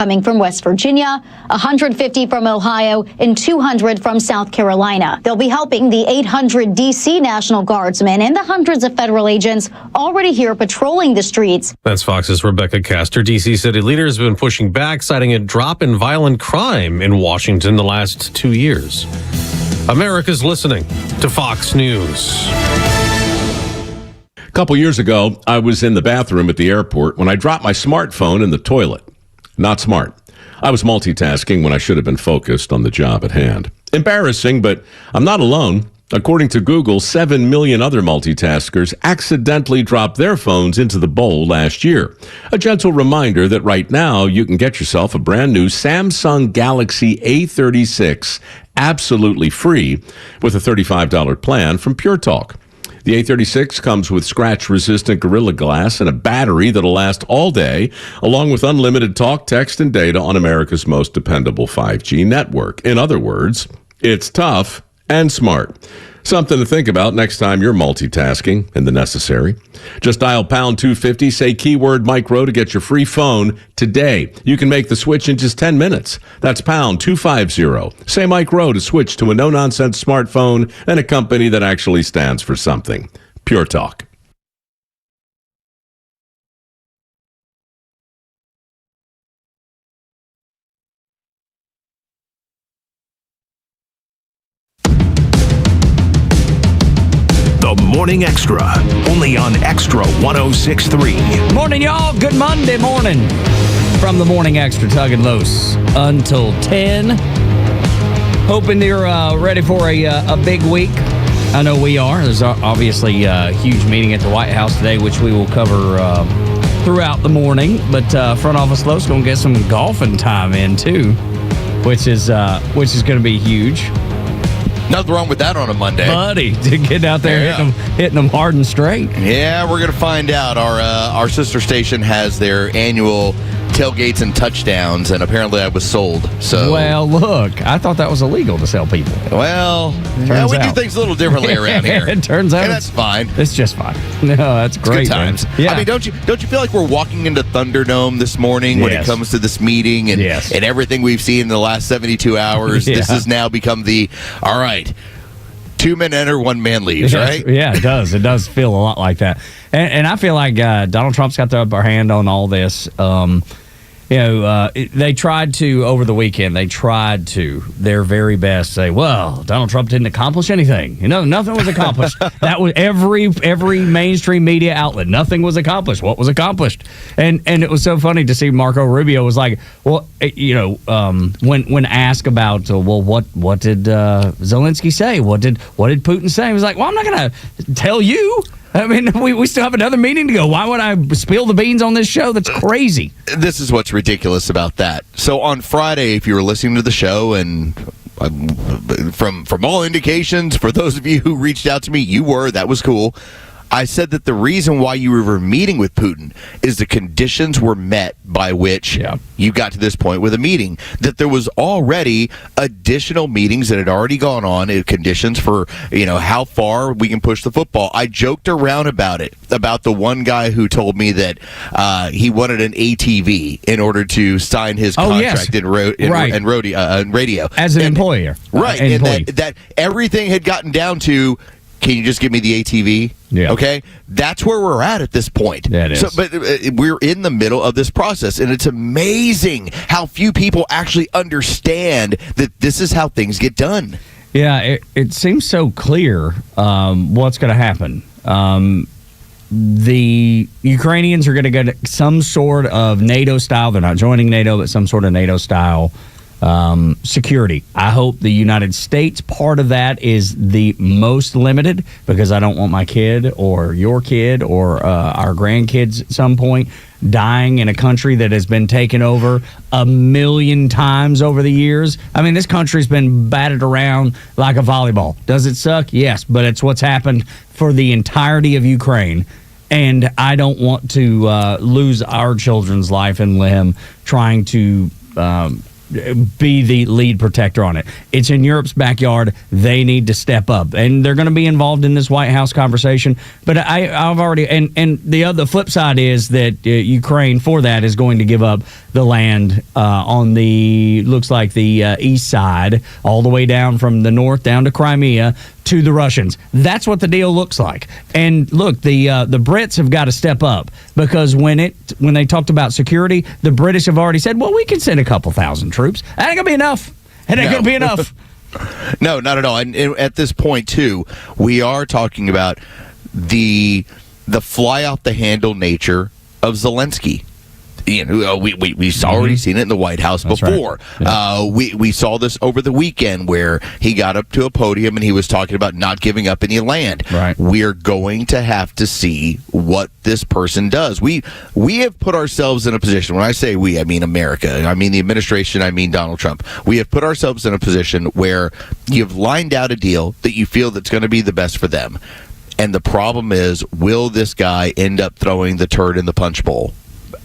coming from West Virginia, 150 from Ohio, and 200 from South Carolina. They'll be helping the 800 D.C. National Guardsmen and the hundreds of federal agents already here patrolling the streets. That's Fox's Rebecca Castor. D.C. city leaders have been pushing back, citing a drop in violent crime in Washington the last 2 years. America's listening to Fox News. A couple years ago, I was in the bathroom at the airport when I dropped my smartphone in the toilet. Not smart. I was multitasking when I should have been focused on the job at hand. Embarrassing, but I'm not alone. According to Google, 7 million other multitaskers accidentally dropped their phones into the bowl last year. A gentle reminder that right now you can get yourself a brand new Samsung Galaxy A36 absolutely free with a $35 plan from Pure Talk. The A36 comes with scratch-resistant Gorilla Glass and a battery that'll last all day, along with unlimited talk, text, and data on America's most dependable 5G network. In other words, it's tough and smart. Something to think about next time you're multitasking and the necessary. Just dial pound 250, say keyword micro to get your free phone today. You can make the switch in just 10 minutes. That's pound 250. Say micro to switch to a no-nonsense smartphone and a company that actually stands for something. Pure Talk. The Morning Extra, only on Extra 106.3. Morning, y'all. Good Monday morning from the Morning Extra, Tug and Los, until 10. Hoping you're ready for a big week. I know we are. There's obviously a huge meeting at the White House today, which we will cover throughout the morning. But front office Los going to get some golfing time in, too, which is going to be huge. Nothing wrong with that on a Monday. Buddy, to get out there hitting them hard and straight. Yeah, we're going to find out. Our sister station has their annual tailgates and touchdowns, and apparently I was sold. So, well, look, I thought that was illegal to sell people. Well, we do things a little differently around here. It turns out, and that's fine. It's just fine. No, that's great. It's good times. Yeah. I mean, don't you feel like we're walking into Thunderdome this morning when it comes to this meeting and everything we've seen in the last 72 hours? This has now become all right. 2 men enter, 1 man leaves, right? Yeah, it does. It does feel a lot like that. And I feel like Donald Trump's got the upper hand on all this. They tried to, over the weekend, their very best say, well, Donald Trump didn't accomplish anything. Nothing was accomplished. That was every mainstream media outlet. Nothing was accomplished. What was accomplished? And it was so funny to see Marco Rubio was like, well, when asked about, what did Zelensky say? What did Putin say? He was like, well, I'm not going to tell you. I mean, we still have another meeting to go. Why would I spill the beans on this show? That's crazy. This is what's ridiculous about that. So on Friday, if you were listening to the show, and from all indications, for those of you who reached out to me, that was cool. I said that the reason why you were meeting with Putin is the conditions were met by which you got to this point with a meeting. That there was already additional meetings that had already gone on, conditions for, how far we can push the football. I joked around about it, about the one guy who told me that he wanted an ATV in order to sign his contract in radio. As an employer. Right. And that everything had gotten down to, can you just give me the ATV? Yeah. Okay? That's where we're at this point. That is. But we're in the middle of this process, and it's amazing how few people actually understand that this is how things get done. Yeah, it seems so clear what's going to happen. The Ukrainians are going to get some sort of NATO style. They're not joining NATO, but some sort of NATO style security. I hope the United States part of that is the most limited, because I don't want my kid or your kid or our grandkids at some point dying in a country that has been taken over 1 million times over the years. I mean, this country's been batted around like a volleyball. Does it suck? Yes, but it's what's happened for the entirety of Ukraine. And I don't want to lose our children's life and limb trying to be the lead protector on it. It's in Europe's backyard. They need to step up, and they're going to be involved in this White House conversation. But I've already and the flip side is that Ukraine for that is going to give up the land on the east side, all the way down from the north down to Crimea to the Russians. That's what the deal looks like. And look, the Brits have got to step up, because when they talked about security, the British have already said, well, we can send a couple thousand troops. That ain't gonna be enough. It ain't gonna be enough. No, not at all. And at this point, too, we are talking about the fly off the handle nature of Zelensky. We've already seen it in the White House before. Right. Yeah. We saw this over the weekend where he got up to a podium and he was talking about not giving up any land. Right. We're going to have to see what this person does. We have put ourselves in a position. When I say we, I mean America. I mean the administration. I mean Donald Trump. We have put ourselves in a position where you've lined out a deal that you feel that's going to be the best for them. And the problem is, will this guy end up throwing the turd in the punch bowl?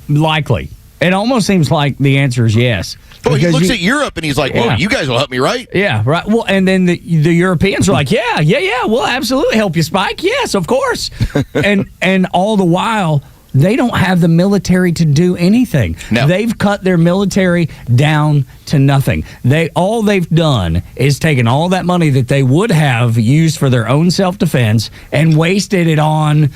Likely. It almost seems like the answer is yes. Well, he looks at Europe and he's like, well, you guys will help me, right? Yeah, right. Well, and then the Europeans are like, yeah, we'll absolutely help you, Spike. Yes, of course. and all the while, they don't have the military to do anything. No. They've cut their military down to nothing. All they've done is taken all that money that they would have used for their own self-defense and wasted it on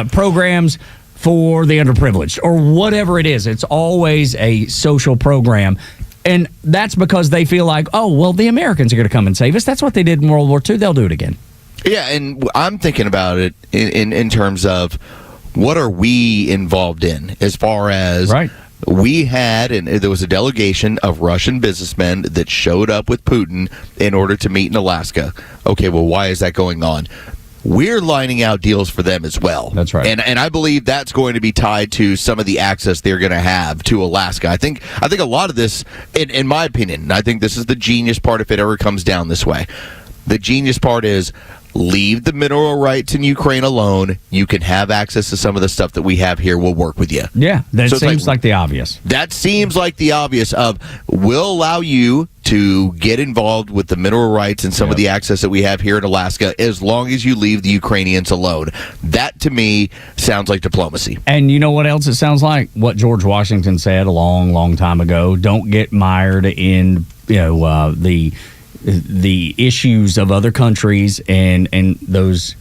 programs for the underprivileged or whatever it is. It's always a social program. And that's because they feel like, oh, well, the Americans are going to come and save us. That's what they did in World War II. They'll do it again. Yeah, and I'm thinking about it in terms of what are we involved in as far as we had, and there was a delegation of Russian businessmen that showed up with Putin in order to meet in Alaska. Okay, well, why is that going on? We're lining out deals for them as well. That's right. And I believe that's going to be tied to some of the access they're going to have to Alaska. I think a lot of this, in my opinion, and I think this is the genius part if it ever comes down this way. The genius part is leave the mineral rights in Ukraine alone. You can have access to some of the stuff that we have here. We'll work with you. Yeah, that seems like the obvious. That seems like the obvious of we'll allow you to get involved with the mineral rights and some of the access that we have here in Alaska as long as you leave the Ukrainians alone. That, to me, sounds like diplomacy. And you know what else it sounds like? What George Washington said a long, long time ago. Don't get mired in the issues of other countries and those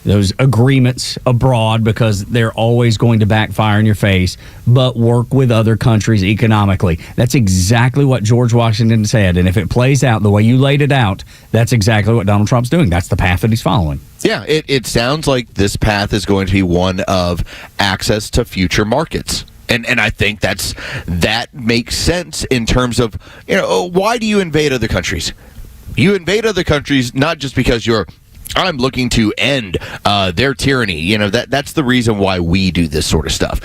those agreements abroad, because they're always going to backfire in your face, but work with other countries economically. That's exactly what George Washington said. And if it plays out the way you laid it out, that's exactly what Donald Trump's doing. That's the path that he's following. Yeah, it sounds like this path is going to be one of access to future markets. And I think that makes sense in terms of, why do you invade other countries? You invade other countries not just because I'm looking to end their tyranny. That's the reason why we do this sort of stuff.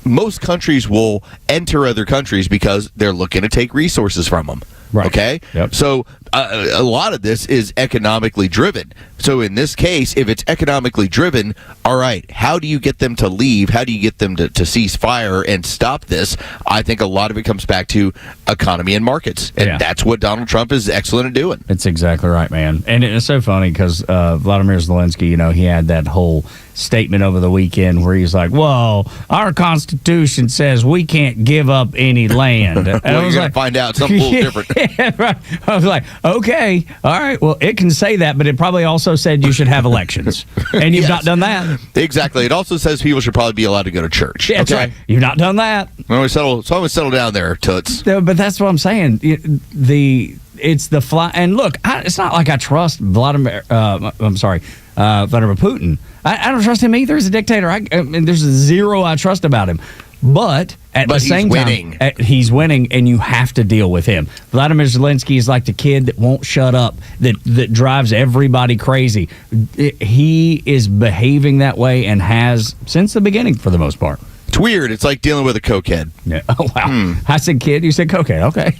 Most countries will enter other countries because they're looking to take resources from them. Right. Okay? Yep. So a lot of this is economically driven. So in this case, if it's economically driven, all right, how do you get them to leave? How do you get them to cease fire and stop this? I think a lot of it comes back to economy and markets. And that's what Donald Trump is excellent at doing. It's exactly right, man. And it's so funny because Vladimir Zelensky, he had that whole statement over the weekend where he's like, well, our Constitution says we can't give up any land. And well, you're going to find out something a little different. Yeah, right. I was like, okay, all right, well, it can say that, but it probably also said you should have elections. And you've not done that. Exactly. It also says people should probably be allowed to go to church. Yeah, that's right. You've not done that. Well, settle down there, toots. No, but that's what I'm saying. It's the fly. And look, it's not like I trust Vladimir Putin. I don't trust him either as a dictator. There's zero I trust about him. But at the same time, he's winning, and you have to deal with him. Vladimir Zelensky is like the kid that won't shut up, that drives everybody crazy. He is behaving that way and has since the beginning for the most part. It's weird. It's like dealing with a cokehead. Yeah. Oh, wow. I said kid, you said cokehead. Okay.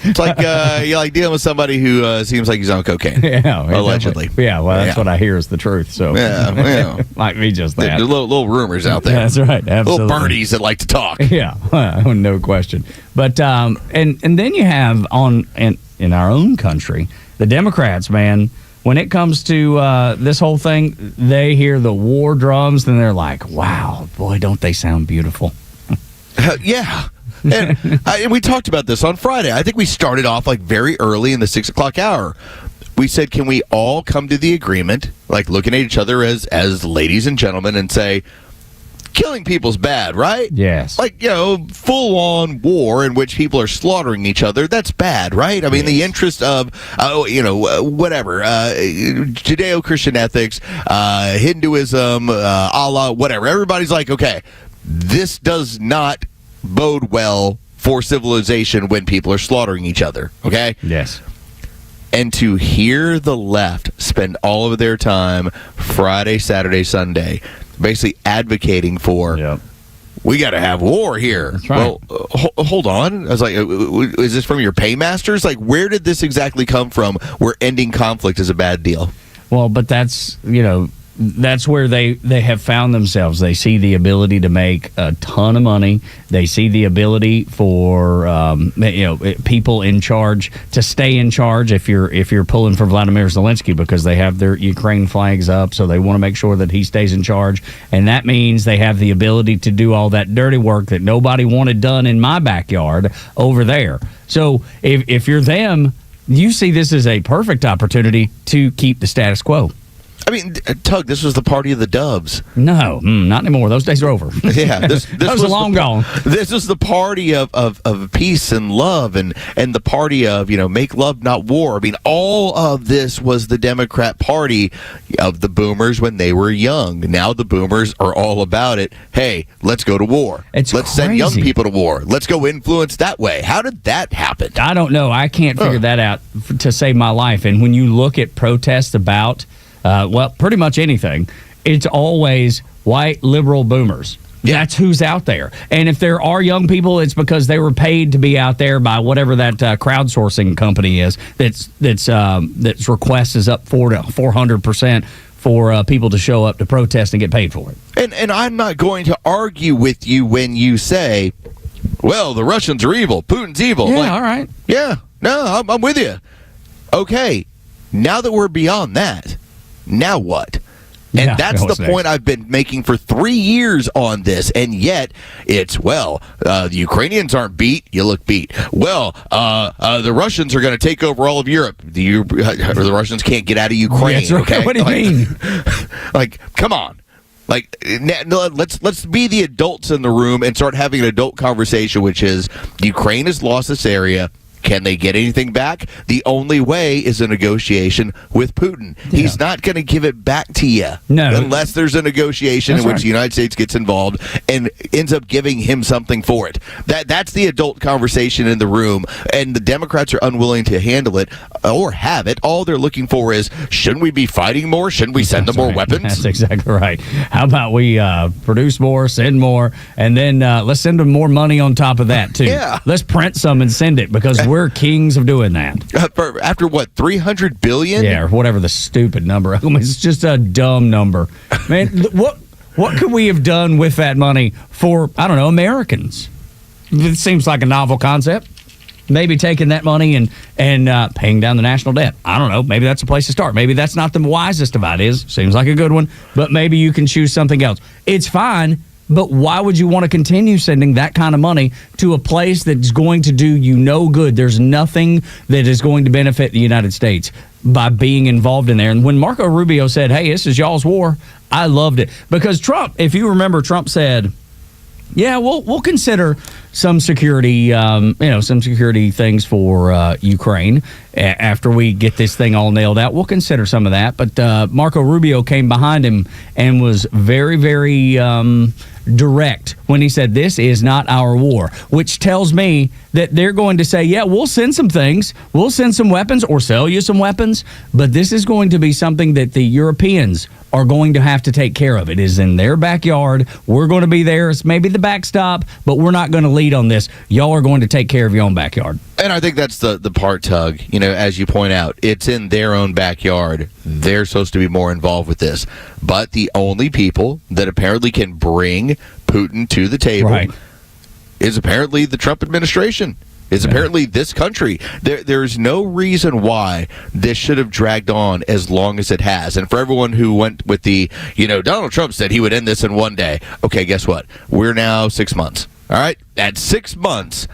It's like you're like dealing with somebody who seems like he's on cocaine. Yeah, allegedly. Yeah, well, that's what I hear is the truth. So yeah. might be just that. There's little rumors out there. That's right. Absolutely. Little birdies that like to talk. Yeah, no question. But and then you have in our own country, the Democrats, man. When it comes to this whole thing, they hear the war drums and they're like, "Wow, boy, don't they sound beautiful?" Yeah. And we talked about this on Friday. I think we started off like very early in the 6 o'clock hour. We said, can we all come to the agreement, like looking at each other as ladies and gentlemen, and say, killing people's bad, right? Yes. Like, full-on war in which people are slaughtering each other, that's bad, right? I mean, the interest of, whatever, Judeo-Christian ethics, Hinduism, Allah, whatever. Everybody's like, okay, this does not bode well for civilization when people are slaughtering each other, okay? Yes. And to hear the left spend all of their time Friday, Saturday, Sunday basically advocating for, we got to have war here. That's right. Well, hold on. I was like, is this from your paymasters? Like, where did this exactly come from where ending conflict is a bad deal? Well, but that's, that's where they have found themselves. They see the ability to make a ton of money. They see the ability for people in charge to stay in charge. If you're pulling for Vladimir Zelensky, because they have their Ukraine flags up, so they want to make sure that he stays in charge, and that means they have the ability to do all that dirty work that nobody wanted done in my backyard over there. So if you're them, you see this as a perfect opportunity to keep the status quo. I mean, Tug, this was the party of the doves. No, not anymore. Those days are over. Yeah, this was long gone. This was the party of peace and love, and the party of make love, not war. I mean, all of this was the Democrat Party of the boomers when they were young. Now the boomers are all about it. Hey, let's go to war. Let's send young people to war. Let's go influence that way. How did that happen? I don't know. I can't figure that out to save my life. And when you look at protests about pretty much anything, it's always white liberal boomers. Yeah. That's who's out there. And if there are young people, it's because they were paid to be out there by whatever that crowdsourcing company is that's request is up 400% for people to show up to protest and get paid for it. And I'm not going to argue with you when you say, well, the Russians are evil, Putin's evil. Yeah, all right. Yeah, no, I'm with you. Okay, now that we're beyond that, now what? And that's the point I've been making for 3 years on this, and yet it's, the Ukrainians aren't beat, you look beat. The Russians are going to take over all of Europe. The Russians can't get out of Ukraine. That's right. Okay? What do you mean? Like, come on. Like, let's be the adults in the room and start having an adult conversation, which is Ukraine has lost this area. Can they get anything back? The only way is a negotiation with Putin. Yeah. He's not going to give it back to you unless there's a negotiation in which the United States gets involved and ends up giving him something for it. That's the adult conversation in the room, and the Democrats are unwilling to handle it or have it. All they're looking for is, shouldn't we be fighting more? Shouldn't we send them more weapons? That's exactly right. How about we produce more, send more, and then let's send them more money on top of that, too. Yeah. Let's print some and send it, because we're kings of doing that. After what, $300 billion? Yeah, or whatever the stupid number. I mean, it's just a dumb number. Man, what could we have done with that money for, I don't know, Americans? It seems like a novel concept. Maybe taking that money and paying down the national debt. I don't know. Maybe that's a place to start. Maybe that's not the wisest of ideas. Seems like a good one. But maybe you can choose something else. It's fine. But why would you want to continue sending that kind of money to a place that's going to do you no good? There's nothing that is going to benefit the United States by being involved in there. And when Marco Rubio said, hey, this is y'all's war, I loved it. Because Trump, if you remember, Trump said, yeah, we'll consider some security, some security things for Ukraine after we get this thing all nailed out. We'll consider some of that. But Marco Rubio came behind him and was very, very direct when he said, this is not our war, which tells me that they're going to say, yeah, we'll send some things. We'll send some weapons or sell you some weapons. But this is going to be something that the Europeans are going to have to take care of. It is in their backyard. We're going to be there. It's maybe the backstop, but we're not going to leave lead on this. Y'all are going to take care of your own backyard. And I think that's the part, Tug. As you point out, it's in their own backyard. They're supposed to be more involved with this. But the only people that apparently can bring Putin to the table is apparently the Trump administration. Is apparently this country. There's no reason why this should have dragged on as long as it has. And for everyone who went with the, Donald Trump said he would end this in one day. Okay, guess what? We're now 6 months. All right? At 6 months,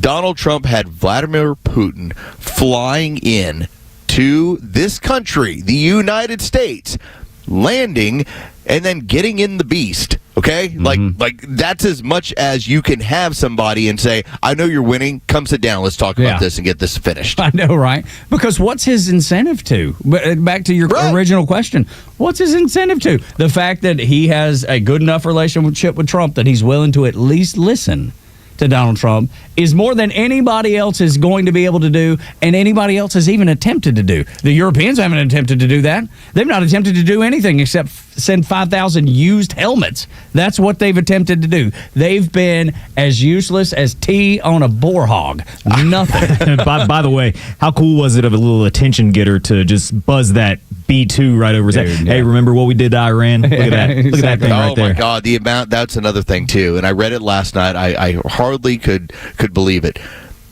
Donald Trump had Vladimir Putin flying in to this country, the United States, landing and then getting in the beast. Okay? Like that's as much as you can have somebody and say, I know you're winning. Come sit down. Let's talk about this and get this finished. I know, right? Because what's his incentive to? Back to your original question. What's his incentive to? The fact that he has a good enough relationship with Trump that he's willing to at least listen to Donald Trump is more than anybody else is going to be able to do, and anybody else has even attempted to do. The Europeans haven't attempted to do that. They've not attempted to do anything except send 5,000 used helmets. That's what they've attempted to do. They've been as useless as tea on a boar hog. Nothing. by the way, how cool was it of a little attention getter to just buzz that B-2 right over his head? Hey, remember what we did to Iran? Look at that. Look at that thing right there. Oh, my God. The amount, that's another thing, too. And I read it last night. I hardly could believe it.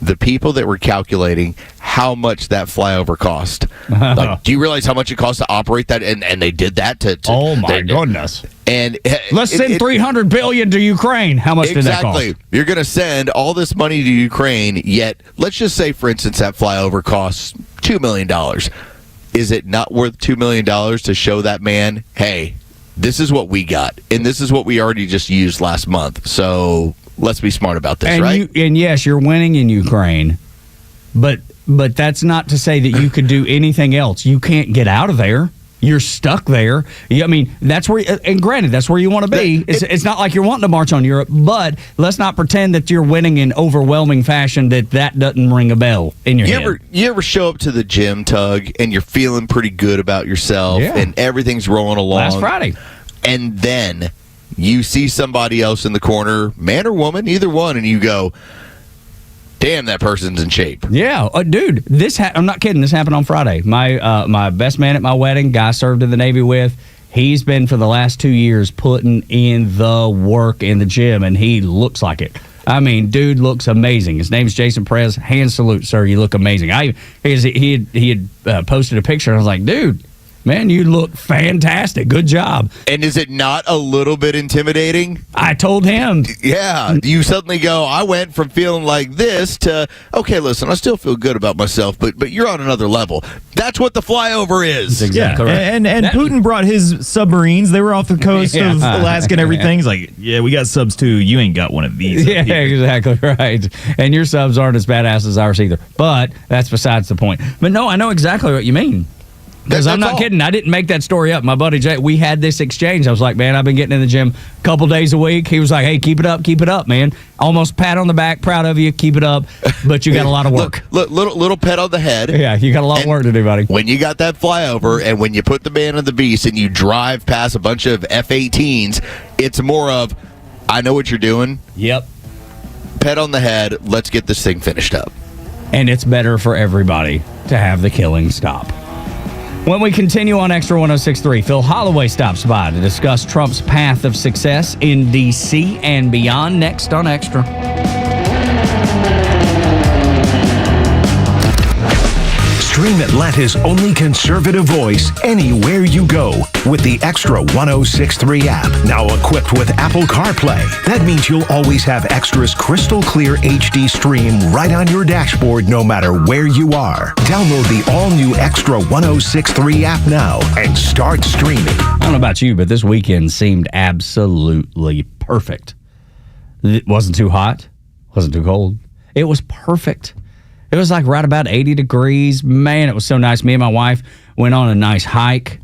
The people that were calculating how much that flyover cost. Like, do you realize how much it costs to operate that? And they did that to oh, my goodness. And let's send $300 billion to Ukraine. How much did that cost? Exactly. You're going to send all this money to Ukraine, yet let's just say, for instance, that flyover costs $2 million. Is it not worth $2 million to show that man, hey, this is what we got, and this is what we already just used last month, so let's be smart about this, right? And yes, you're winning in Ukraine, but that's not to say that you could do anything else. You can't get out of there. You're stuck there. I mean, that's where, and granted, that's where you want to be. It's not like you're wanting to march on Europe, but let's not pretend that you're winning in overwhelming fashion, that doesn't ring a bell in your head. You ever show up to the gym, Tug, and you're feeling pretty good about yourself, and everything's rolling along? Last Friday. And then you see somebody else in the corner, man or woman, either one, and you go, damn, that person's in shape. Yeah, dude, I'm not kidding. This happened on Friday. My best man at my wedding, guy I served in the Navy with, he's been for the last 2 years putting in the work in the gym, and he looks like it. I mean, dude looks amazing. His name's Jason Perez. Hand salute, sir. You look amazing. He had posted a picture, and I was like, dude, man, you look fantastic. Good job. And is it not a little bit intimidating? I told him. Yeah. You suddenly go, I went from feeling like this to, okay, listen, I still feel good about myself, but you're on another level. That's what the flyover is. That's exactly right. And Putin brought his submarines. They were off the coast of Alaska and everything. He's like, yeah, we got subs too. You ain't got one of these. Yeah, exactly right. And your subs aren't as badass as ours either. But that's besides the point. But no, I know exactly what you mean. Because I'm not kidding. I didn't make that story up. My buddy Jay, we had this exchange. I was like, man, I've been getting in the gym a couple days a week. He was like, hey, keep it up, man. Almost pat on the back, proud of you, keep it up. But you got a lot of work. Look, little pet on the head. Yeah, you got a lot of work to do, buddy. When you got that flyover and when you put the man on the beast and you drive past a bunch of F-18s, it's more of, I know what you're doing. Yep. Pet on the head. Let's get this thing finished up. And it's better for everybody to have the killing stop. When we continue on Extra 106.3, Phil Holloway stops by to discuss Trump's path of success in D.C. and beyond, next on Extra. Stream Atlanta's only conservative voice anywhere you go with the Extra 106.3 app. Now equipped with Apple CarPlay. That means you'll always have Extra's crystal clear HD stream right on your dashboard no matter where you are. Download the all-new Extra 106.3 app now and start streaming. I don't know about you, but this weekend seemed absolutely perfect. It wasn't too hot, wasn't too cold. It was perfect. It was like right about 80 degrees. Man, it was so nice. Me and my wife went on a nice hike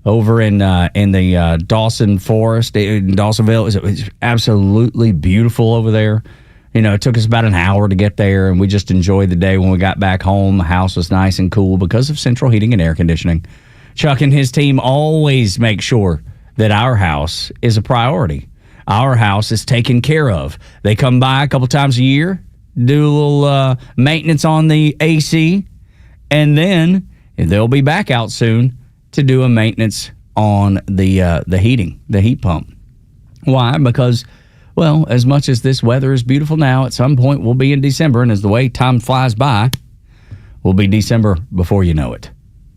over in the Dawson Forest, in Dawsonville. It was absolutely beautiful over there. You know, it took us about an hour to get there, and we just enjoyed the day. When we got back home, the house was nice and cool because of central heating and air conditioning. Chuck and his team always make sure that our house is a priority. our house is taken care of. They come by a couple times a year, do a little maintenance on the AC, and then they'll be back out soon to do a maintenance on the heating, the heat pump. Why? Because, well, as much as this weather is beautiful now, at some point we'll be in December, and as the way time flies by, we'll be December before you know it.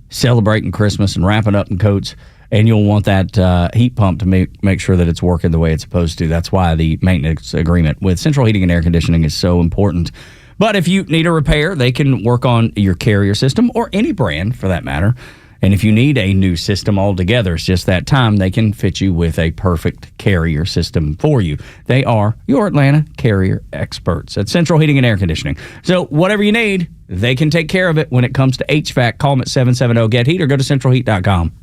Celebrating Christmas and wrapping up in coats, and you'll want that heat pump to make sure that it's working the way it's supposed to. That's why the maintenance agreement with Central Heating and Air Conditioning is so important. But if you need a repair, they can work on your Carrier system, or any brand for that matter. And if you need a new system altogether, it's just that time, they can fit you with a perfect Carrier system for you. They are your Atlanta Carrier experts at Central Heating and Air Conditioning. So whatever you need, they can take care of it when it comes to HVAC. Call them at 770-GET-HEAT or go to centralheat.com.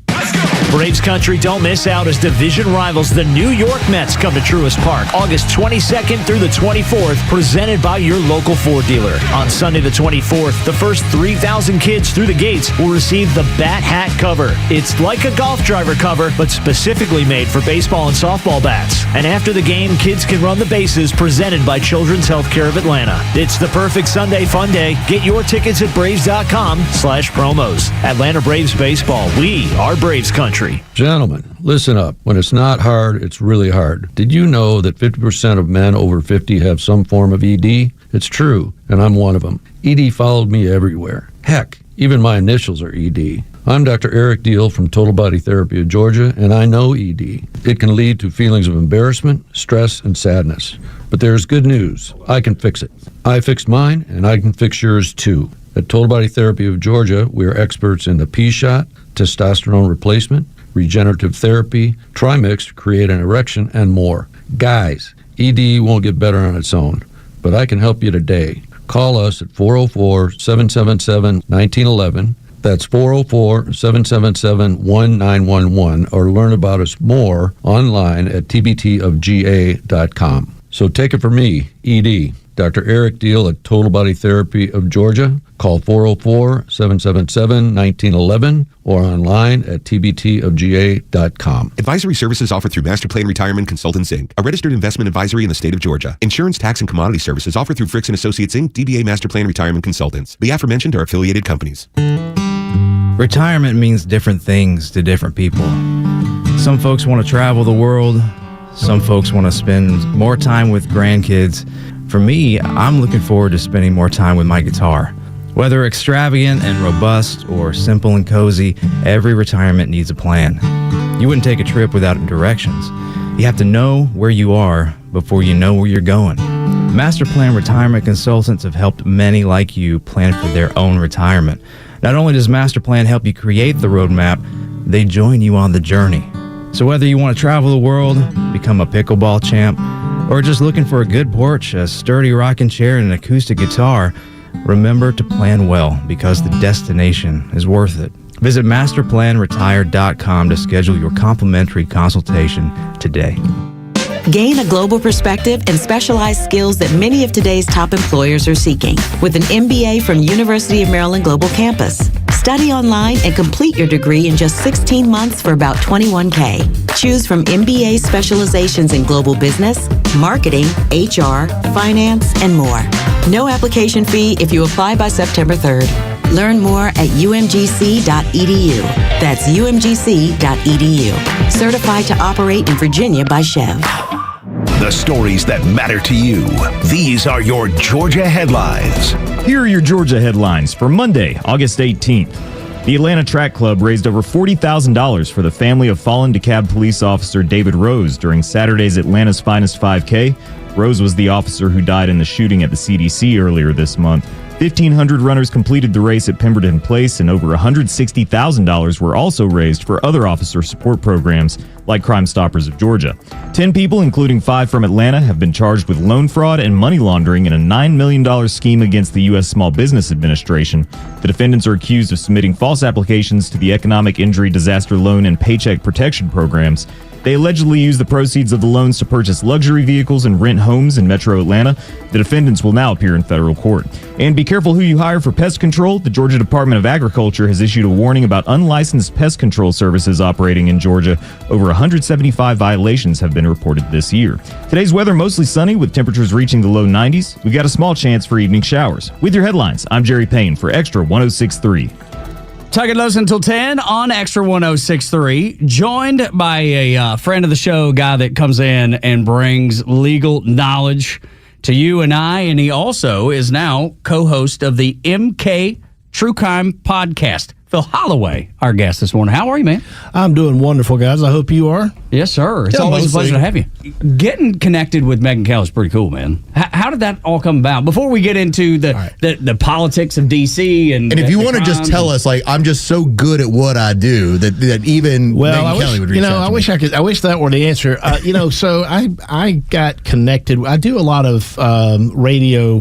Braves country, don't miss out as division rivals the New York Mets come to Truist Park August 22nd through the 24th, presented by your local Ford dealer. On Sunday the 24th, the first 3,000 kids through the gates will receive the Bat Hat cover. It's like a golf driver cover, but specifically made for baseball and softball bats. And after the game, kids can run the bases, presented by Children's Healthcare of Atlanta. It's the perfect Sunday fun day. Get your tickets at Braves.com/promos. Atlanta Braves baseball. We are Braves country. Gentlemen, listen up. When it's not hard, it's really hard. Did you know that 50% of men over 50 have some form of ED? It's true, and I'm one of them. ED followed me everywhere. Heck, even my initials are ED. I'm Dr. Eric Deal from Total Body Therapy of Georgia, and I know ED. It can lead to feelings of embarrassment, stress, and sadness. But there's good news. I can fix it. I fixed mine, and I can fix yours too. At Total Body Therapy of Georgia, we are experts in the P-shot, testosterone replacement, regenerative therapy, trimix to create an erection, and more. Guys, ED won't get better on its own, but I can help you today. Call us at 404-777-1911. That's 404-777-1911, or learn about us more online at tbtofga.com. So take it from me, ED, Dr. Eric Deal at Total Body Therapy of Georgia. Call 404-777-1911 or online at tbtofga.com. Advisory services offered through Master Plan Retirement Consultants, Inc., a registered investment advisory in the state of Georgia. Insurance, tax, and commodity services offered through Fricks & Associates, Inc., DBA Master Plan Retirement Consultants. The aforementioned are affiliated companies. Retirement means different things to different people. Some folks want to travel the world. Some folks want to spend more time with grandkids. For me, I'm looking forward to spending more time with my guitar. Whether extravagant and robust or simple and cozy, every retirement needs a plan. You wouldn't take a trip without directions. You have to know where you are before you know where you're going. Master Plan Retirement Consultants have helped many like you plan for their own retirement. Not only does Master Plan help you create the roadmap, they join you on the journey. So whether you want to travel the world, become a pickleball champ, or just looking for a good porch, a sturdy rocking chair, and an acoustic guitar, remember to plan well, because the destination is worth it. Visit masterplanretire.com to schedule your complimentary consultation today. Gain a global perspective and specialized skills that many of today's top employers are seeking with an MBA from University of Maryland Global Campus. Study online and complete your degree in just 16 months for about $21K. Choose from MBA specializations in global business, marketing, HR, finance, and more. No application fee if you apply by September 3rd. Learn more at umgc.edu. That's umgc.edu. Certified to operate in Virginia by Chev. The stories that matter to you. These are your Georgia headlines. Here are your Georgia headlines for Monday, August 18th. The Atlanta Track Club raised over $40,000 for the family of fallen DeKalb police officer David Rose during Saturday's Atlanta's Finest 5K. Rose was the officer who died in the shooting at the CDC earlier this month. 1,500 runners completed the race at Pemberton Place, and over $160,000 were also raised for other officer support programs like Crime Stoppers of Georgia. 10 people, including 5 from Atlanta, have been charged with loan fraud and money laundering in a $9 million scheme against the U.S. Small Business Administration. The defendants are accused of submitting false applications to the Economic Injury Disaster Loan and Paycheck Protection programs. They allegedly used the proceeds of the loans to purchase luxury vehicles and rent homes in metro Atlanta. The defendants will now appear in federal court. And be careful who you hire for pest control. The Georgia Department of Agriculture has issued a warning about unlicensed pest control services operating in Georgia. Over 175 violations have been reported this year. Today's weather mostly sunny with temperatures reaching the low 90s. We've got a small chance for evening showers. With your headlines, I'm Jerry Payne for Extra 106.3. Tug and Los until 10 on Extra 106.3. Joined by a friend of the show, guy that comes in and brings legal knowledge to you and I. And he also is now co-host of the MK True Crime Podcast. Phil Holloway, our guest this morning. How are you, man? I'm doing wonderful, guys. I hope you are. Yes, sir. It's always a pleasure to have you. Getting connected with Megyn Kelly is pretty cool, man. How did that all come about? Before we get into the politics of D.C. and if you want to just tell us, like, I'm just so good at what I do that even Megyn Kelly would reach out to me. I wish that were the answer. So I got connected. I do a lot of radio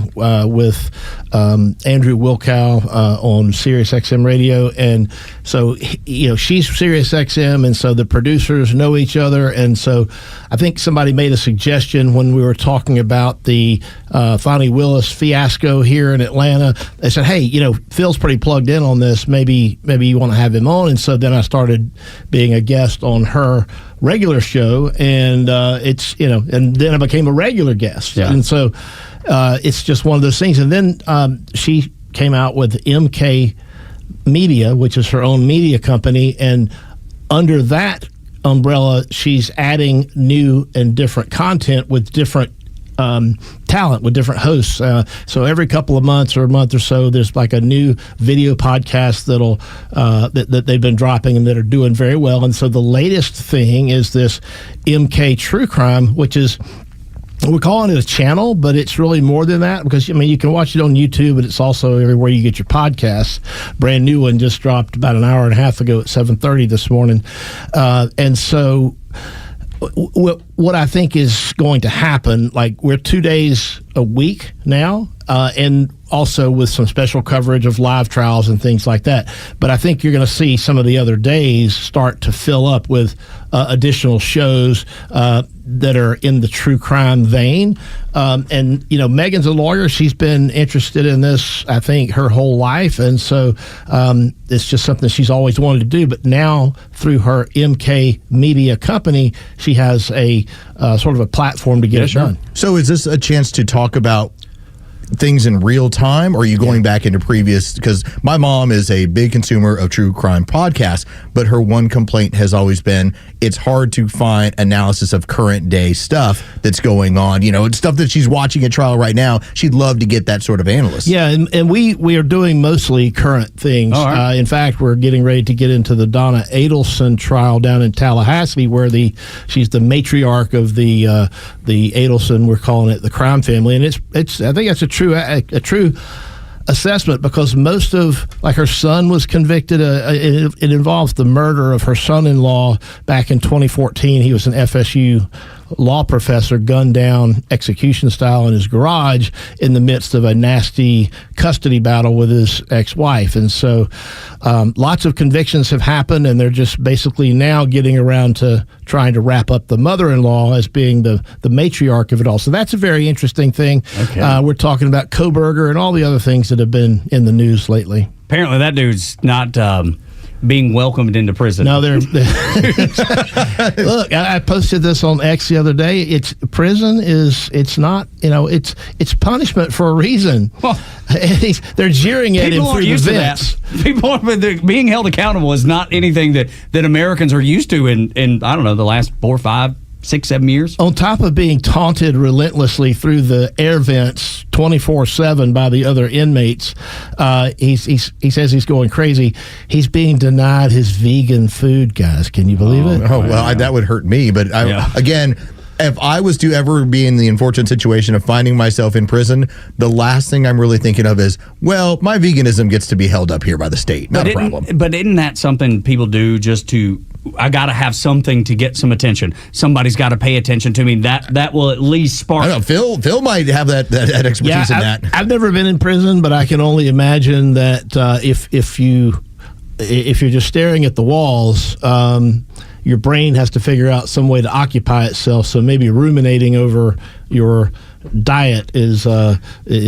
with Andrew Wilkow on Sirius XM radio. And so, she's Sirius XM, and so the producers know each other. And so I think somebody made a suggestion when we were talking about the Fonnie Willis fiasco here in Atlanta. They said, hey, Phil's pretty plugged in on this. Maybe you want to have him on. And so then I started being a guest on her regular show, and and then I became a regular guest. Yeah. And so it's just one of those things. And then she came out with MK Media, which is her own media company, and under that umbrella, she's adding new and different content with different talent, with different hosts. So every couple of months or a month or so, there's like a new video podcast that they've been dropping and that are doing very well. And so the latest thing is this MK True Crime, which is, we're calling it a channel, but it's really more than that, because you can watch it on YouTube, but it's also everywhere you get your podcasts. Brand new one just dropped about an hour and a half ago at 7:30 this morning. And so what I think is going to happen, like, we're 2 days a week now, and also with some special coverage of live trials and things like that. But I think you're going to see some of the other days start to fill up with additional shows that are in the true crime vein. And Megyn's a lawyer. She's been interested in this, I think, her whole life. And so it's just something she's always wanted to do. But now, through her MK Media company, she has a sort of a platform to get it done. So is this a chance to talk about things in real time, or are you going back into previous? Because my mom is a big consumer of true crime podcasts, but her one complaint has always been it's hard to find analysis of current day stuff that's going on. It's stuff that she's watching at trial right now. She'd love to get that sort of analyst. Yeah, and we are doing mostly current things. Right. In fact, we're getting ready to get into the Donna Adelson trial down in Tallahassee, where she's the matriarch of the Adelson. We're calling it the crime family, and it's I think that's a true assessment, because most of, like, her son was convicted. It involves the murder of her son-in-law back in 2014. He was an FSU law professor, gunned down execution style in his garage in the midst of a nasty custody battle with his ex-wife. And so lots of convictions have happened, and they're just basically now getting around to trying to wrap up the mother-in-law as being the matriarch of it all. So that's a very interesting thing. Okay. We're talking about Koberger and all the other things that have been in the news lately. Apparently that dude's not being welcomed into prison. No, they're look, I posted this on X the other day. It's not, it's punishment for a reason. Well, they're jeering at him through the vents. People being held accountable is not anything that Americans are used to in I don't know, the last 4, 5, 6, 7 years. On top of being taunted relentlessly through the air vents 24/7 by the other inmates, he says he's going crazy. He's being denied his vegan food, guys. Can you believe it? Oh, well, that would hurt me. But again, if I was to ever be in the unfortunate situation of finding myself in prison, the last thing I'm really thinking of is, well, my veganism gets to be held up here by the state. Not a problem. But isn't that something people do just to, I got to have something to get some attention. Somebody's got to pay attention to me. That will at least spark. I don't know. Phil might have that expertise in that. I've never been in prison, but I can only imagine that if you're just staring at the walls, your brain has to figure out some way to occupy itself. So maybe ruminating over your diet is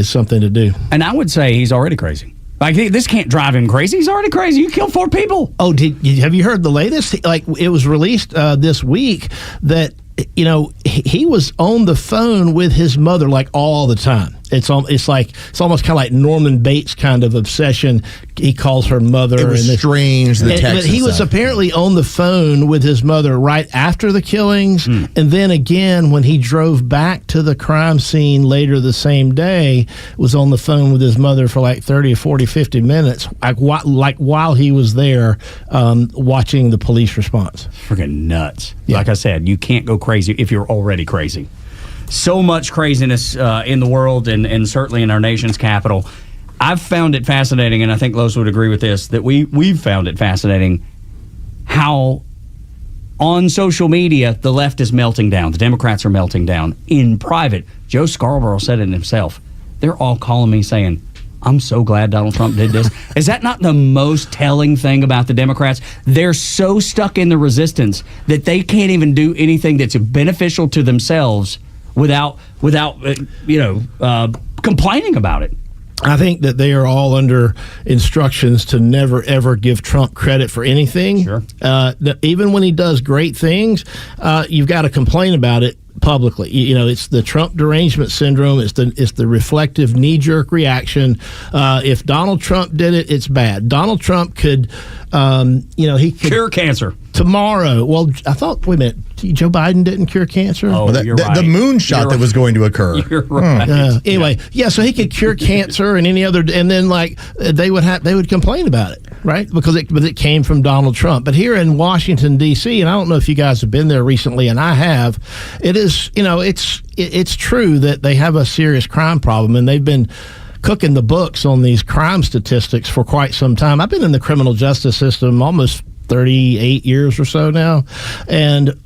something to do. And I would say he's already crazy. Like, this can't drive him crazy. He's already crazy. You killed 4 people. Oh, have you heard the latest? Like, it was released this week that, he was on the phone with his mother like all the time. It's almost kind of like Norman Bates kind of obsession. He calls her mother. It was strange. But he was apparently on the phone with his mother right after the killings, and then again when he drove back to the crime scene later the same day, was on the phone with his mother for like 30 or 40, 50 minutes, like while he was there watching the police response. Freaking nuts. Yeah. Like I said, you can't go crazy if you're already crazy. So much craziness in the world and certainly in our nation's capital. I've found it fascinating, and I think Los would agree with this, that we've found it fascinating how on social media the left is melting down. The Democrats are melting down. In private, Joe Scarborough said it himself. They're all calling me saying, I'm so glad Donald Trump did this. Is that not the most telling thing about the Democrats? They're so stuck in the resistance that they can't even do anything that's beneficial to themselves without complaining about it. I think that they are all under instructions to never, ever give Trump credit for anything. Sure. Even when he does great things, you've got to complain about it publicly. It's the Trump derangement syndrome. It's the reflective knee-jerk reaction. If Donald Trump did it, it's bad. Donald Trump could, he could cure cancer tomorrow. Well, I thought, wait a minute, Joe Biden didn't cure cancer? Oh, you're right. The moonshot that was going to occur. You're right. Anyway, so he could cure cancer and any other, and then they would complain about it, right? Because it came from Donald Trump. But here in Washington D.C., and I don't know if you guys have been there recently, and I have, it is, it's true that they have a serious crime problem, and they've been cooking the books on these crime statistics for quite some time. I've been in the criminal justice system almost 38 years or so now, and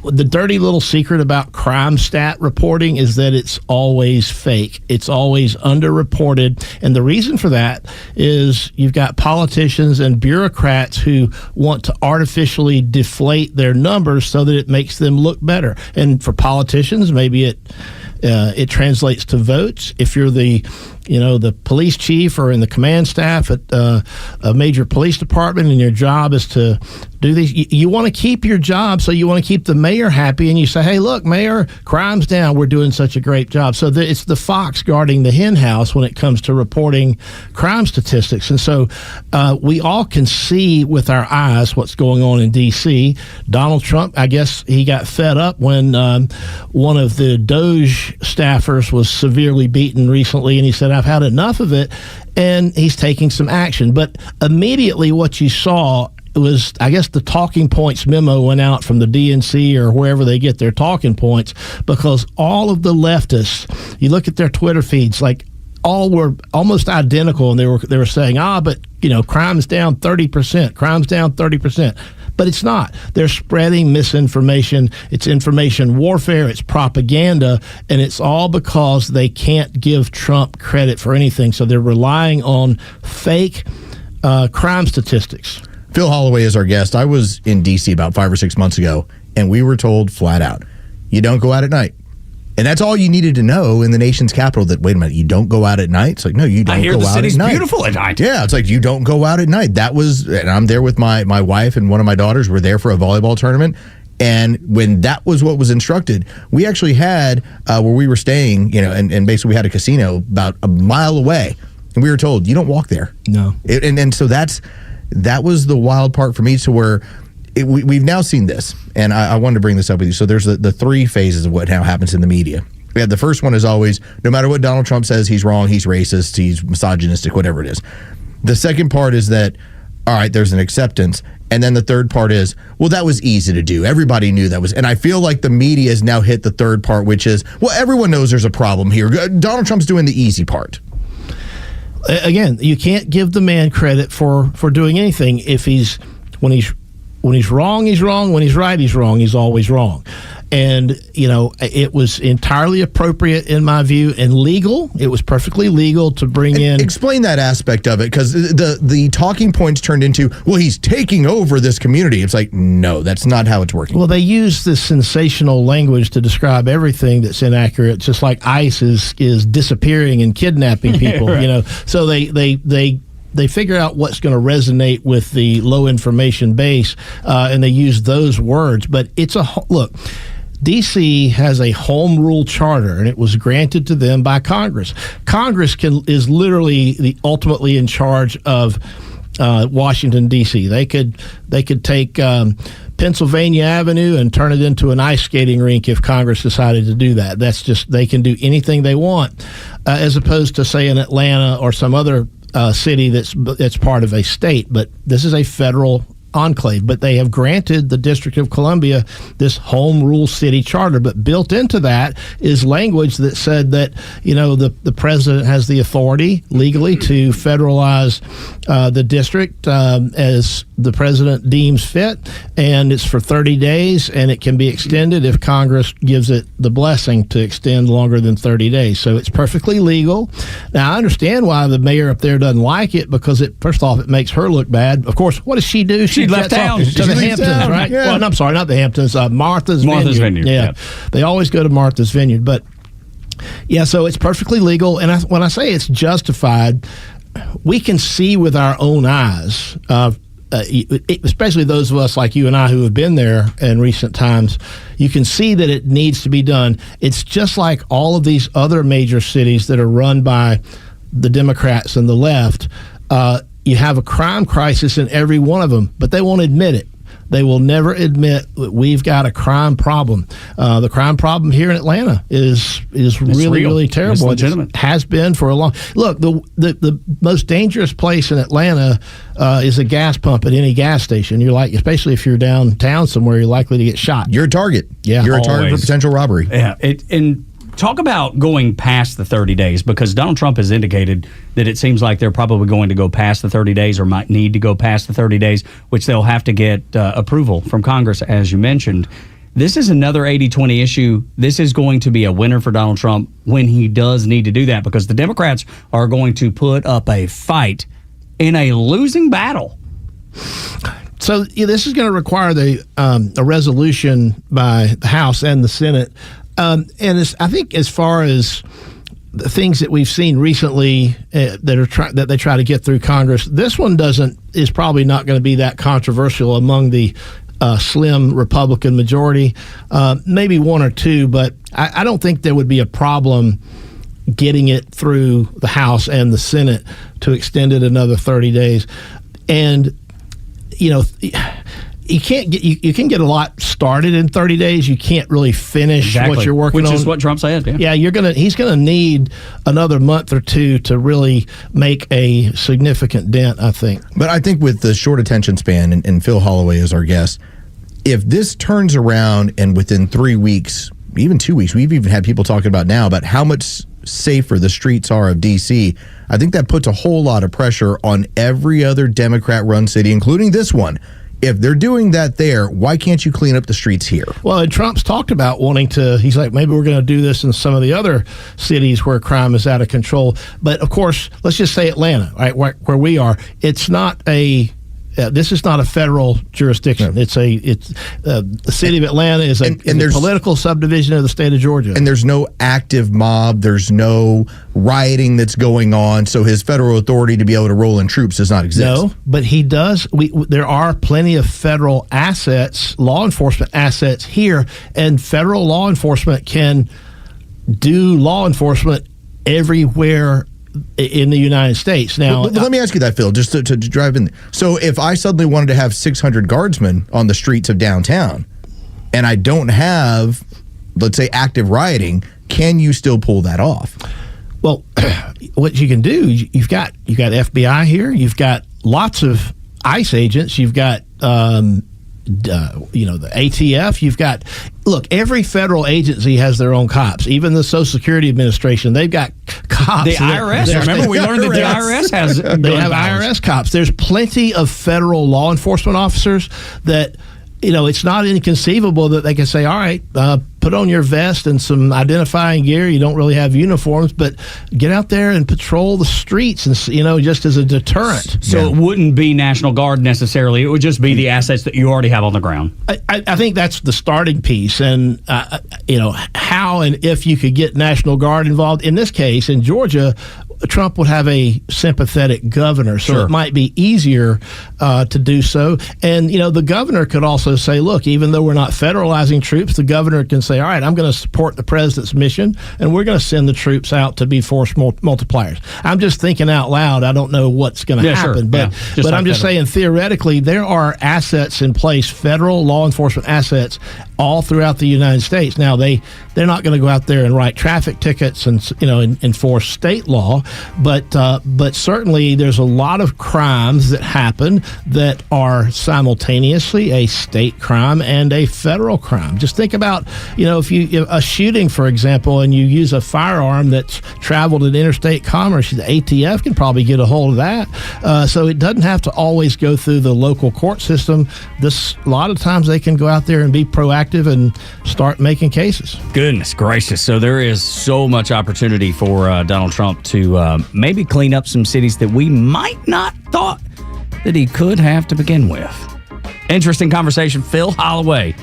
the dirty little secret about crime stat reporting is that it's always fake. It's always underreported. And the reason for that is you've got politicians and bureaucrats who want to artificially deflate their numbers so that it makes them look better. And for politicians, maybe it translates to votes. If you're the police chief or in the command staff at a major police department and your job is to do these, you want to keep your job, so you want to keep the mayor happy, and you say, hey, look, mayor, crime's down, we're doing such a great job. So it's the fox guarding the hen house when it comes to reporting crime statistics. And so we all can see with our eyes what's going on in D.C. Donald Trump, I guess he got fed up when one of the Doge staffers was severely beaten recently, and he said, I've had enough of it, and he's taking some action. But immediately what you saw was, I guess, the talking points memo went out from the DNC or wherever they get their talking points, because all of the leftists, you look at their Twitter feeds, like all were almost identical, and they were saying, but crime's down 30%, crime's down 30%. But it's not. They're spreading misinformation. It's information warfare. It's propaganda. And it's all because they can't give Trump credit for anything. So they're relying on fake crime statistics. Phil Holloway is our guest. I was in D.C. about 5 or 6 months ago, and we were told flat out, you don't go out at night. And that's all you needed to know in the nation's capital, that, wait a minute, you don't go out at night? It's like, no, you don't go out at night. I hear the city's beautiful at night. Yeah, it's like, you don't go out at night. And I'm there with my wife and one of my daughters. We're there for a volleyball tournament. And when that was what was instructed, we actually had, where we were staying, and basically we had a casino about a mile away. And we were told, you don't walk there. No. And so that was the wild part for me, to where we've now seen this, and I wanted to bring this up with you. So there's the 3 phases of what now happens in the media. We had the first one is always, no matter what Donald Trump says, he's wrong, he's racist, he's misogynistic, whatever it is. The second part is that, all right, there's an acceptance. And then the third part is, well, that was easy to do. Everybody knew that was. And I feel like the media has now hit the third part, which is, well, everyone knows there's a problem here. Donald Trump's doing the easy part. Again, you can't give the man credit for doing anything. If when he's wrong, he's wrong. When he's right, he's wrong. He's always wrong. And, it was entirely appropriate in my view and legal. It was perfectly legal to bring in. Explain that aspect of it, because the talking points turned into, well, he's taking over this community. It's like, no, that's not how it's working. Well, they use this sensational language to describe everything that's inaccurate, just like ICE is disappearing and kidnapping people, Right. So they figure out what's going to resonate with the low information base, and they use those words. But it's look. D.C. has a home rule charter, and it was granted to them by Congress. Congress is literally ultimately in charge of Washington, D.C. They could take Pennsylvania Avenue and turn it into an ice skating rink if Congress decided to do that. That's just, they can do anything they want, as opposed to, say, in Atlanta or some other city that's part of a state. But this is a federal enclave, but they have granted the District of Columbia this home rule city charter. But built into that is language that said that the president has the authority legally to federalize the district as the president deems fit, and it's for 30 days, and it can be extended if Congress gives it the blessing to extend longer than 30 days. So it's perfectly legal. Now, I understand why the mayor up there doesn't like it, because first off, it makes her look bad. Of course, what does she do? She left town to the Hamptons, right? Yeah. Well, I'm sorry, not the Hamptons. Martha's Vineyard. Yeah, they always go to Martha's Vineyard. But yeah, so it's perfectly legal. And when I say it's justified, we can see with our own eyes, especially those of us like you and I who have been there in recent times, you can see that it needs to be done. It's just like all of these other major cities that are run by the Democrats and the left. You have a crime crisis in every one of them, but they won't admit it. They will never admit that we've got a crime problem. The crime problem here in Atlanta is really, really terrible. It's legitimate. It has been for a long. Look, the most dangerous place in Atlanta is a gas pump at any gas station. You're like, especially if you're downtown somewhere, you're likely to get shot. You're a target. Yeah, you're a target for potential robbery. Yeah, and talk about going past the 30 days, because Donald Trump has indicated that it seems like they're probably going to go past the 30 days or might need to go past the 30 days, which they'll have to get approval from Congress, as you mentioned. This is another 80-20 issue. This is going to be a winner for Donald Trump when he does need to do that, because the Democrats are going to put up a fight in a losing battle. So this is going to require a resolution by the House and the Senate. And I think as far as the things that we've seen recently that they try to get through Congress, this one is probably not going to be that controversial among the slim Republican majority. Maybe one or two, but I don't think there would be a problem getting it through the House and the Senate to extend it another 30 days. And you can get a lot started in 30 days. You can't really finish what you're working on. Which is what Trump said. Yeah, he's gonna need another month or two to really make a significant dent, I think. But I think with the short attention span, and Phil Holloway is our guest, if this turns around and within 3 weeks, even 2 weeks, we've even had people talking about now about how much safer the streets are of D.C., I think that puts a whole lot of pressure on every other Democrat-run city, including this one. If they're doing that there, why can't you clean up the streets here? Well, and Trump's talked about wanting to, he's like, maybe we're going to do this in some of the other cities where crime is out of control. But, of course, let's just say Atlanta, right, where we are. It's not this is not a federal jurisdiction. No. The city of Atlanta is a political subdivision of the state of Georgia. And there's no active mob. There's no rioting that's going on. So his federal authority to be able to roll in troops does not exist. No, but he does. There are plenty of federal assets, law enforcement assets here, and federal law enforcement can do law enforcement everywhere in the United States. Now, but let me ask you that, Phil, just to drive in. So if I suddenly wanted to have 600 guardsmen on the streets of downtown and I don't have, let's say, active rioting, can you still pull that off? Well, what you can do, you've got FBI here, you've got lots of ICE agents, you've got the ATF, you've got, look, every federal agency has their own cops. Even the Social Security Administration, they've got cops. The IRS, remember we learned that the IRS has they have IRS cops. There's plenty of federal law enforcement officers that, it's not inconceivable that they can say, all right, put on your vest and some identifying gear. You don't really have uniforms, but get out there and patrol the streets, and just as a deterrent. So it wouldn't be National Guard necessarily. It would just be the assets that you already have on the ground. I think that's the starting piece, and how and if you could get National Guard involved. In this case, in Georgia, Trump would have a sympathetic governor, so it might be easier to do so. And, the governor could also say, look, even though we're not federalizing troops, the governor can say, all right, I'm going to support the president's mission, and we're going to send the troops out to be force multipliers. I'm just thinking out loud. I don't know what's going to happen, but I'm just saying, theoretically, there are assets in place, federal law enforcement assets, all throughout the United States. Now, they're not going to go out there and write traffic tickets and enforce state law, but certainly there's a lot of crimes that happen that are simultaneously a state crime and a federal crime. Just think about if a shooting, for example, and you use a firearm that's traveled in interstate commerce, the ATF can probably get a hold of that. So it doesn't have to always go through the local court system. A lot of times they can go out there and be proactive and start making cases. Goodness gracious. So there is so much opportunity for Donald Trump to maybe clean up some cities that we might not thought that he could have to begin with. Interesting conversation. Phil Holloway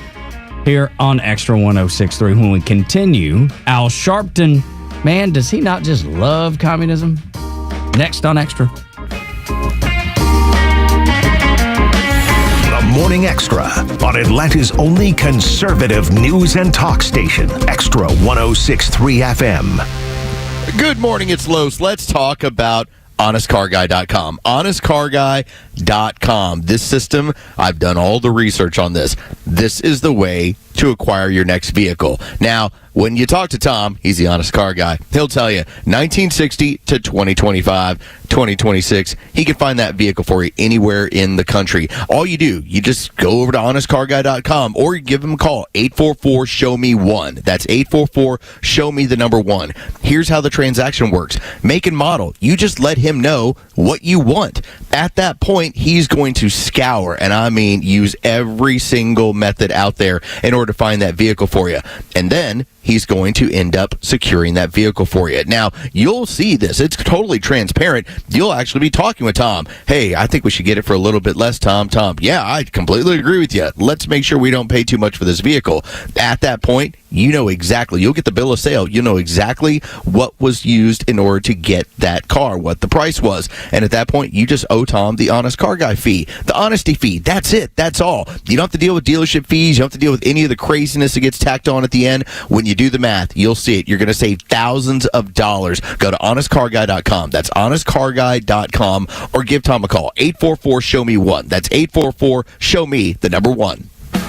here on Extra 106.3 when we continue. Al Sharpton, man, does he not just love communism? Next on Extra. Morning Extra on Atlanta's only conservative news and talk station, Extra 106.3 FM. Good morning, it's Los. Let's talk about HonestCarGuy.com. HonestCarGuy.com. This system, I've done all the research on this. This is the way to acquire your next vehicle. Now, when you talk to Tom, he's the honest car guy. He'll tell you 1960 to 2025, 2026, he can find that vehicle for you anywhere in the country. All you do, you just go over to honestcarguy.com or you give him a call, 844-SHOW-ME-1. That's 844-SHOW-ME-1. Here's how the transaction works. Make and model. You just let him know what you want. At that point, he's going to scour, and I mean use every single method out there in order to find that vehicle for you. And then he's going to end up securing that vehicle for you. Now, you'll see this. It's totally transparent. You'll actually be talking with Tom. Hey, I think we should get it for a little bit less, Tom. Yeah, I completely agree with you. Let's make sure we don't pay too much for this vehicle. At that point, you know exactly. You'll get the bill of sale. You know exactly what was used in order to get that car, what the price was. And at that point, you just owe Tom the honest car guy fee, the honesty fee. That's it. That's all. You don't have to deal with dealership fees. You don't have to deal with any of the craziness that gets tacked on at the end. When you do the math, you'll see it. You're going to save thousands of dollars. Go to honestcarguy.com. That's honestcarguy.com, or give Tom a call, 844-SHOW-ME-1. That's 844-SHOW-ME-1.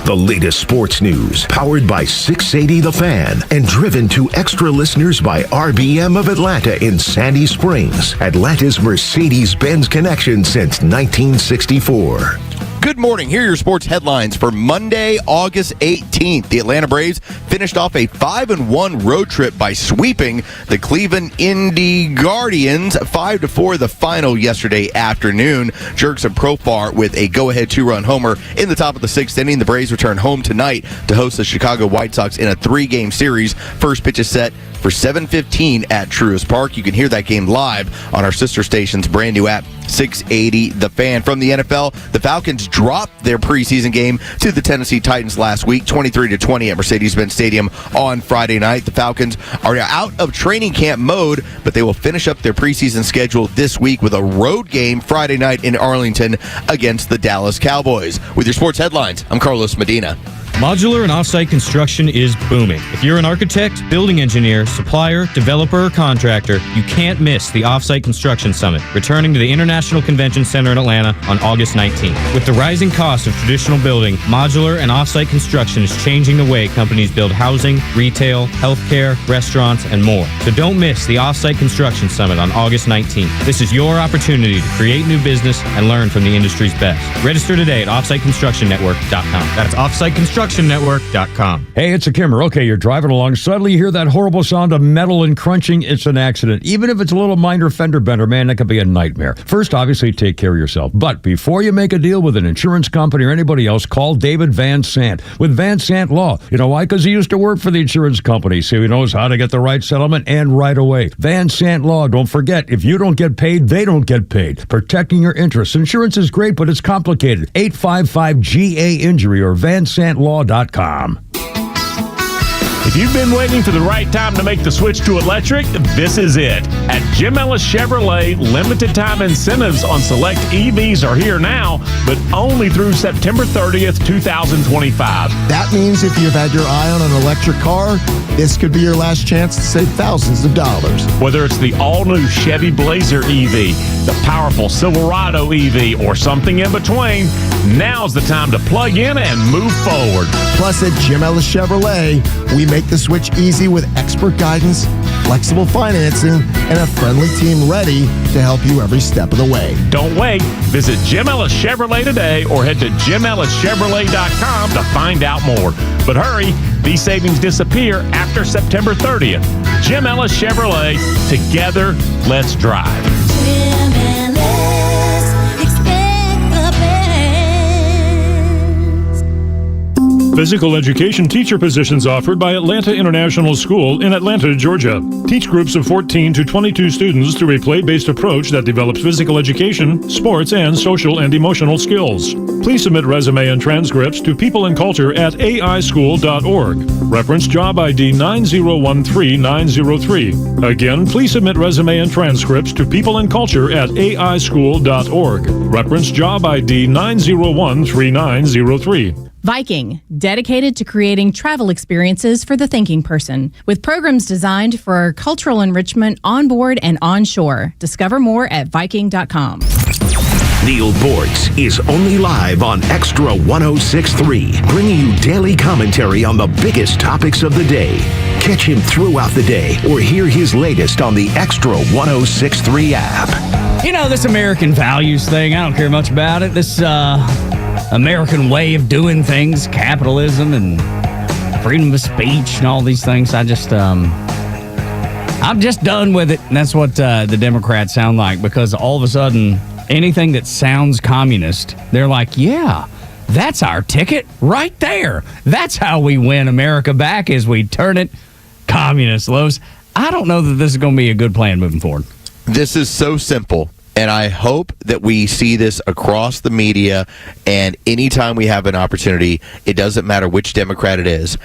The latest sports news, powered by 680 The Fan, and driven to extra listeners by RBM of Atlanta in Sandy Springs, Atlanta's Mercedes-Benz connection since 1964. Good morning. Here are your sports headlines for Monday, August 18th. The Atlanta Braves finished off a 5-1 road trip by sweeping the Cleveland Indy Guardians 5-4 the final yesterday afternoon. Jurickson Profar with a go-ahead 2-run homer in the top of the 6th inning. The Braves return home tonight to host the Chicago White Sox in a 3-game series. First pitch is set for 7:15 at Truist Park. You can hear that game live on our sister station's brand new app, 680 The Fan. From the NFL, the Falcons dropped their preseason game to the Tennessee Titans last week, 23-20 at Mercedes-Benz Stadium on Friday night. The Falcons are out of training camp mode, but they will finish up their preseason schedule this week with a road game Friday night in Arlington against the Dallas Cowboys. With your sports headlines, I'm Carlos Medina. Modular and offsite construction is booming. If you're an architect, building engineer, supplier, developer, or contractor, you can't miss the Offsite Construction Summit, returning to the International Convention Center in Atlanta on August 19th. With the rising cost of traditional building, modular and offsite construction is changing the way companies build housing, retail, healthcare, restaurants, and more. So don't miss the Offsite Construction Summit on August 19th. This is your opportunity to create new business and learn from the industry's best. Register today at offsiteconstructionnetwork.com. That's offsiteconstructionnetwork.com. ConstructionNetwork.com. Hey, it's a Kimmer. Okay, you're driving along. Suddenly you hear that horrible sound of metal and crunching. It's an accident. Even if it's a little minor fender bender, man, that could be a nightmare. First, obviously, take care of yourself. But before you make a deal with an insurance company or anybody else, call David Van Sant with Van Sant Law. You know why? Because he used to work for the insurance company, so he knows how to get the right settlement and right away. Van Sant Law. Don't forget, if you don't get paid, they don't get paid. Protecting your interests. Insurance is great, but it's complicated. 855-GA-INJURY or vansantlaw.com. If you've been waiting for the right time to make the switch to electric, this is it. At Jim Ellis Chevrolet, limited time incentives on select EVs are here now, but only through September 30th, 2025. That means if you've had your eye on an electric car, this could be your last chance to save thousands of dollars. Whether it's the all-new Chevy Blazer EV, the powerful Silverado EV, or something in between, now's the time to plug in and move forward. Plus, at Jim Ellis Chevrolet, we make the switch easy with expert guidance, flexible financing, and a friendly team ready to help you every step of the way. Don't wait. Visit Jim Ellis Chevrolet today or head to JimEllisChevrolet.com to find out more. But hurry, these savings disappear after September 30th. Jim Ellis Chevrolet, together, let's drive. Jim Ellis, expect the best. Physical education teacher positions offered by Atlanta International School in Atlanta, Georgia. Teach groups of 14 to 22 students through a play-based approach that develops physical education, sports, and social and emotional skills. Please submit resume and transcripts to peopleandculture@aischool.org. Reference job ID 9013903. Again, please submit resume and transcripts to peopleandculture@aischool.org. Reference job ID 9013903. Viking, dedicated to creating travel experiences for the thinking person, with programs designed for cultural enrichment on board and onshore. Discover more at Viking.com. Neil Bortz is only live on Extra 106.3, bringing you daily commentary on the biggest topics of the day. Catch him throughout the day or hear his latest on the Extra 106.3 app. You know, this American values thing, I don't care much about it. This American way of doing things, capitalism and freedom of speech and all these things. I'm just done with it. And that's what the Democrats sound like, because all of a sudden, anything that sounds communist, they're like, yeah, that's our ticket right there. That's how we win America back, is we turn it communist, Los. I don't know that this is going to be a good plan moving forward. This is so simple. And I hope that we see this across the media, and anytime we have an opportunity, it doesn't matter which Democrat it is,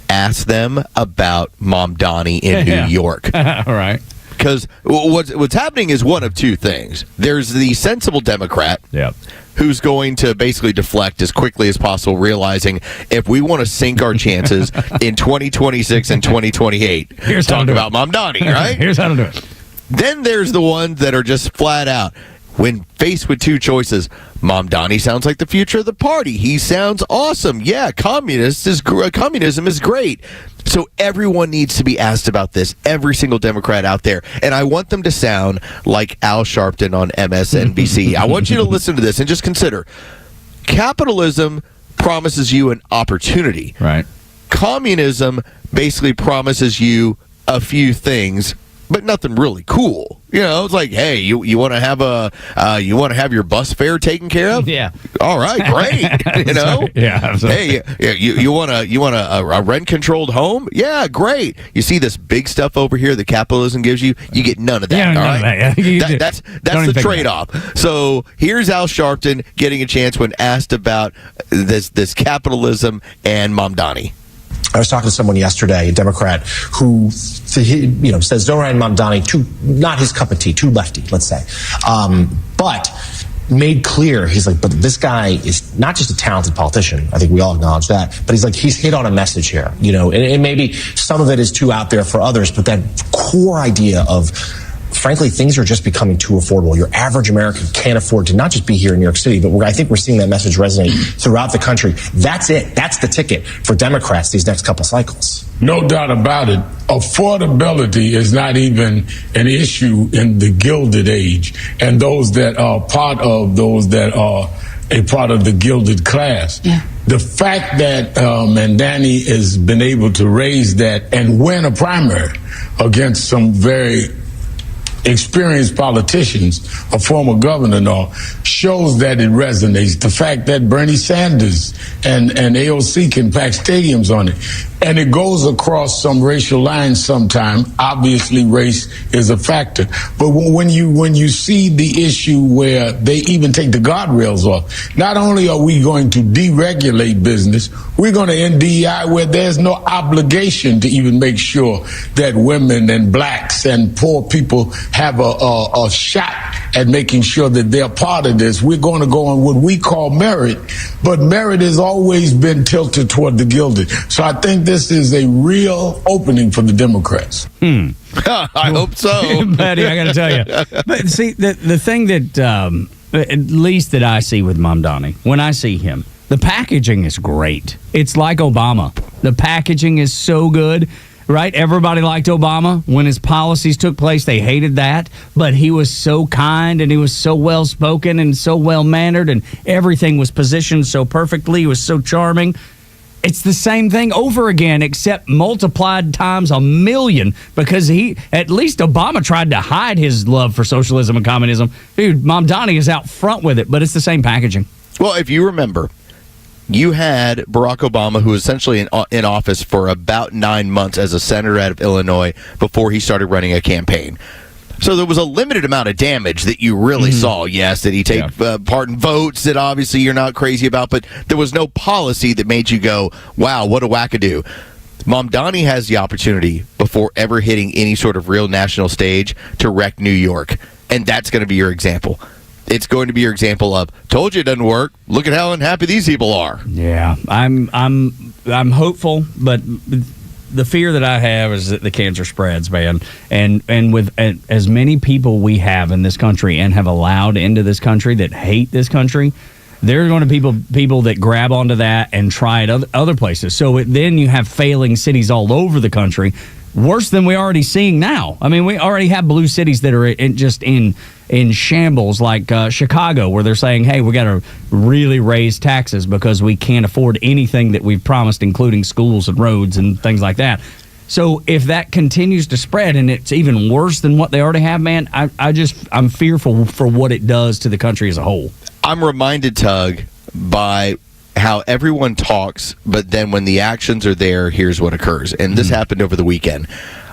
ask them about Mom Donnie in New York. All right. Because what's happening is one of two things. There's the sensible Democrat who's going to basically deflect as quickly as possible, realizing if we want to sink our chances in 2026 and 2028, Here's talk about Mom Donnie, right? Here's how to do it. Then there's the ones that are just flat out. When faced with two choices, Mom Donnie sounds like the future of the party. He sounds awesome. Yeah, communism is great. So everyone needs to be asked about this, every single Democrat out there. And I want them to sound like Al Sharpton on MSNBC. I want you to listen to this and just consider. Capitalism promises you an opportunity. Right. Communism basically promises you a few things, but nothing really cool. You know, it's like, hey, you want to have your bus fare taken care of? Yeah. All right, great. You know? Yeah. Absolutely. Hey, you want a rent controlled home? Yeah, great. You see this big stuff over here that capitalism gives you? You get none of that. Yeah, all none right. of that. That's the trade off. So here's Al Sharpton getting a chance when asked about this capitalism and Mom Donnie. I was talking to someone yesterday, a Democrat, who says Zohran Mamdani, not his cup of tea, too lefty, let's say. But made clear, he's like, but this guy is not just a talented politician. I think we all acknowledge that. But he's hit on a message here, and maybe some of it is too out there for others, but that core idea of, frankly, things are just becoming too affordable. Your average American can't afford to not just be here in New York City, but I think we're seeing that message resonate throughout the country. That's it. That's the ticket for Democrats these next couple cycles. No doubt about it. Affordability is not even an issue in the Gilded Age. And those that are part of those that are a part of the gilded class. The fact that Mandani has been able to raise that and win a primary against some very experienced politicians, a former governor and all, shows that it resonates. The fact that Bernie Sanders and AOC can pack stadiums on it. And it goes across some racial lines sometime. Obviously, race is a factor. But when you see the issue where they even take the guardrails off, not only are we going to deregulate business, we're going to end DEI where there's no obligation to even make sure that women and blacks and poor people have a shot at making sure that they're part of this. We're going to go on what we call merit, but merit has always been tilted toward the gilded. So I think this is a real opening for the Democrats. I hope so. Buddy, I got to tell you. But see, the thing that, at least that I see with Mamdani, when I see him, the packaging is great. It's like Obama. The packaging is so good. Right? Everybody liked Obama. When his policies took place, they hated that. But he was so kind and he was so well-spoken and so well-mannered and everything was positioned so perfectly. He was so charming. It's the same thing over again, except multiplied times a million because at least Obama tried to hide his love for socialism and communism. Dude, Mamdani is out front with it, but it's the same packaging. Well, if you remember, you had Barack Obama, who was essentially in office for about 9 months as a senator out of Illinois before he started running a campaign. So there was a limited amount of damage that you really saw. Yes, did he take part in votes that obviously you're not crazy about, but there was no policy that made you go, wow, what a wackadoo. Mamdani has the opportunity before ever hitting any sort of real national stage to wreck New York, and that's going to be your example. It's going to be your example of, told you it doesn't work. Look at how unhappy these people are. Yeah, I'm hopeful, but the fear that I have is that the cancer spreads, man. And with as many people we have in this country and have allowed into this country that hate this country, there are going to be people that grab onto that and try it other places. So then you have failing cities all over the country, worse than we're already seeing now. I mean, we already have blue cities that are in shambles, like Chicago, where they're saying, hey, we got to really raise taxes because we can't afford anything that we've promised, including schools and roads and things like that. So if that continues to spread and it's even worse than what they already have, man, I'm fearful for what it does to the country as a whole. I'm reminded, Tug, by how everyone talks, but then when the actions are there, here's what occurs. And this happened over the weekend.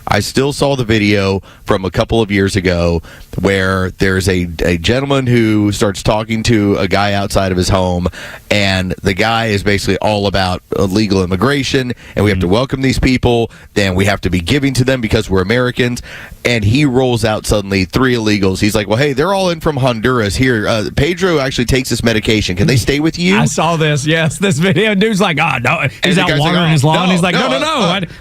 I still saw the video from a couple of years ago where there's a gentleman who starts talking to a guy outside of his home, and the guy is basically all about illegal immigration, and we have to welcome these people, then we have to be giving to them because we're Americans, and he rolls out suddenly 3 illegals. He's like, well, hey, they're all in from Honduras. Here, Pedro actually takes this medication. Can they stay with you? I saw this, yes, this video. Dude's like, oh, no. He's out watering his lawn. He's like,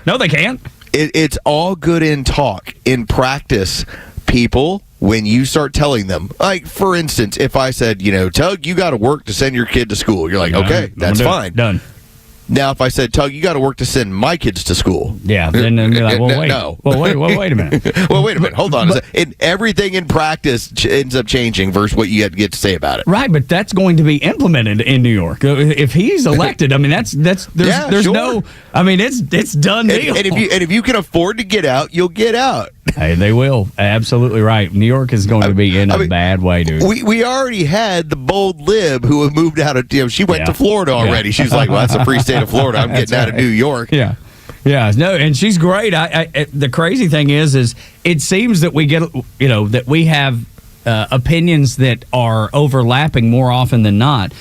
no, they can't. It's all good in talk. In practice, people, when you start telling them, like, for instance, if I said, Tug, you got to work to send your kid to school. You're like, okay, that's fine. Done. Now, if I said, Tug, you got to work to send my kids to school. Yeah, then they're like, well, wait. No. Well, wait a minute. Well, wait a minute. Hold on. Everything in practice ends up changing versus what you get to say about it. Right, but that's going to be implemented in New York. If he's elected, I mean, there's sure. no, I mean, it's done deal. And if you can afford to get out, you'll get out. Hey, they will. Absolutely right. New York is going to be in a bad way, dude. We already had the bold lib who had moved out of, she went to Florida already. Yeah. She's like, well, that's a free state of Florida. I'm getting out of New York. Yeah. Yeah. No, and she's great. The crazy thing is it seems that we get, that we have opinions that are overlapping more often than not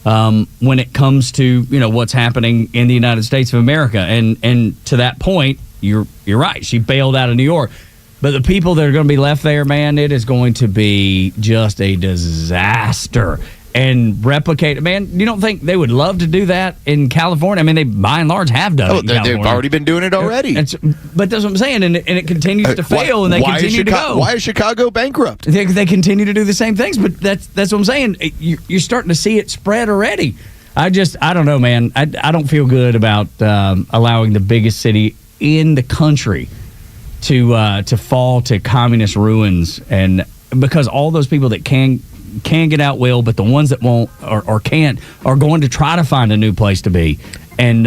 when it comes to, what's happening in the United States of America. And to that point, you're right. She bailed out of New York. But the people that are going to be left there, man, it is going to be just a disaster. And replicate, man, you don't think they would love to do that in California? I mean, they by and large have done it in California. They've already been doing it already. But that's what I'm saying, and it continues to fail, and they continue to go. Why is Chicago bankrupt? They continue to do the same things, but that's what I'm saying. You're starting to see it spread already. I don't know, man. I don't feel good about allowing the biggest city in the country to fall to communist ruins, and because all those people that can can get out will, but the ones that won't or can't are going to try to find a new place to be. And,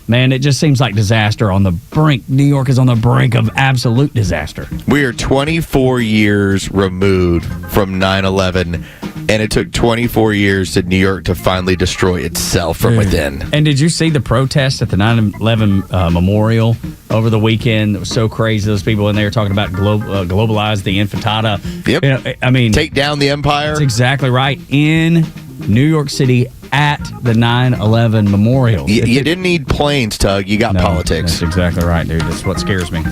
man, it just seems like disaster on the brink. New York is on the brink of absolute disaster. We are 24 years removed from 9/11, and it took 24 years to New York to finally destroy itself from within. And did you see the protest at the 9/11 memorial over the weekend? It was so crazy. Those people in there talking about globalize the intifada. Yep. You know, I mean, take down the empire. That's exactly right. In New York City at the 9/11 memorial. You didn't need planes, Tug. You got politics. That's exactly right, dude. That's what scares me.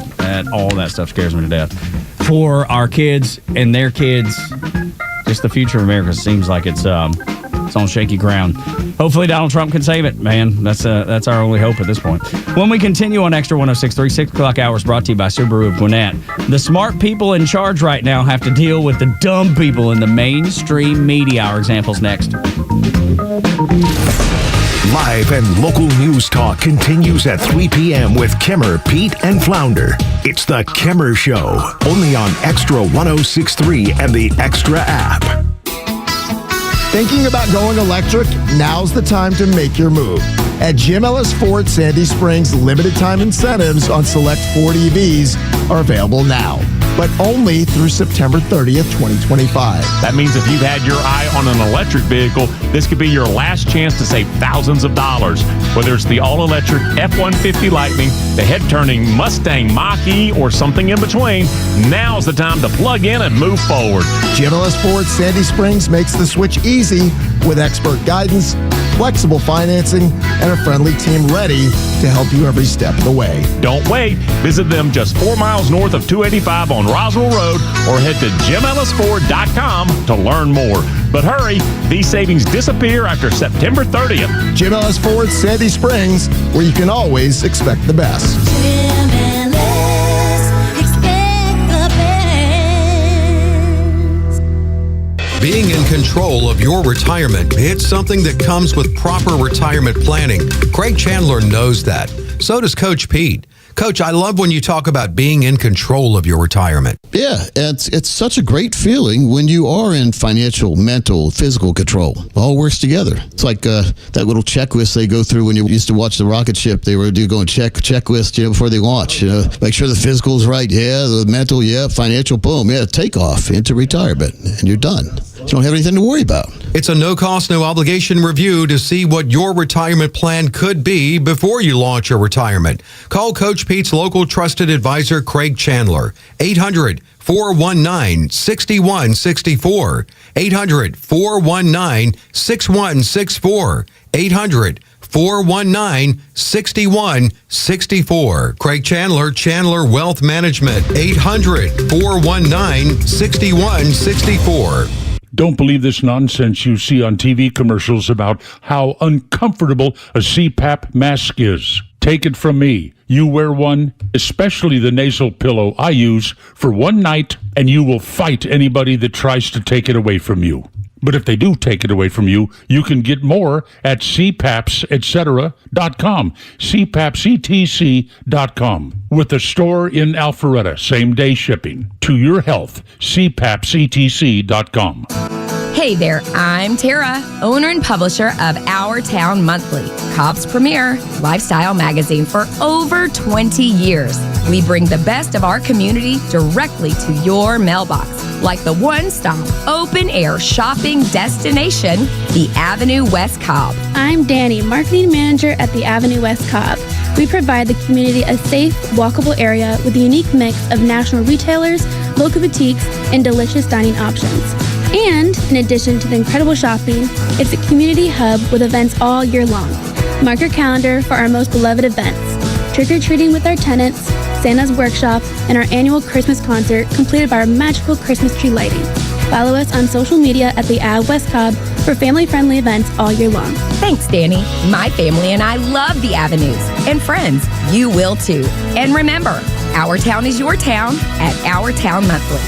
All that stuff scares me to death. For our kids and their kids, just the future of America seems like it's on shaky ground. Hopefully Donald Trump can save it, man. That's our only hope at this point. When we continue on Extra 106.3, 6 o'clock hours brought to you by Subaru of Gwinnett. The smart people in charge right now have to deal with the dumb people in the mainstream media. Our examples next. Live and local news talk continues at 3 p.m. with Kimmer, Pete, and Flounder. It's the Kimmer Show, only on Extra 106.3 and the Extra app. Thinking about going electric? Now's the time to make your move. At Jim Ellis Ford Sandy Springs, limited time incentives on select Ford EVs are available now, but only through September 30th, 2025. That means if you've had your eye on an electric vehicle, this could be your last chance to save thousands of dollars. Whether it's the all-electric F-150 Lightning, the head-turning Mustang Mach-E, or something in between, now's the time to plug in and move forward. Jim Ellis Ford Sandy Springs makes the switch easy with expert guidance, flexible financing, and a friendly team ready to help you every step of the way. Don't wait. Visit them just 4 miles north of 285 on Roswell Road or head to JimEllisFord.com to learn more. But hurry, these savings disappear after September 30th. Jim Ellis Ford Sandy Springs, where you can always expect the best. Being in control of your retirement, it's something that comes with proper retirement planning. Craig Chandler knows that. So does Coach Pete. Coach, I love when you talk about being in control of your retirement. Yeah, it's such a great feeling when you are in financial, mental, physical control. It all works together. It's like that little checklist they go through when you used to watch the rocket ship. They were going checklist, before they launch. Make sure the physical's right. Yeah, the mental. Yeah, financial. Boom. Yeah, takeoff into retirement, and you're done. You don't have anything to worry about. It's a no-cost, no-obligation review to see what your retirement plan could be before you launch your retirement. Call Coach Pete's local trusted advisor, Craig Chandler, 800-419-6164, 800-419-6164, 800-419-6164. Craig Chandler, Chandler Wealth Management, 800-419-6164. Don't believe this nonsense you see on TV commercials about how uncomfortable a CPAP mask is. Take it from me. You wear one, especially the nasal pillow I use, for one night, and you will fight anybody that tries to take it away from you. But if they do take it away from you, you can get more at cpapsetcetera.com, cpapsetc.com, with a store in Alpharetta, same-day shipping. To your health, cpapsetc.com. Hey there, I'm Tara, owner and publisher of Our Town Monthly, Cobb's premier lifestyle magazine for over 20 years. We bring the best of our community directly to your mailbox, like the one-stop open-air shopping destination, the Avenue West Cobb. I'm Danny, marketing manager at the Avenue West Cobb. We provide the community a safe, walkable area with a unique mix of national retailers, local boutiques, and delicious dining options. And in addition to the incredible shopping, it's a community hub with events all year long. Mark your calendar for our most beloved events: trick-or-treating with our tenants, Santa's workshop, and our annual Christmas concert completed by our magical Christmas tree lighting. Follow us on social media at the Ave West Cobb for family-friendly events all year long. Thanks, Danny. My family and I love the Avenues. And friends, you will too. And remember, our town is your town at Our Town Monthly.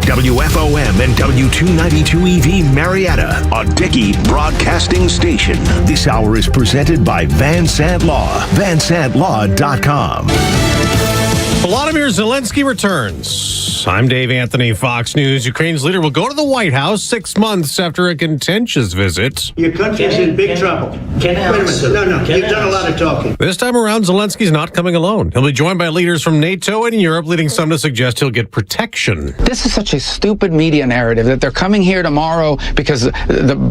WFOM and W292EV Marietta, a Dickey broadcasting station. This hour is presented by Van Sant Law, vansantlaw.com. Volodymyr Zelensky returns. News. I'm Dave Anthony, Fox News. Ukraine's leader will go to the White House 6 months after a contentious visit. Your country's in big trouble. Wait a minute. No. You've done a lot of talking. This time around, Zelensky's not coming alone. He'll be joined by leaders from NATO and Europe, leading some to suggest he'll get protection. This is such a stupid media narrative that they're coming here tomorrow because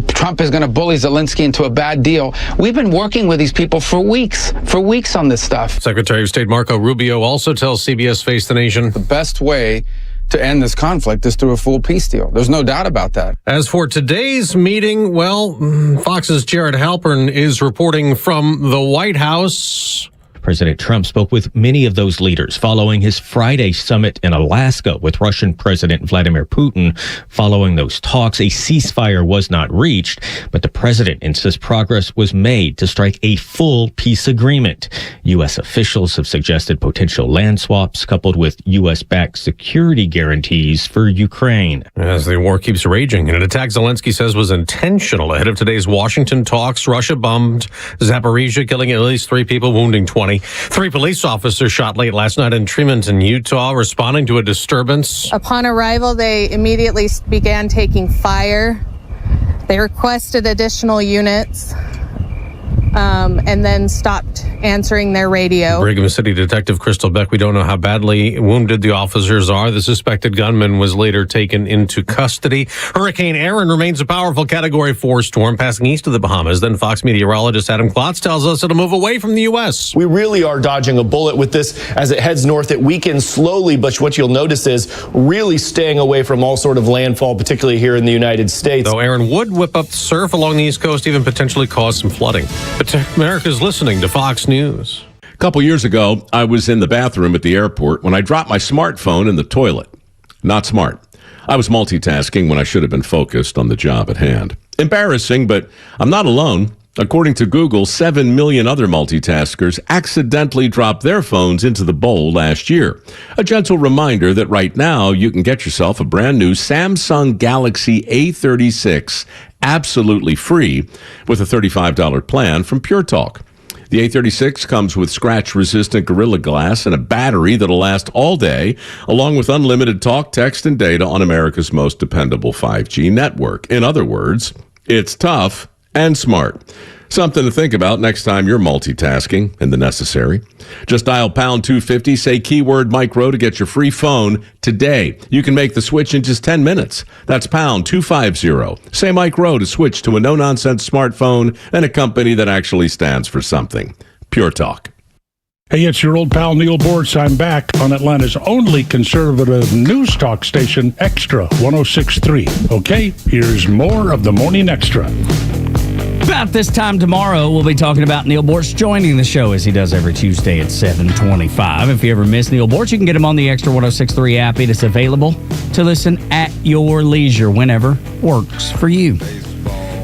Trump is going to bully Zelensky into a bad deal. We've been working with these people for weeks on this stuff. Secretary of State Marco Rubio also tells CBS Face the Nation the best way to end this conflict is through a full peace deal. There's no doubt about that. As for today's meeting, well, Fox's Jared Halpern is reporting from the White House. President Trump spoke with many of those leaders following his Friday summit in Alaska with Russian President Vladimir Putin. Following those talks, a ceasefire was not reached, but the president insists progress was made to strike a full peace agreement. U.S. officials have suggested potential land swaps coupled with U.S.-backed security guarantees for Ukraine. As the war keeps raging, an attack Zelensky says was intentional ahead of today's Washington talks. Russia bombed Zaporizhia, killing at least 3 people, wounding 20. 3 police officers shot late last night in Tremonton, Utah, responding to a disturbance. Upon arrival, they immediately began taking fire. They requested additional units and then stopped answering their radio. Brigham City Detective Crystal Beck, we don't know how badly wounded the officers are. The suspected gunman was later taken into custody. Hurricane Aaron remains a powerful Category 4 storm passing east of the Bahamas. Then Fox meteorologist Adam Klotz tells us it'll move away from the U.S. We really are dodging a bullet with this. As it heads north, it weakens slowly, but what you'll notice is really staying away from all sort of landfall, particularly here in the United States. Though Aaron would whip up surf along the East Coast, even potentially cause some flooding. But America's listening to Fox News. A couple years ago, I was in the bathroom at the airport when I dropped my smartphone in the toilet. Not smart. I was multitasking when I should have been focused on the job at hand. Embarrassing, but I'm not alone. According to Google, 7 million other multitaskers accidentally dropped their phones into the bowl last year. A gentle reminder that right now you can get yourself a brand new Samsung Galaxy A36 absolutely free with a $35 plan from Pure Talk. The A36 comes with scratch-resistant Gorilla Glass and a battery that'll last all day, along with unlimited talk, text, and data on America's most dependable 5G network. In other words, it's tough and smart. Something to think about next time you're multitasking and the necessary. Just dial pound 250, say keyword micro to get your free phone today. You can make the switch in just 10 minutes. That's pound 250. Say micro to switch to a no-nonsense smartphone and a company that actually stands for something. Pure Talk. Hey, it's your old pal Neil Bortz. I'm back on Atlanta's only conservative news talk station, Extra 106.3. Okay, here's more of the Morning Extra. About this time tomorrow, we'll be talking about Neil Bortz joining the show as he does every Tuesday at 7:25. If you ever miss Neil Bortz, you can get him on the Extra 106.3 app. It is available to listen at your leisure whenever works for you.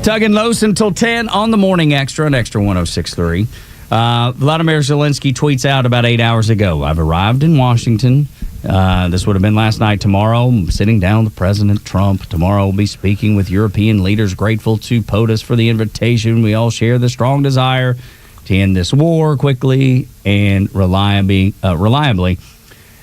Tug and Los until 10 on the Morning Extra and Extra 106.3. Vladimir Zelensky tweets out about 8 hours ago, I've arrived in Washington. This would have been last night. Tomorrow, I'm sitting down with President Trump. Tomorrow, we'll be speaking with European leaders, grateful to POTUS for the invitation. We all share the strong desire to end this war quickly and reliably.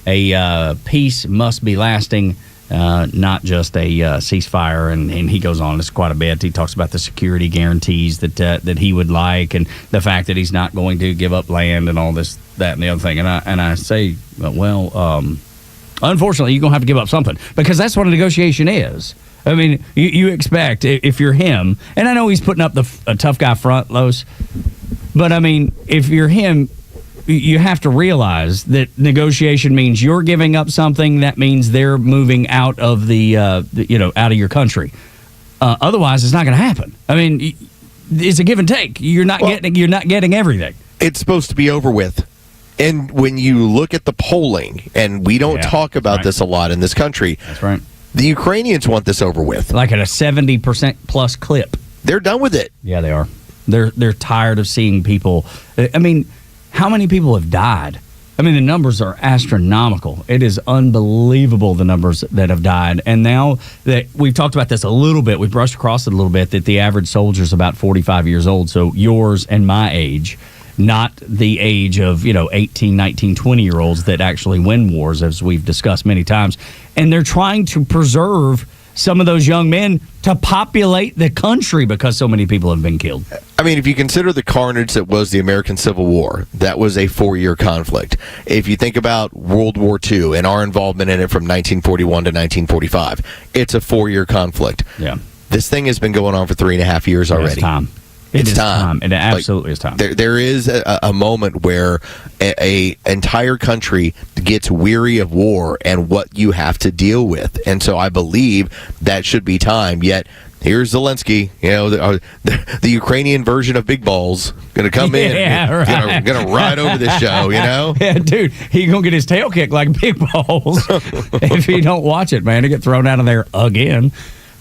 A peace must be lasting, not just a ceasefire. And he goes on this quite a bit. He talks about the security guarantees that he would like, and the fact that he's not going to give up land and all this, that, and the other thing. And I say, well, unfortunately, you're going to have to give up something, because that's what a negotiation is. I mean, you expect, if you're him, and I know he's putting up a tough guy front, Los, but I mean, if you're him, you have to realize that negotiation means you're giving up something. That means they're moving out of out of your country. Otherwise, it's not going to happen. I mean, it's a give and take. You're not getting everything. It's supposed to be over with. And when you look at the polling, and we don't talk about this a lot in this country. That's right. The Ukrainians want this over with. Like at a 70% plus clip. They're done with it. Yeah, they are. They're tired of seeing people. I mean, how many people have died? I mean, the numbers are astronomical. It is unbelievable, the numbers that have died. And now that we've talked about this a little bit, we've brushed across it a little bit, that the average soldier is about 45 years old, so yours and my age. not the age of 18, 19, 20-year-olds that actually win wars, as we've discussed many times. And they're trying to preserve some of those young men to populate the country because so many people have been killed. I mean, if you consider the carnage that was the American Civil War, that was a 4-year conflict. If you think about World War II and our involvement in it from 1941 to 1945, it's a 4-year conflict. Yeah. This thing has been going on for 3.5 years already. It's time. It's time. It absolutely is time. There is a moment where a entire country gets weary of war and what you have to deal with. And so I believe that should be time. Yet here's Zelensky, the Ukrainian version of Big Balls, going to come in and going to ride over this show, Yeah, dude, he's going to get his tail kicked like Big Balls if he don't watch it, man. To get thrown out of there again.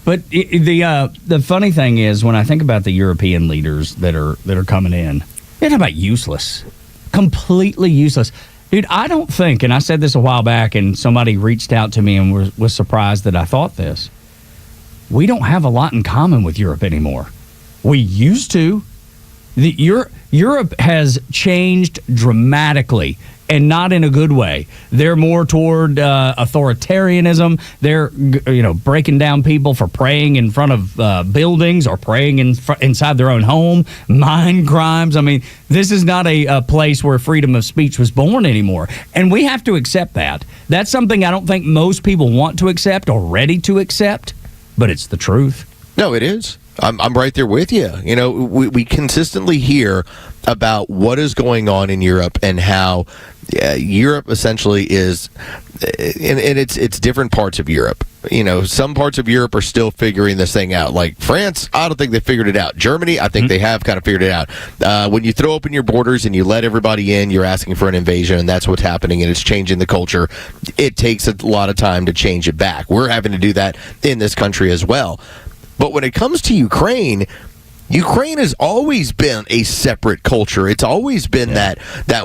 But the funny thing is, when I think about the European leaders that are coming in, they're not about useless, completely useless. Dude, I don't think, and I said this a while back, and somebody reached out to me and was surprised that I thought this. We don't have a lot in common with Europe anymore. We used to. Europe has changed dramatically, and not in a good way. They're more toward authoritarianism. They're breaking down people for praying in front of buildings or praying inside their own home. Mind crimes. I mean, this is not a place where freedom of speech was born anymore, and we have to accept that. That's something I don't think most people want to accept or ready to accept, but it's the truth. No, it is. I'm right there with you. We consistently hear about what is going on in Europe and how Europe essentially is, and it's different parts of Europe. Some parts of Europe are still figuring this thing out. Like France, I don't think they figured it out. Germany, I think they have kind of figured it out. When you throw open your borders and you let everybody in, you're asking for an invasion, and that's what's happening, and it's changing the culture. It takes a lot of time to change it back. We're having to do that in this country as well. But when it comes to Ukraine has always been a separate culture. It's always been that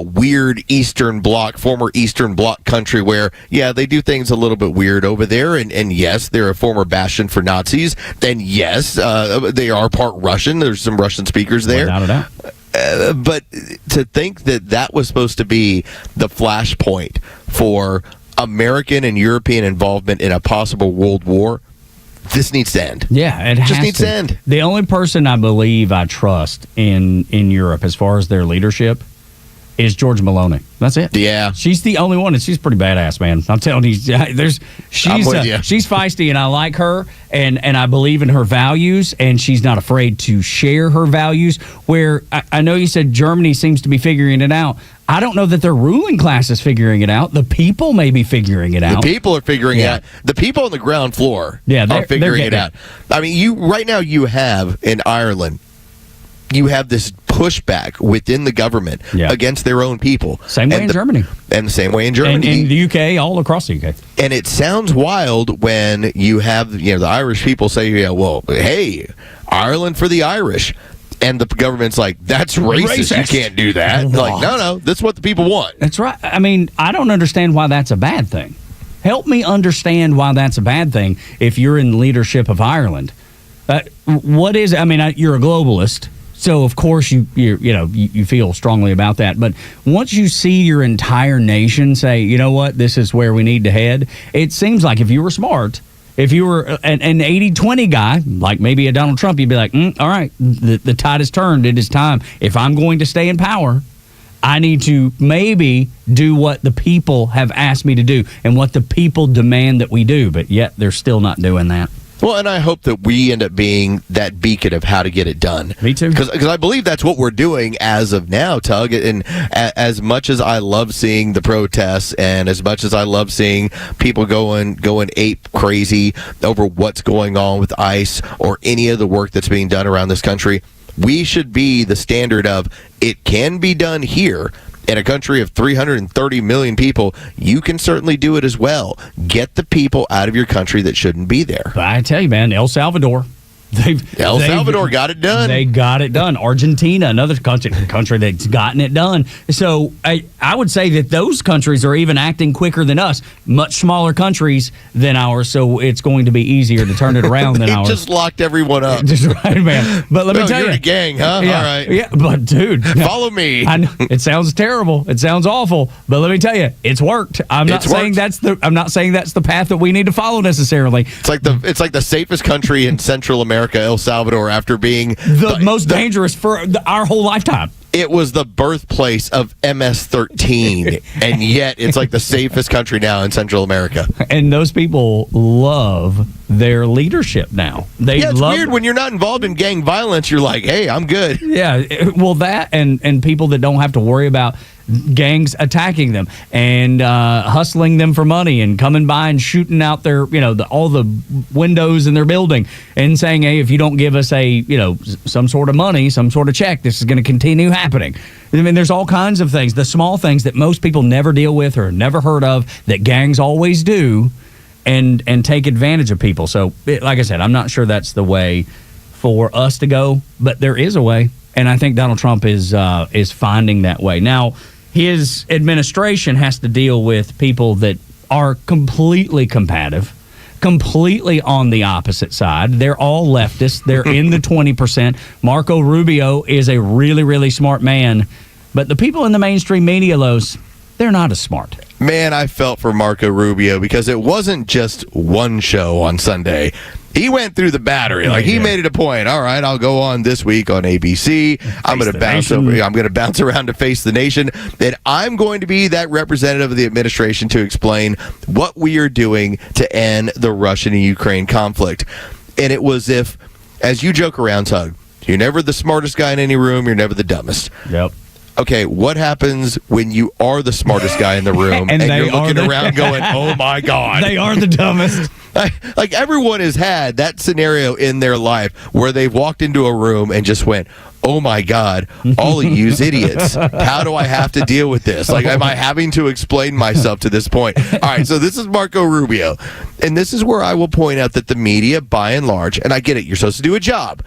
weird Eastern Bloc, former Eastern Bloc country where, they do things a little bit weird over there. And yes, they're a former bastion for Nazis. And yes, they are part Russian. There's some Russian speakers there. Without a doubt. But to think that was supposed to be the flashpoint for American and European involvement in a possible world war, this needs to end. Yeah, it just needs to end. The only person I believe I trust in Europe as far as their leadership is Georgia Meloni. That's it. Yeah. She's the only one, and she's pretty badass, man. I'm telling you, she's feisty, and I like her, and I believe in her values, and she's not afraid to share her values, where I know you said Germany seems to be figuring it out. I don't know that their ruling class is figuring it out. The people may be figuring it out. The people are figuring it out. The people on the ground floor are figuring it out. I mean, right now you have in Ireland, you have this pushback within the government against their own people. Same way in Germany. And the same way in Germany. And in the UK, all across the UK. And it sounds wild when you have the Irish people say, well, hey, Ireland for the Irish. And the government's like, that's racist. You can't do that. Like, no, that's what the people want. That's right. I mean, I don't understand why that's a bad thing. Help me understand why that's a bad thing if you're in leadership of Ireland. What is? I mean, you're a globalist, so of course you feel strongly about that. But once you see your entire nation say, you know what, this is where we need to head, it seems like if you were smart. If you were an 80-20 guy, like maybe a Donald Trump, you'd be like, all right, the tide has turned. It is time. If I'm going to stay in power, I need to maybe do what the people have asked me to do and what the people demand that we do. But yet they're still not doing that. Well, and I hope that we end up being that beacon of how to get it done. Me too. Because I believe that's what we're doing as of now, Tug. And as much as I love seeing the protests and as much as I love seeing people going ape crazy over what's going on with ICE or any of the work that's being done around this country, we should be the standard of it can be done here. In a country of 330 million people, you can certainly do it as well. Get the people out of your country that shouldn't be there. I tell you, man, El Salvador, El Salvador got it done. They got it done. Argentina, another country that's gotten it done. So I would say that those countries are even acting quicker than us. Much smaller countries than ours, so it's going to be easier to turn it around than ours. Just locked everyone up. Just right, man. But let me tell you're you, a gang, huh? Yeah, All right. Yeah, but dude, follow me. I know, it sounds terrible. It sounds awful. But let me tell you, it's worked. I'm not saying that's the path that we need to follow necessarily. It's like the safest country in Central America, El Salvador, after being the most dangerous for our whole lifetime. It was the birthplace of MS-13, and yet it's like the safest country now in Central America. And those people love their leadership now. It's weird when you're not involved in gang violence. You're like, hey, I'm good. Yeah, well, that and people that don't have to worry about gangs attacking them and hustling them for money and coming by and shooting out their, all the windows in their building and saying, hey, if you don't give us some sort of money, some sort of check, this is going to continue happening. I mean, there's all kinds of things, the small things that most people never deal with or never heard of that gangs always do and take advantage of people. So, like I said, I'm not sure that's the way for us to go, but there is a way. And I think Donald Trump is finding that way. Now, his administration has to deal with people that are completely combative, completely on the opposite side. They're all leftists. They're in the 20%. Marco Rubio is a really, really smart man. But the people in the mainstream media, Los, they're not as smart. Man, I felt for Marco Rubio because it wasn't just one show on Sunday. He went through the battery. Like, he made it a point. All right, I'll go on this week on ABC. I'm going to bounce around to Face the Nation. And I'm going to be that representative of the administration to explain what we are doing to end the Russian and Ukraine conflict. And it was as you joke around, Tug, you're never the smartest guy in any room. You're never the dumbest. Yep. Okay, what happens when you are the smartest guy in the room and you're looking around going, oh my God. They are the dumbest. Like, everyone has had that scenario in their life where they've walked into a room and just went, oh my God, all of you's idiots. How do I have to deal with this? Like, am I having to explain myself to this point? All right, so this is Marco Rubio. And this is where I will point out that the media, by and large, and I get it, you're supposed to do a job,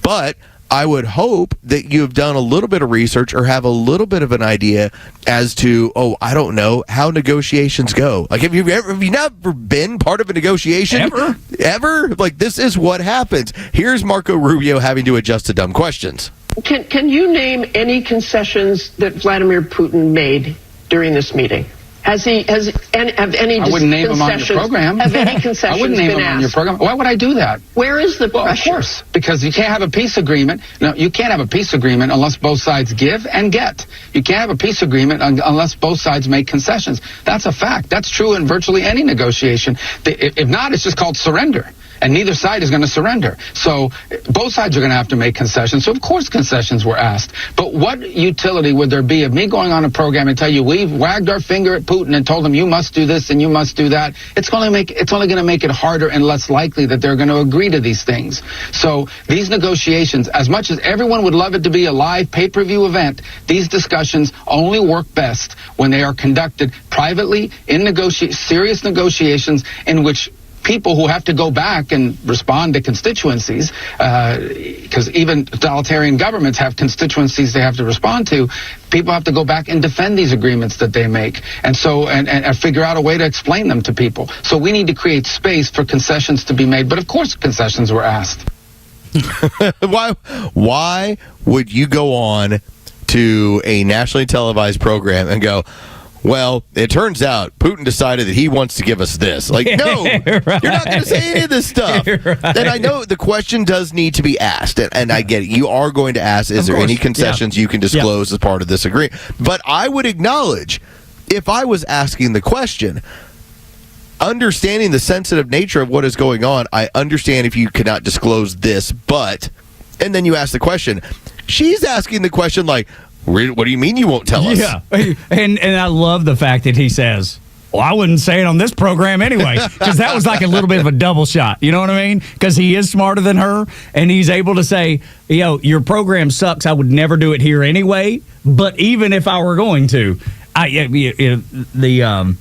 but I would hope that you have done a little bit of research or have a little bit of an idea as to, I don't know, how negotiations go. Like, have you never been part of a negotiation? Ever? Like, this is what happens. Here's Marco Rubio having to adjust to dumb questions. Can you name any concessions that Vladimir Putin made during this meeting? Have any I wouldn't name them on your program. Have any concessions I wouldn't name been them asked? on your program. Why would I do that? Where is the pressure? Well, of course, because you can't have a peace agreement. No, you can't have a peace agreement unless both sides give and get. You can't have a peace agreement unless both sides make concessions. That's a fact. That's true in virtually any negotiation. If not, it's just called surrender. And neither side is going to surrender. So both sides are going to have to make concessions. So, of course, concessions were asked. But what utility would there be of me going on a program and tell you we've wagged our finger at Putin and told him you must do this and you must do that? It's only going to make it harder and less likely that they're going to agree to these things. So these negotiations, as much as everyone would love it to be a live pay-per-view event, these discussions only work best when they are conducted privately in serious negotiations in which people who have to go back and respond to constituencies, because even totalitarian governments have constituencies they have to respond to. People have to go back and defend these agreements that they make, and figure out a way to explain them to people. So we need to create space for concessions to be made. But of course, concessions were asked. Why would you go on to a nationally televised program and go, well, it turns out Putin decided that he wants to give us this? Like, no, right. You're not going to say any of this stuff. Right. And I know the question does need to be asked, and I get it. You are going to ask, is there any concessions you can disclose as part of this agreement? But I would acknowledge, if I was asking the question, understanding the sensitive nature of what is going on, I understand if you cannot disclose this, and then you ask the question. She's asking the question like, what do you mean you won't tell us? Yeah, and I love the fact that he says, well, I wouldn't say it on this program anyway, because that was like a little bit of a double shot. You know what I mean? Because he is smarter than her, and he's able to say, your program sucks. I would never do it here anyway. But even if I were going to, the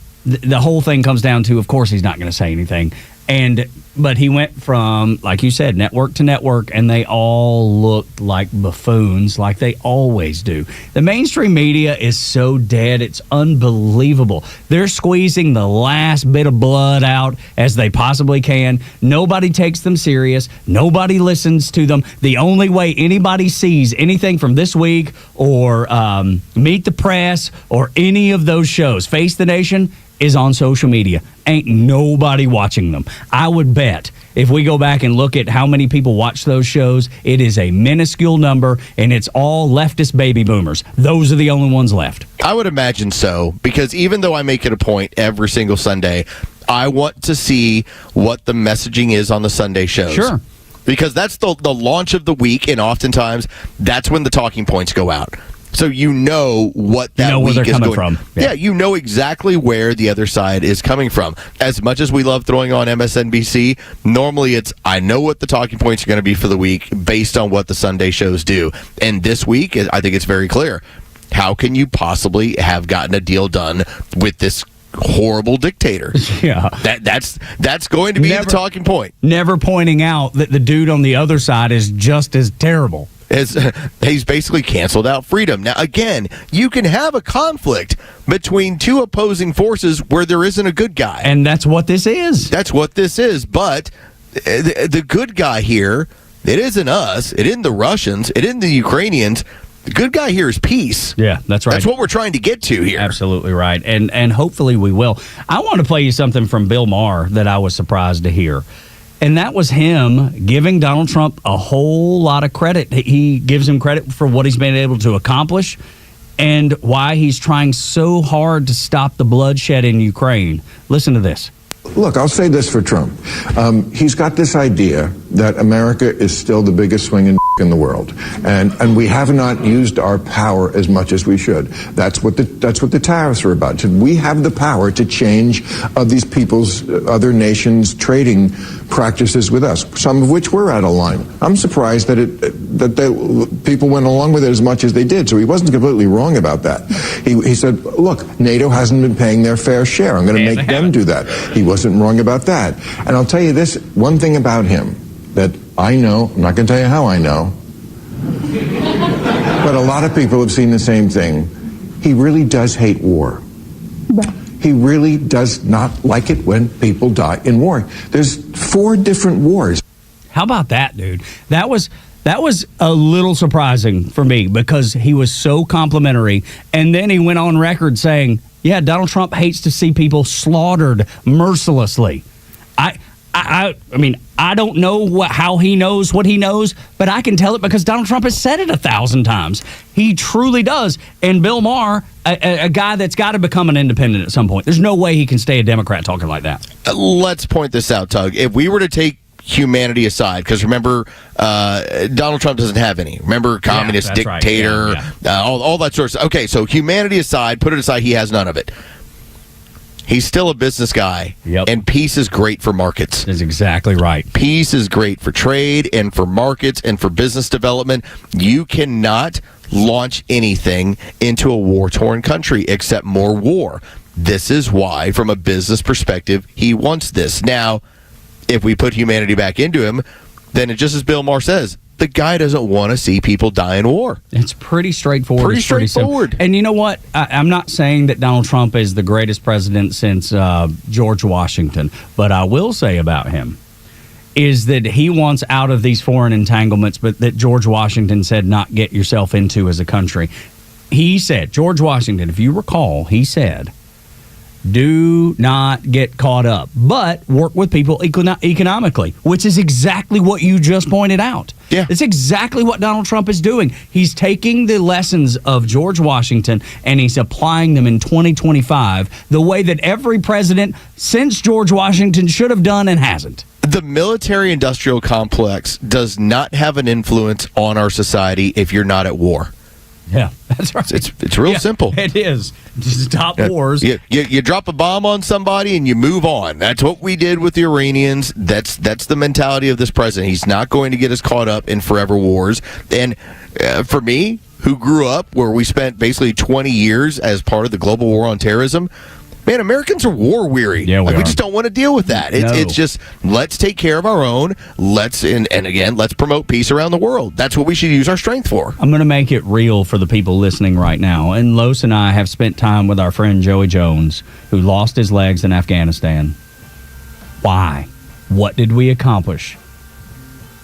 whole thing comes down to, of course, he's not going to say anything. And But he went from, like you said, network to network, and they all looked like buffoons, like they always do. The mainstream media is so dead, it's unbelievable. They're squeezing the last bit of blood out as they possibly can. Nobody takes them serious. Nobody listens to them. The only way anybody sees anything from This Week or Meet the Press or any of those shows, Face the Nation, is on social media. Ain't nobody watching them. I would bet if we go back and look at how many people watch those shows, it is a minuscule number, and it's all leftist baby boomers. Those are the only ones left. I would imagine so, because even though I make it a point every single Sunday, I want to see what the messaging is on the Sunday shows. Sure. Because that's the launch of the week, and oftentimes that's when the talking points go out. So you know what that week where they're is coming going from. Yeah, you know exactly where the other side is coming from. As much as we love throwing on MSNBC, normally it's, I know what the talking points are going to be for the week based on what the Sunday shows do. And this week, I think it's very clear. How can you possibly have gotten a deal done with this horrible dictator? Yeah. That's going to be the talking point. Never pointing out that the dude on the other side is just as terrible. He's basically canceled out freedom. Now, again, you can have a conflict between two opposing forces where there isn't a good guy. And that's what this is. That's what this is. But the good guy here, it isn't us. It isn't the Russians. It isn't the Ukrainians. The good guy here is peace. Yeah, that's right. That's what we're trying to get to here. Absolutely right. And hopefully we will. I want to play you something from Bill Maher that I was surprised to hear. And that was him giving Donald Trump a whole lot of credit. He gives him credit for what he's been able to accomplish and why he's trying so hard to stop the bloodshed in Ukraine. Listen to this. Look, I'll say this for Trump. He's got this idea that America is still the biggest swinging in the world, and we have not used our power as much as we should. That's what the tariffs are about. We have the power to change these people's, other nations' trading practices with us, some of which were out of line. I'm surprised that people went along with it as much as they did. So he wasn't completely wrong about that. He said, "Look, NATO hasn't been paying their fair share. I'm going to make them do that." He wasn't wrong about that. And I'll tell you this one thing about him that I know. I'm not going to tell you how I know, but a lot of people have seen the same thing. He really does hate war. He really does not like it when people die in war. There's 4 different wars. How about that, dude? That was a little surprising for me because he was so complimentary. And then he went on record saying, yeah, Donald Trump hates to see people slaughtered mercilessly. I mean, I don't know how he knows what he knows, but I can tell it because Donald Trump has said it 1,000 times. He truly does. And Bill Maher, a guy that's got to become an independent at some point. There's no way he can stay a Democrat talking like that. Let's point this out, Tug. If we were to take humanity aside, because remember, Donald Trump doesn't have any. Remember, communist dictator, right. Yeah. All that sort of stuff. Okay, so humanity aside, put it aside, he has none of it. He's still a business guy, and peace is great for markets. That's exactly right. Peace is great for trade and for markets and for business development. You cannot launch anything into a war-torn country except more war. This is why, from a business perspective, he wants this. Now, if we put humanity back into him, then it's just as Bill Maher says, the guy doesn't want to see people die in war. It's pretty straightforward. Pretty straightforward. And you know what? I'm not saying that Donald Trump is the greatest president since George Washington, but I will say about him is that he wants out of these foreign entanglements, but that George Washington said not get yourself into as a country. He said, George Washington, if you recall, he said, do not get caught up, but work with people economically, which is exactly what you just pointed out. Yeah. It's exactly what Donald Trump is doing. He's taking the lessons of George Washington and he's applying them in 2025 the way that every president since George Washington should have done and hasn't. The military-industrial complex does not have an influence on our society if you're not at war. Yeah, that's right. It's real simple. It is. Just stop wars. You drop a bomb on somebody and you move on. That's what we did with the Iranians. That's the mentality of this president. He's not going to get us caught up in forever wars. And for me, who grew up where we spent basically 20 years as part of the global war on terrorism, Man, Americans are war weary. Yeah, we just don't want to deal with that. It's just, let's take care of our own. Let's promote peace around the world. That's what we should use our strength for. I'm going to make it real for the people listening right now. And Los and I have spent time with our friend Joey Jones, who lost his legs in Afghanistan. Why? What did we accomplish?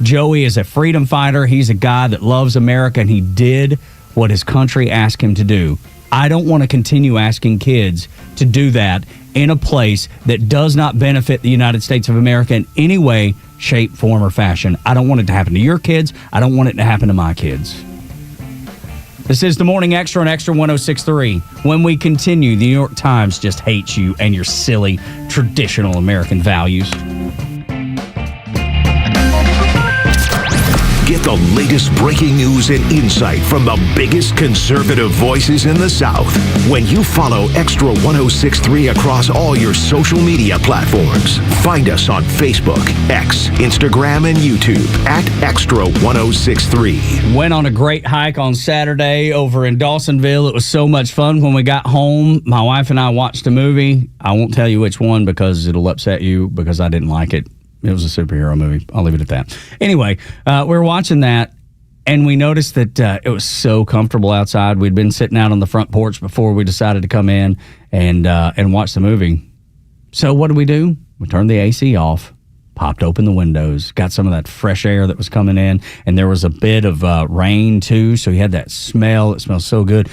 Joey is a freedom fighter. He's a guy that loves America, and he did what his country asked him to do. I don't want to continue asking kids to do that in a place that does not benefit the United States of America in any way, shape, form, or fashion. I don't want it to happen to your kids. I don't want it to happen to my kids. This is the Morning Extra on Extra 106.3. When we continue, the New York Times just hates you and your silly traditional American values. Get the latest breaking news and insight from the biggest conservative voices in the South when you follow Extra 106.3 across all your social media platforms. Find us on Facebook, X, Instagram, and YouTube at Extra 106.3. Went on a great hike on Saturday over in Dawsonville. It was so much fun. When we got home, my wife and I watched a movie. I won't tell you which one because it'll upset you because I didn't like it. It was a superhero movie. I'll leave it at that. Anyway, we were watching that, and we noticed that it was so comfortable outside. We'd been sitting out on the front porch before we decided to come in and watch the movie. So what did we do? We turned the AC off, popped open the windows, got some of that fresh air that was coming in, and there was a bit of rain, too, so you had that smell. It smells so good.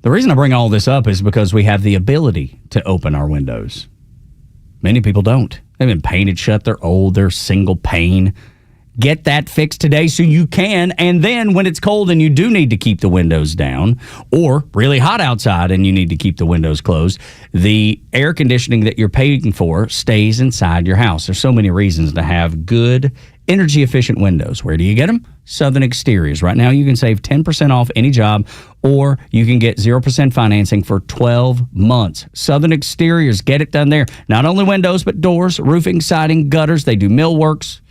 The reason I bring all this up is because we have the ability to open our windows. Many people don't. They've been painted shut. They're old. They're single pane. Get that fixed today so you can. And then when it's cold and you do need to keep the windows down, or really hot outside and you need to keep the windows closed, the air conditioning that you're paying for stays inside your house. There's so many reasons to have good, energy-efficient windows. Where do you get them? Southern Exteriors. Right now, you can save 10% off any job, or you can get 0% financing for 12 months. Southern Exteriors, get it done there. Not only windows, but doors, roofing, siding, gutters. They do millworks.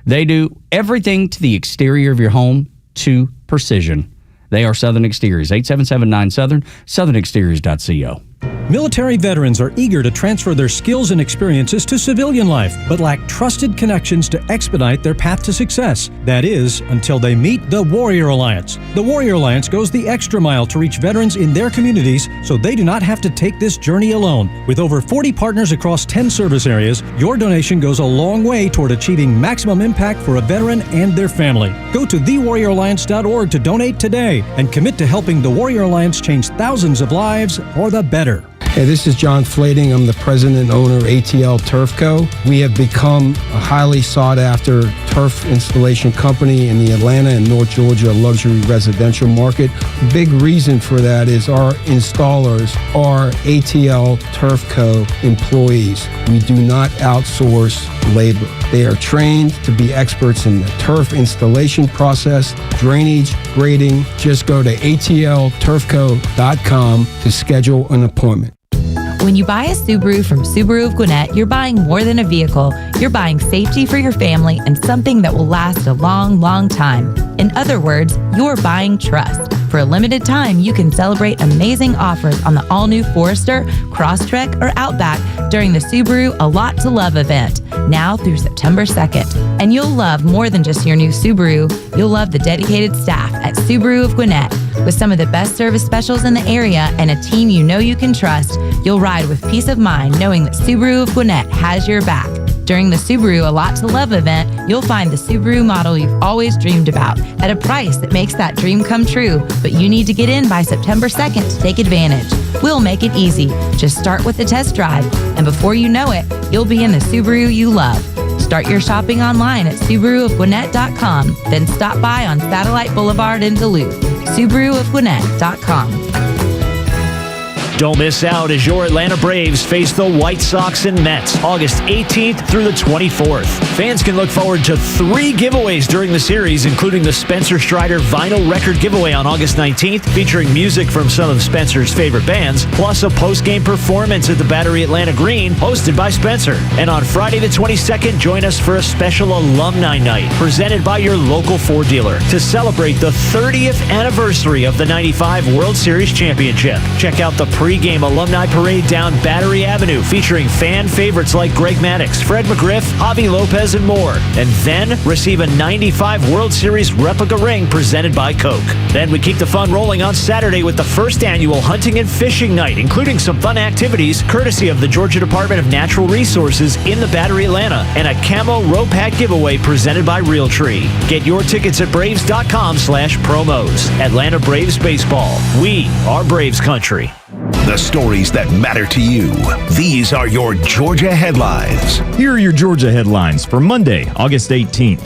They do everything to the exterior of your home to precision. They are Southern Exteriors. 877-9-SOUTHERN, southernexteriors.co. Military veterans are eager to transfer their skills and experiences to civilian life, but lack trusted connections to expedite their path to success. That is, until they meet the Warrior Alliance. The Warrior Alliance goes the extra mile to reach veterans in their communities so they do not have to take this journey alone. With over 40 partners across 10 service areas, your donation goes a long way toward achieving maximum impact for a veteran and their family. Go to thewarrioralliance.org to donate today and commit to helping the Warrior Alliance change thousands of lives for the better. Hey, this is John Flading. I'm the president and owner of ATL Turf Co. We have become a highly sought-after turf installation company in the Atlanta and North Georgia luxury residential market. Big reason for that is our installers are ATL Turf Co. employees. We do not outsource labor. They are trained to be experts in the turf installation process, drainage, grading. Just go to atlturfco.com to schedule an appointment. When you buy a Subaru from Subaru of Gwinnett, you're buying more than a vehicle. You're buying safety for your family and something that will last a long, long time. In other words, you're buying trust. For a limited time, you can celebrate amazing offers on the all-new Forester, Crosstrek, or Outback during the Subaru A Lot to Love event, now through September 2nd. And you'll love more than just your new Subaru. You'll love the dedicated staff at Subaru of Gwinnett. With some of the best service specials in the area and a team you know you can trust, you'll ride with peace of mind knowing that Subaru of Gwinnett has your back. During the Subaru A Lot to Love event, you'll find the Subaru model you've always dreamed about at a price that makes that dream come true. But you need to get in by September 2nd to take advantage. We'll make it easy. Just start with a test drive, and before you know it, you'll be in the Subaru you love. Start your shopping online at SubaruofGwinnett.com, then stop by on Satellite Boulevard in Duluth. SubaruofGwinnett.com. Don't miss out as your Atlanta Braves face the White Sox and Mets August 18th through the 24th. Fans can look forward to 3 giveaways during the series, including the Spencer Strider vinyl record giveaway on August 19th, featuring music from some of Spencer's favorite bands, plus a post-game performance at the Battery Atlanta Green, hosted by Spencer. And on Friday the 22nd, join us for a special alumni night, presented by your local Ford dealer, to celebrate the 30th anniversary of the '95 World Series championship. Check out the pregame alumni parade down Battery Avenue featuring fan favorites like Greg Maddux, Fred McGriff, Javi Lopez, and more. And then receive a 95 World Series replica ring presented by Coke. Then we keep the fun rolling on Saturday with the first annual hunting and fishing night, including some fun activities courtesy of the Georgia Department of Natural Resources in the Battery Atlanta, and a camo rope hat giveaway presented by Realtree. Get your tickets at braves.com/promos. Atlanta Braves baseball. We are Braves country. The stories that matter to you. These are your Georgia headlines. Here are your Georgia headlines for Monday, August 18th.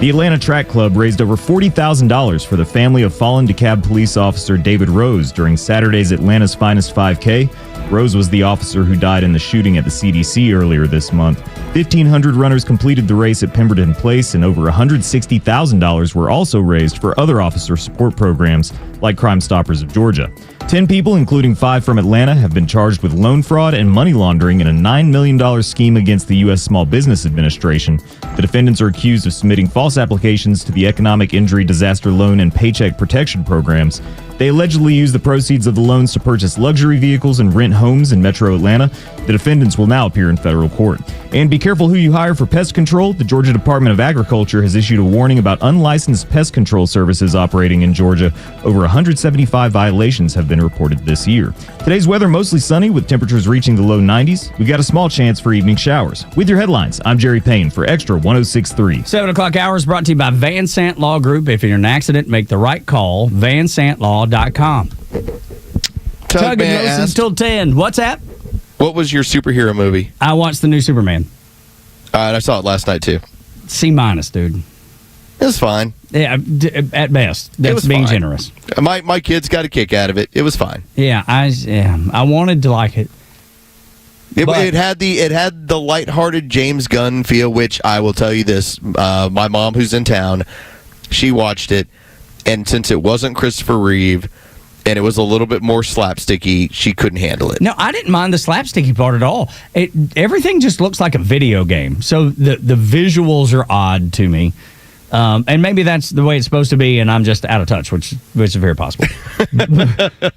The Atlanta Track Club raised over $40,000 for the family of fallen DeKalb police officer David Rose during Saturday's Atlanta's Finest 5K. Rose was the officer who died in the shooting at the CDC earlier this month. 1,500 runners completed the race at Pemberton Place, and over $160,000 were also raised for other officer support programs like Crime Stoppers of Georgia. 10 people, including 5 from Atlanta, have been charged with loan fraud and money laundering in a $9 million scheme against the U.S. Small Business Administration. The defendants are accused of submitting false applications to the Economic Injury Disaster Loan and Paycheck Protection programs. They allegedly used the proceeds of the loans to purchase luxury vehicles and rent homes in metro Atlanta. The defendants will now appear in federal court. And be careful who you hire for pest control. The Georgia Department of Agriculture has issued a warning about unlicensed pest control services operating in Georgia. Over 175 violations have been reported this year. Today's weather mostly sunny with temperatures reaching the low 90s. We've got a small chance for evening showers. With your headlines, I'm Jerry Payne for Extra 106.3. 7 o'clock hours brought to you by Van Sant Law Group. If you're in an accident, make the right call. VanSantLaw.com. Tug and Los until 10. What's that? What was your superhero movie? I watched the new Superman. I saw it last night, too. C-, dude. It was fine. Yeah, at best. That's being generous. My kids got a kick out of it. It was fine. Yeah, I wanted to like it. It had the lighthearted James Gunn feel, which I will tell you this. My mom, who's in town, she watched it, and since it wasn't Christopher Reeve and it was a little bit more slapsticky, she couldn't handle it. No, I didn't mind the slapsticky part at all. Everything just looks like a video game, so the visuals are odd to me. And maybe that's the way it's supposed to be, and I'm just out of touch, which is very possible.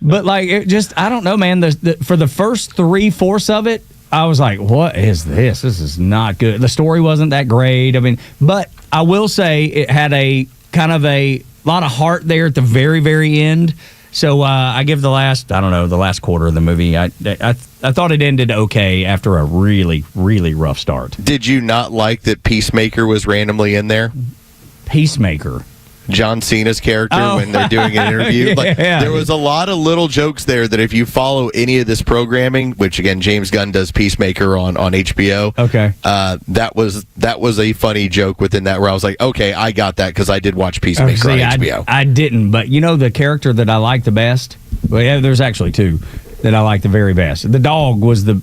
But like, it just, I don't know, man. For the first 3/4 of it, I was like, "What is this? This is not good." The story wasn't that great. I mean, but I will say it had a kind of a lot of heart there at the very, very end. So I give the last quarter of the movie. I thought it ended okay after a really, really rough start. Did you not like that Peacemaker was randomly in there? Peacemaker. John Cena's character when they're doing an interview. Yeah. There was a lot of little jokes there that if you follow any of this programming, which again James Gunn does Peacemaker on HBO. Okay. That was a funny joke within that where I was like, okay, I got that because I did watch Peacemaker on HBO. I didn't, but you know the character that I like the best? Well, yeah, there's actually two that I like the very best. The dog was the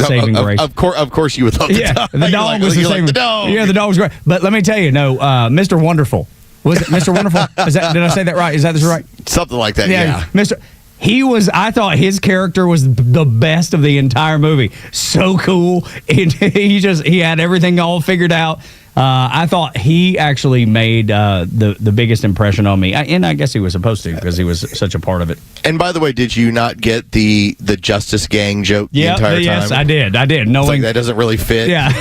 saving grace. Of course you would love the dog. The dog was the saving grace. Yeah, the dog was great. But let me tell you, Mr. Wonderful. Was it Mr. Wonderful? Did I say that right? Is that right? Something like that, yeah. I thought his character was the best of the entire movie. So cool. And he had everything all figured out. I thought he actually made the biggest impression on me. And I guess he was supposed to because he was such a part of it. And by the way, did you not get the Justice Gang joke the entire time? Yes, I did. Knowing that doesn't really fit. Yeah.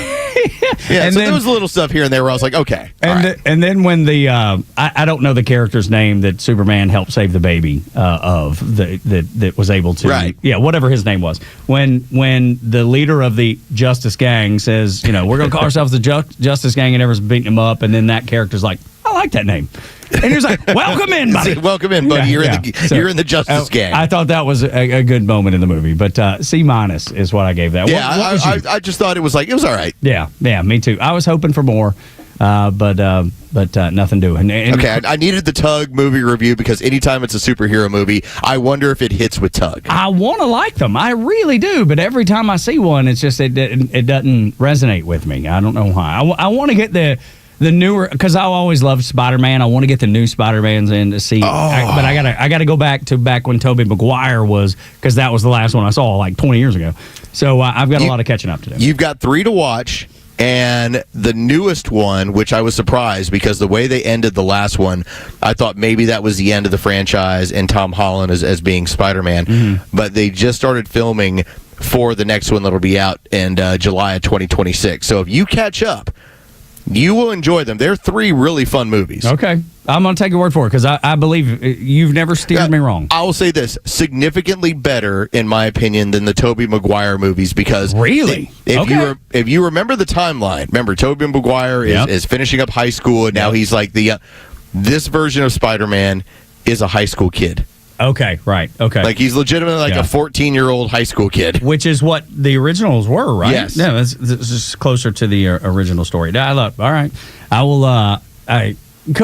Yeah, and so there was a little stuff here and there where I was like, okay. And then when I don't know the character's name that Superman helped save the baby that was able to, right. Yeah, whatever his name was. When the leader of the Justice Gang says, we're going to call ourselves the Justice Gang, and everyone's beating him up, and then that character's like, I like that name. And he was like, welcome in, buddy. Welcome in, buddy. You're in the Justice Gang. I thought that was a good moment in the movie, but C- is what I gave that. Yeah, I just thought it was all right. Yeah, me too. I was hoping for more, but nothing doing. Okay, I needed the Tug movie review because anytime it's a superhero movie, I wonder if it hits with Tug. I want to like them. I really do, but every time I see one, it's just it doesn't resonate with me. I don't know why. I want to get the newer, because I always loved Spider-Man. I want to get the new Spider-Mans in to see. But I gotta go back when Tobey Maguire was, because that was the last one I saw like 20 years ago. So I've got a lot of catching up to do. You've got 3 to watch. And the newest one, which I was surprised because the way they ended the last one, I thought maybe that was the end of the franchise and Tom Holland as being Spider-Man. But they just started filming for the next one that'll be out in July of 2026. So if you catch up, you will enjoy them. They're 3 really fun movies. Okay. I'm going to take your word for it because I believe you've never steered me wrong. I will say this, significantly better, in my opinion, than the Tobey Maguire movies because... Really? If you remember the timeline, remember, Tobey Maguire is finishing up high school, and now he's like this version of Spider-Man is a high school kid. Okay, right. Okay. Like he's legitimately like a 14-year-old high school kid. Which is what the originals were, right? Yes. Yeah, this is closer to the original story. All right. I will...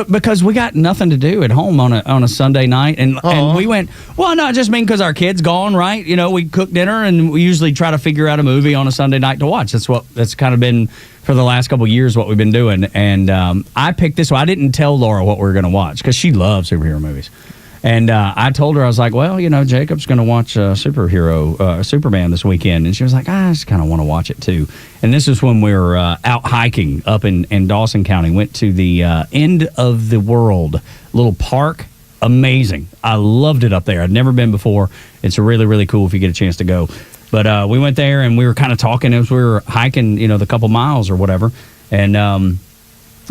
because we got nothing to do at home on a Sunday night, and we went. Well, no, I just mean because our kid's gone, right? You know, we cook dinner, and we usually try to figure out a movie on a Sunday night to watch. That's kind of been for the last couple of years what we've been doing. And I picked this one. I didn't tell Laura what we were going to watch because she loves superhero movies. And I told her, I was like, well, you know, Jacob's going to watch Superman this weekend. And she was like, I just kind of want to watch it too. And this is when we were out hiking up in Dawson County. Went to the End of the World little park. Amazing. I loved it up there. I'd never been before. It's really, really cool if you get a chance to go. But we went there and we were kind of talking as we were hiking, you know, the couple miles or whatever.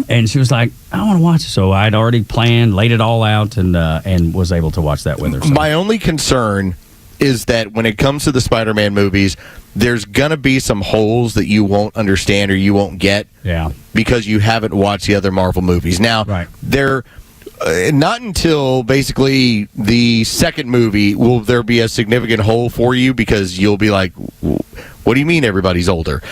And she was like, I want to watch it. So I'd already planned, laid it all out, and was able to watch that with her. So. My only concern is that when it comes to the Spider-Man movies, there's going to be some holes that you won't understand or you won't get because you haven't watched the other Marvel movies. Now, they're not until basically the second movie will there be a significant hole for you because you'll be like, what do you mean everybody's older?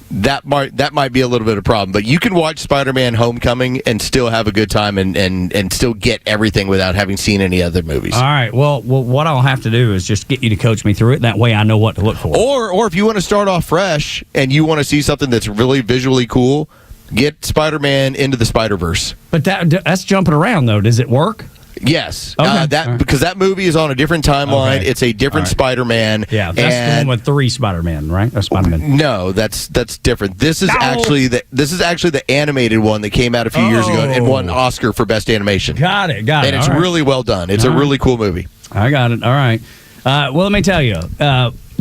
That might be a little bit of a problem, but you can watch Spider-Man Homecoming and still have a good time and still get everything without having seen any other movies. All right. Well, what I'll have to do is just get you to coach me through it. That way I know what to look for. Or if you want to start off fresh and you want to see something that's really visually cool, get Spider-Man Into the Spider-Verse. But that's jumping around, though. Does it work? Yes, okay. Because that movie is on a different timeline. Okay. It's a different Spider-Man. Yeah, that's the one with 3 Spider-Man, right? Or Spider-Man. No, that's different. This is actually the animated one that came out a few years ago and won Oscar for Best Animation. Got it. And it's really well done. It's a really cool movie. I got it. All right. Well, let me tell you.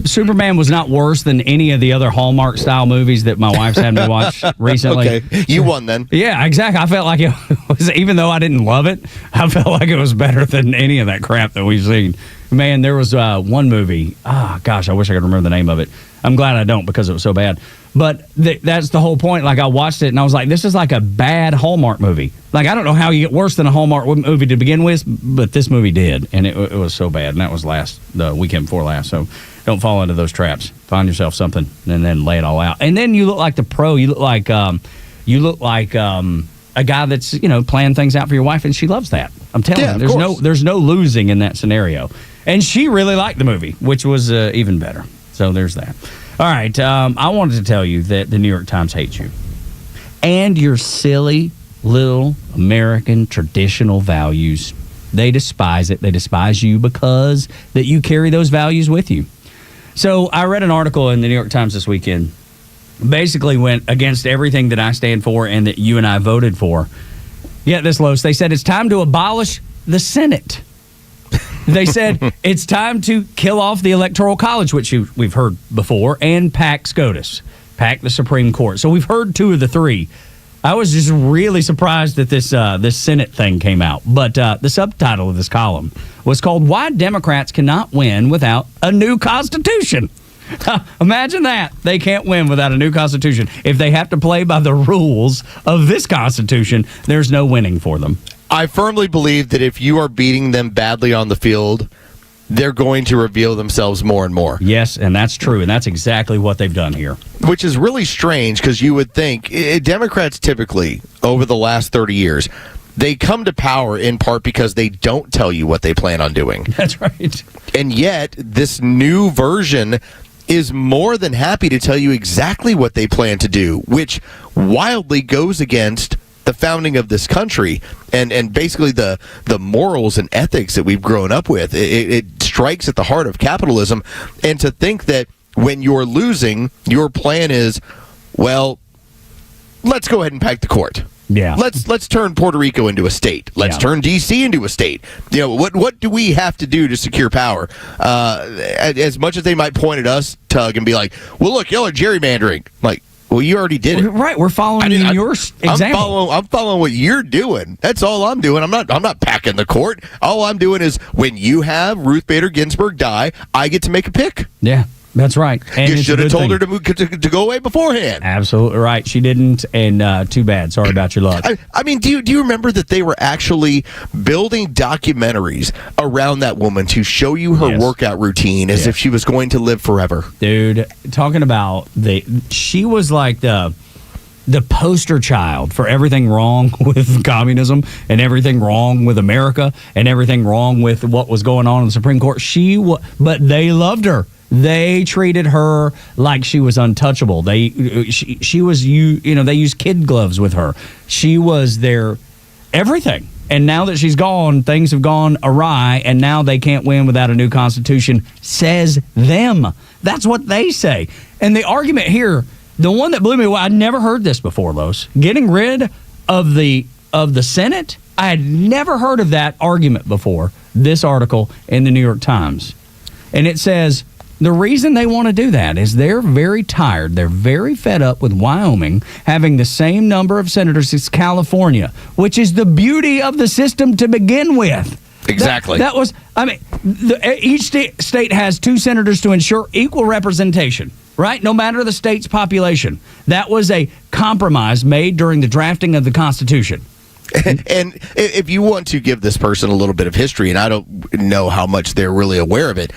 Superman was not worse than any of the other Hallmark style movies that my wife's had me watch recently. Okay, you won then. Yeah, exactly. I felt like it was, even though I didn't love it, I felt like it was better than any of that crap that we've seen. Man, there was one movie. Gosh, I wish I could remember the name of it. I'm glad I don't because it was so bad. But that's the whole point. Like, I watched it and I was like, this is like a bad Hallmark movie. Like, I don't know how you get worse than a Hallmark movie to begin with, but this movie did. And it was so bad. And that was the weekend before last. So don't fall into those traps. Find yourself something and then lay it all out. And then you look like the pro. You look like a guy that's, you know, planning things out for your wife, and she loves that. I'm telling you, there's no losing in that scenario. And she really liked the movie, which was even better. So there's that. All right, I wanted to tell you that the New York Times hates you. And your silly little American traditional values. They despise it. They despise you because that you carry those values with you. So I read an article in the New York Times this weekend. Basically went against everything that I stand for and that you and I voted for. Get this, Los. They said it's time to abolish the Senate. They said it's time to kill off the Electoral College, which we've heard before, and pack SCOTUS, pack the Supreme Court. So we've heard 2 of the 3. I was just really surprised that this Senate thing came out. But the subtitle of this column was called "Why Democrats Cannot Win Without a New Constitution." Imagine that. They can't win without a new Constitution. If they have to play by the rules of this Constitution, there's no winning for them. I firmly believe that if you are beating them badly on the field, they're going to reveal themselves more and more. Yes, and that's true, and that's exactly what they've done here. Which is really strange because you would think Democrats typically, over the last 30 years, they come to power in part because they don't tell you what they plan on doing. That's right. And yet, this new version is more than happy to tell you exactly what they plan to do, which wildly goes against the founding of this country and basically the morals and ethics that we've grown up with. It strikes at the heart of capitalism. And to think that when you're losing, your plan is, well, let's go ahead and pack the court. Yeah. Let's turn Puerto Rico into a state. Let's turn D.C. into a state. What do we have to do to secure power? As much as they might point at us, Tug, and be like, well, look, y'all are gerrymandering. Like, well, you already did it. Right, we're following your example. I'm following what you're doing. That's all I'm doing. I'm not packing the court. All I'm doing is when you have Ruth Bader Ginsburg die, I get to make a pick. Yeah. That's right. And you should have told her to go away beforehand. Absolutely right. She didn't, and too bad. Sorry about your luck. I mean, do you remember that they were actually building documentaries around that woman to show you her workout routine as if she was going to live forever? Dude, talking about she was like the poster child for everything wrong with communism and everything wrong with America and everything wrong with what was going on in the Supreme Court. But they loved her. They treated her like she was untouchable. She was they used kid gloves with her. She was their everything. And now that she's gone, things have gone awry, and now they can't win without a new constitution, says them. That's what they say. And the argument here, the one that blew me away, I'd never heard this before, Los. Getting rid of the Senate, I had never heard of that argument before. This article in the New York Times. And it says, the reason they want to do that is they're very tired. They're very fed up with Wyoming having the same number of senators as California, which is the beauty of the system to begin with. Exactly. Each state has 2 senators to ensure equal representation, right? No matter the state's population. That was a compromise made during the drafting of the Constitution. And if you want to give this person a little bit of history, and I don't know how much they're really aware of it,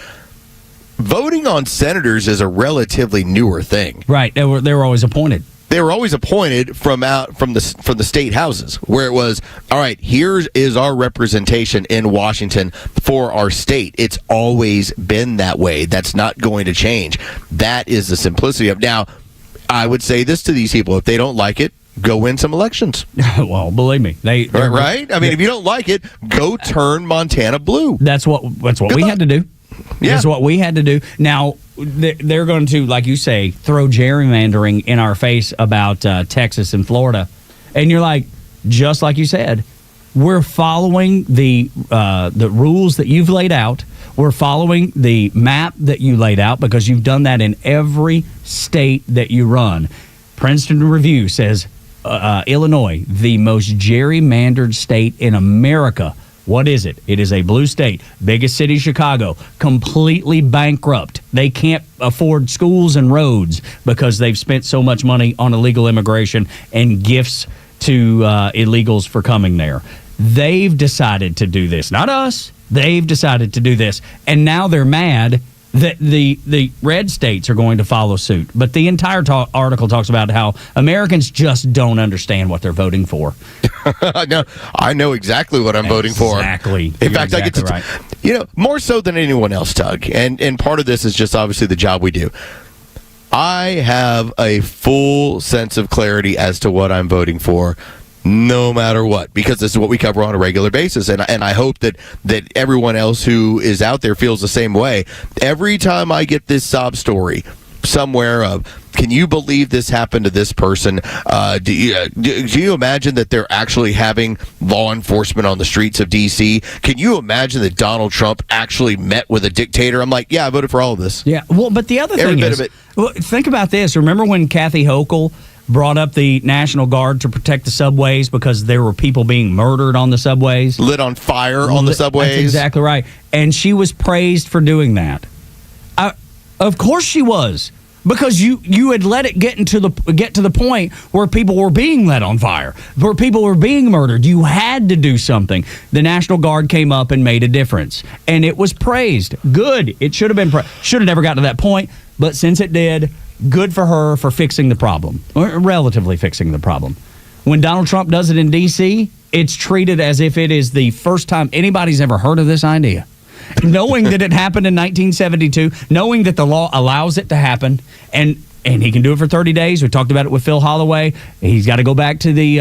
voting on senators is a relatively newer thing. Right. They were always appointed. They were always appointed from the state houses, where it was, all right, here is our representation in Washington for our state. It's always been that way. That's not going to change. That is the simplicity of. Now, I would say this to these people: if they don't like it, go win some elections. Well, believe me, right. I mean, if you don't like it, go turn Montana blue. That's what we had to do. Yeah. That's what we had to do. Now, they're going to, like you say, throw gerrymandering in our face about Texas and Florida. And you're like, just like you said, we're following the rules that you've laid out. We're following the map that you laid out because you've done that in every state that you run. Princeton Review says Illinois, the most gerrymandered state in America. What is it? It is a blue state. Biggest city, Chicago, completely bankrupt. They can't afford schools and roads because they've spent so much money on illegal immigration and gifts to illegals for coming there. They've decided to do this. Not us. They've decided to do this. And now they're mad that the red states are going to follow suit. But the entire article talks about how Americans just don't understand what they're voting for. No, I know exactly what I'm voting for. Exactly. In fact, I get to, more so than anyone else, Tug. And part of this is just obviously the job we do. I have a full sense of clarity as to what I'm voting for, no matter what, because this is what we cover on a regular basis. And I hope that everyone else who is out there feels the same way. Every time I get this sob story somewhere of, can you believe this happened to this person? Do you imagine that they're actually having law enforcement on the streets of D.C.? Can you imagine that Donald Trump actually met with a dictator? I'm like, yeah, I voted for all of this. Yeah, well, but the other thing is, think about this. Remember when Kathy Hochul brought up the National Guard to protect the subways because there were people being murdered on the subways? Lit on fire on the subways? That's exactly right. And she was praised for doing that. Of course she was. Because you had let it get to the point where people were being lit on fire, where people were being murdered. You had to do something. The National Guard came up and made a difference, and it was praised. Good. It should have been should have never gotten to that point, but since it did, good for her for fixing the problem, or relatively fixing the problem. When Donald Trump does it in D.C., it's treated as if it is the first time anybody's ever heard of this idea. Knowing that it happened in 1972, knowing that the law allows it to happen, and he can do it for 30 days. We talked about it with Phil Holloway. He's got to go back to the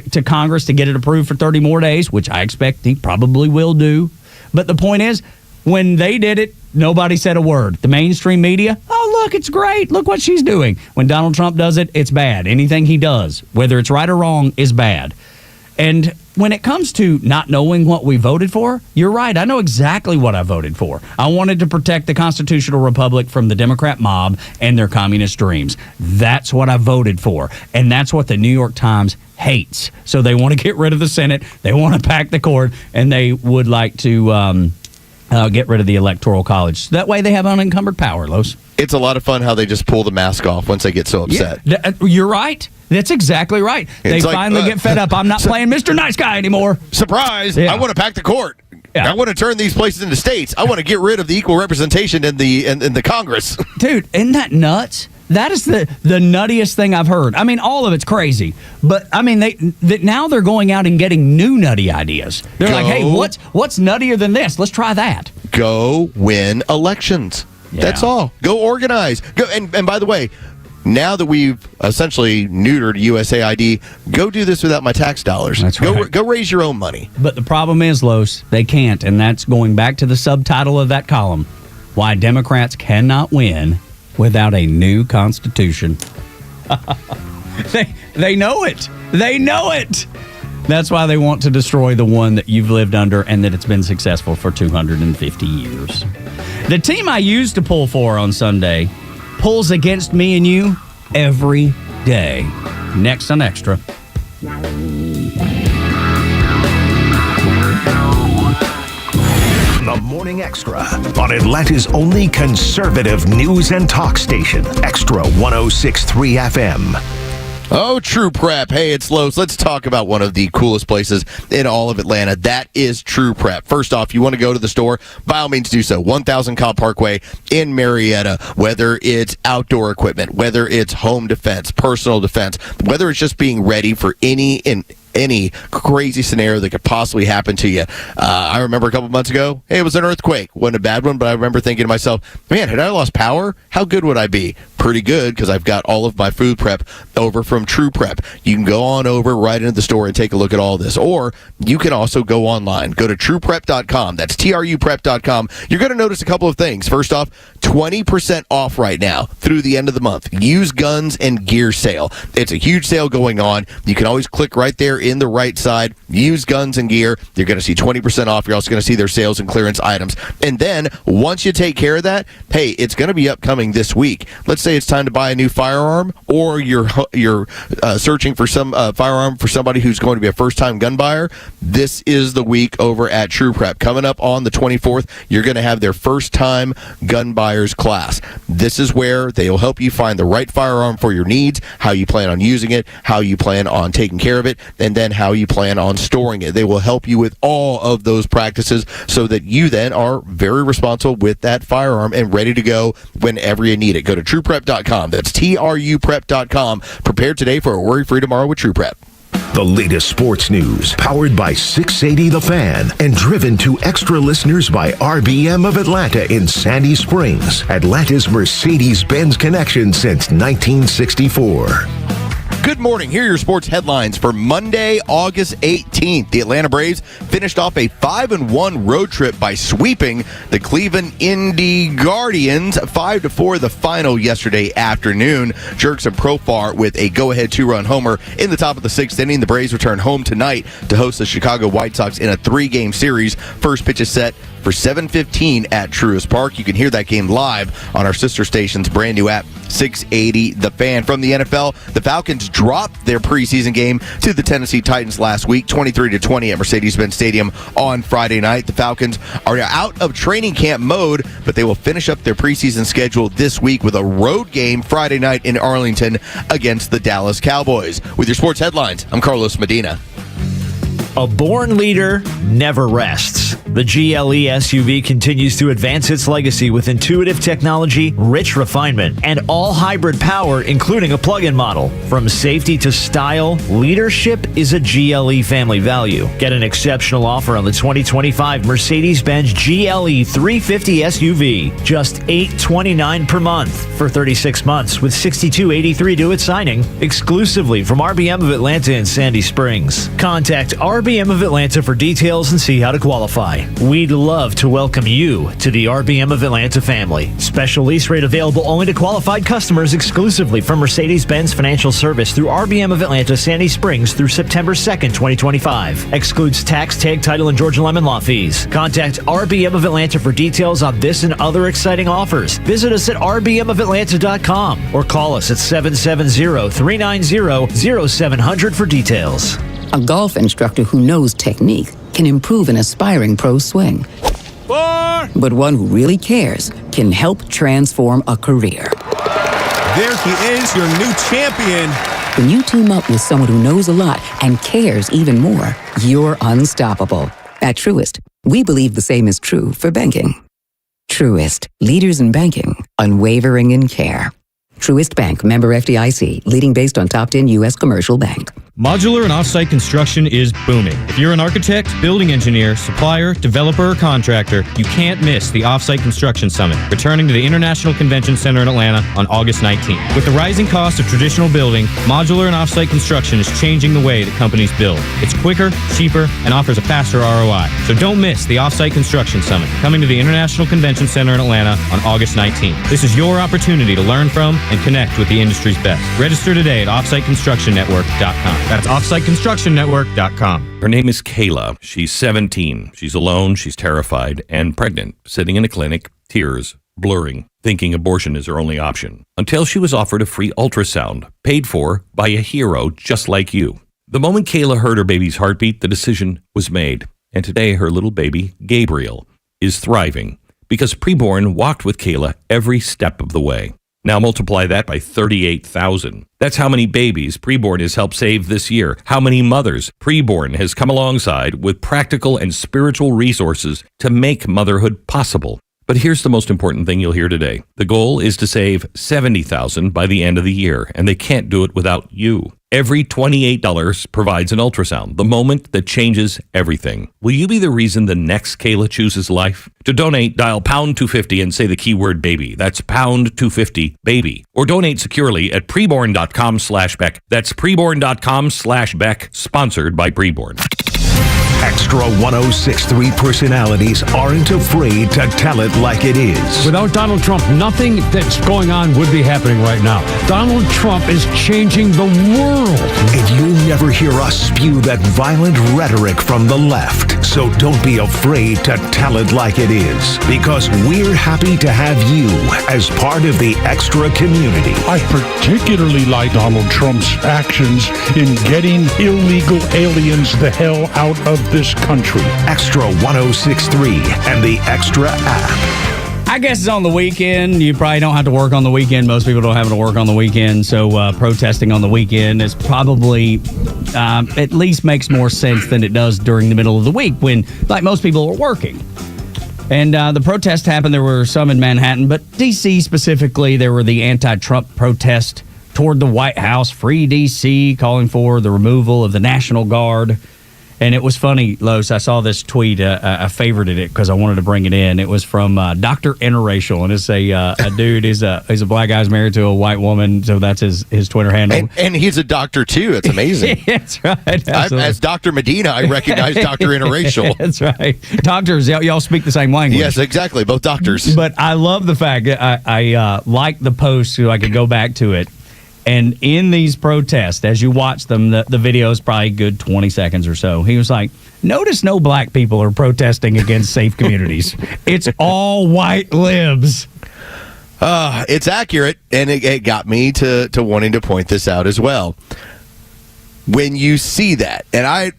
to Congress to get it approved for 30 more days, which I expect he probably will do. But the point is, when they did it Nobody said a word. The mainstream media, oh, look, it's great. Look what she's doing. When Donald Trump does it, it's bad. Anything he does, whether it's right or wrong, is bad. And when it comes to not knowing what we voted for, you're right. I know exactly what I voted for. I wanted to protect the constitutional republic from the Democrat mob and their communist dreams. That's what I voted for. And that's what the New York Times hates. So they want to get rid of the Senate. They want to pack the court. And they would like to get rid of the Electoral College. That way they have unencumbered power, Los. It's a lot of fun how they just pull the mask off once they get so upset. Yeah, you're right. That's exactly right. They finally get fed up. I'm not playing Mr. Nice Guy anymore. Surprise! Yeah. I want to pack the court. Yeah. I want to turn these places into states. I want to get rid of the equal representation in the Congress. Dude, isn't that nuts? That is the nuttiest thing I've heard. I mean, all of it's crazy, but I mean, now they're going out and getting new nutty ideas. They're like, hey, what's nuttier than this? Let's try that. Go win elections. Yeah. That's all. Go organize. Go and by the way, now that we've essentially neutered USAID, go do this without my tax dollars. That's right. Go raise your own money. But the problem is, Los, they can't, and that's going back to the subtitle of that column: why Democrats cannot win without a new constitution. They know it. They know it. That's why they want to destroy the one that you've lived under and that it's been successful for 250 years. The team I used to pull for on Sunday pulls against me and you every day. Next on Extra. The Morning Extra on Atlanta's only conservative news and talk station, Extra 106.3 FM. Oh, True Prep. Hey, it's Los. Let's talk about one of the coolest places in all of Atlanta. That is True Prep. First off, you want to go to the store, by all means do so. 1000 Cobb Parkway in Marietta. Whether it's outdoor equipment, whether it's home defense, personal defense, whether it's just being ready for any crazy scenario that could possibly happen to you. I remember a couple months ago, hey, it was an earthquake. Wasn't a bad one, but I remember thinking to myself, man, had I lost power, how good would I be? Pretty good, because I've got all of my food prep over from True Prep. You can go on over right into the store and take a look at all this. Or you can also go online. Go to trueprep.com. That's truprep.com. You're going to notice a couple of things. First off, 20% off right now through the end of the month. Used guns and gear sale. It's a huge sale going on. You can always click right there in the right side. Used guns and gear. You're going to see 20% off. You're also going to see their sales and clearance items. And then once you take care of that, hey, it's going to be upcoming this week. Let's say it's time to buy a new firearm, or you're searching for some firearm for somebody who's going to be a first-time gun buyer. This is the week over at True Prep. Coming up on the 24th, you're going to have their first-time gun buyers class. This is where they will help you find the right firearm for your needs, how you plan on using it, how you plan on taking care of it, and then how you plan on storing it. They will help you with all of those practices so that you then are very responsible with that firearm and ready to go whenever you need it. Go to trueprep.com. That's truprep.com. Prepare today for a worry-free tomorrow with True Prep. The latest sports news, powered by 680 The Fan, and driven to extra listeners by RBM of Atlanta in Sandy Springs, Atlanta's Mercedes-Benz connection since 1964. Good morning. Here are your sports headlines for Monday, August 18th. The Atlanta Braves finished off a 5-1 road trip by sweeping the Cleveland Indy Guardians 5-4 the final yesterday afternoon. Jurickson Profar with a go-ahead two-run homer in the top of the sixth inning. The Braves return home tonight to host the Chicago White Sox in a 3-game series. First pitch is set for 7:15 at Truist Park. You can hear that game live on our sister station's brand new app, 680 The Fan. From the NFL, the Falcons dropped their preseason game to the Tennessee Titans last week, 23-20 at Mercedes-Benz Stadium on Friday night. The Falcons are out of training camp mode, but they will finish up their preseason schedule this week with a road game Friday night in Arlington against the Dallas Cowboys. With your sports headlines, I'm Carlos Medina. A born leader never rests. The GLE SUV continues to advance its legacy with intuitive technology, rich refinement, and all-hybrid power, including a plug-in model. From safety to style, leadership is a GLE family value. Get an exceptional offer on the 2025 Mercedes-Benz GLE 350 SUV. Just $829 per month for 36 months with $62.83 due at signing. Exclusively from RBM of Atlanta in Sandy Springs. Contact RBM of Atlanta for details and see how to qualify. today. We'd love to welcome you to the RBM of Atlanta family. Special lease rate available only to qualified customers exclusively from Mercedes-Benz Financial Service through RBM of Atlanta, Sandy Springs through September 2nd, 2025. Excludes tax, tag, title, and Georgia Lemon Law fees. Contact RBM of Atlanta for details on this and other exciting offers. Visit us at rbmofatlanta.com or call us at 770-390-0700 for details. A golf instructor who knows technique can improve an aspiring pro's swing. But one who really cares can help transform a career. There he is, your new champion. When you team up with someone who knows a lot and cares even more, you're unstoppable. At Truist, we believe the same is true for banking. Truist, leaders in banking, unwavering in care. Truist Bank, member FDIC, leading based on top 10 U.S. commercial bank. Modular and off-site construction is booming. If you're an architect, building engineer, supplier, developer, or contractor, you can't miss the Off-Site Construction Summit, returning to the International Convention Center in Atlanta on August 19th. With the rising cost of traditional building, modular and off-site construction is changing the way that companies build. It's quicker, cheaper, and offers a faster ROI. So don't miss the Off-Site Construction Summit, coming to the International Convention Center in Atlanta on August 19th. This is your opportunity to learn from and connect with the industry's best. Register today at offsiteconstructionnetwork.com. That's offsiteconstructionnetwork.com. Her name is Kayla. She's 17. She's alone, she's terrified, and pregnant, sitting in a clinic, tears, blurring, thinking abortion is her only option. Until she was offered a free ultrasound, paid for by a hero just like you. The moment Kayla heard her baby's heartbeat, the decision was made. And today, her little baby, Gabriel, is thriving because Preborn walked with Kayla every step of the way. Now multiply that by 38,000. That's how many babies Preborn has helped save this year. How many mothers Preborn has come alongside with practical and spiritual resources to make motherhood possible. But here's the most important thing you'll hear today. The goal is to save 70,000 by the end of the year, and they can't do it without you. Every $28 provides an ultrasound, the moment that changes everything. Will you be the reason the next Kayla chooses life? To donate, dial pound 250 and say the keyword baby. That's pound 250 baby. Or donate securely at preborn.com/Beck. That's preborn.com/Beck, sponsored by Preborn. Extra 1063 personalities aren't afraid to tell it like it is. Without Donald Trump, nothing that's going on would be happening right now. Donald Trump is changing the world. And you'll never hear us spew that violent rhetoric from the left. So don't be afraid to tell it like it is. Because we're happy to have you as part of the Extra community. I particularly like Donald Trump's actions in getting illegal aliens the hell out of this country. Extra 1063 and the Extra app. I guess it's on the weekend. You probably don't have to work on the weekend. Most people don't have to work on the weekend. So protesting on the weekend is probably at least makes more sense than it does during the middle of the week when, like, most people are working. And the protest happened. There were some in Manhattan, but D.C. specifically, there were the anti-Trump protest toward the White House, Free D.C., calling for the removal of the National Guard. And it was funny, Los. I saw this tweet. I favorited it because I wanted to bring it in. It was from Dr. Interracial, and it's a dude. He's a black guy who's married to a white woman, so that's his Twitter handle. And he's a doctor too. It's amazing. That's right. As Dr. Medina, I recognize Dr. Interracial. That's right. Doctors, y'all speak the same language. Yes, exactly. Both doctors. But I love the fact that I like the post so I could go back to it. And in these protests, as you watch them, the video is probably a good 20 seconds or so. He was like, notice no black people are protesting against safe communities. It's all white libs. It's accurate, and it got me to wanting to point this out as well. When you see that, and I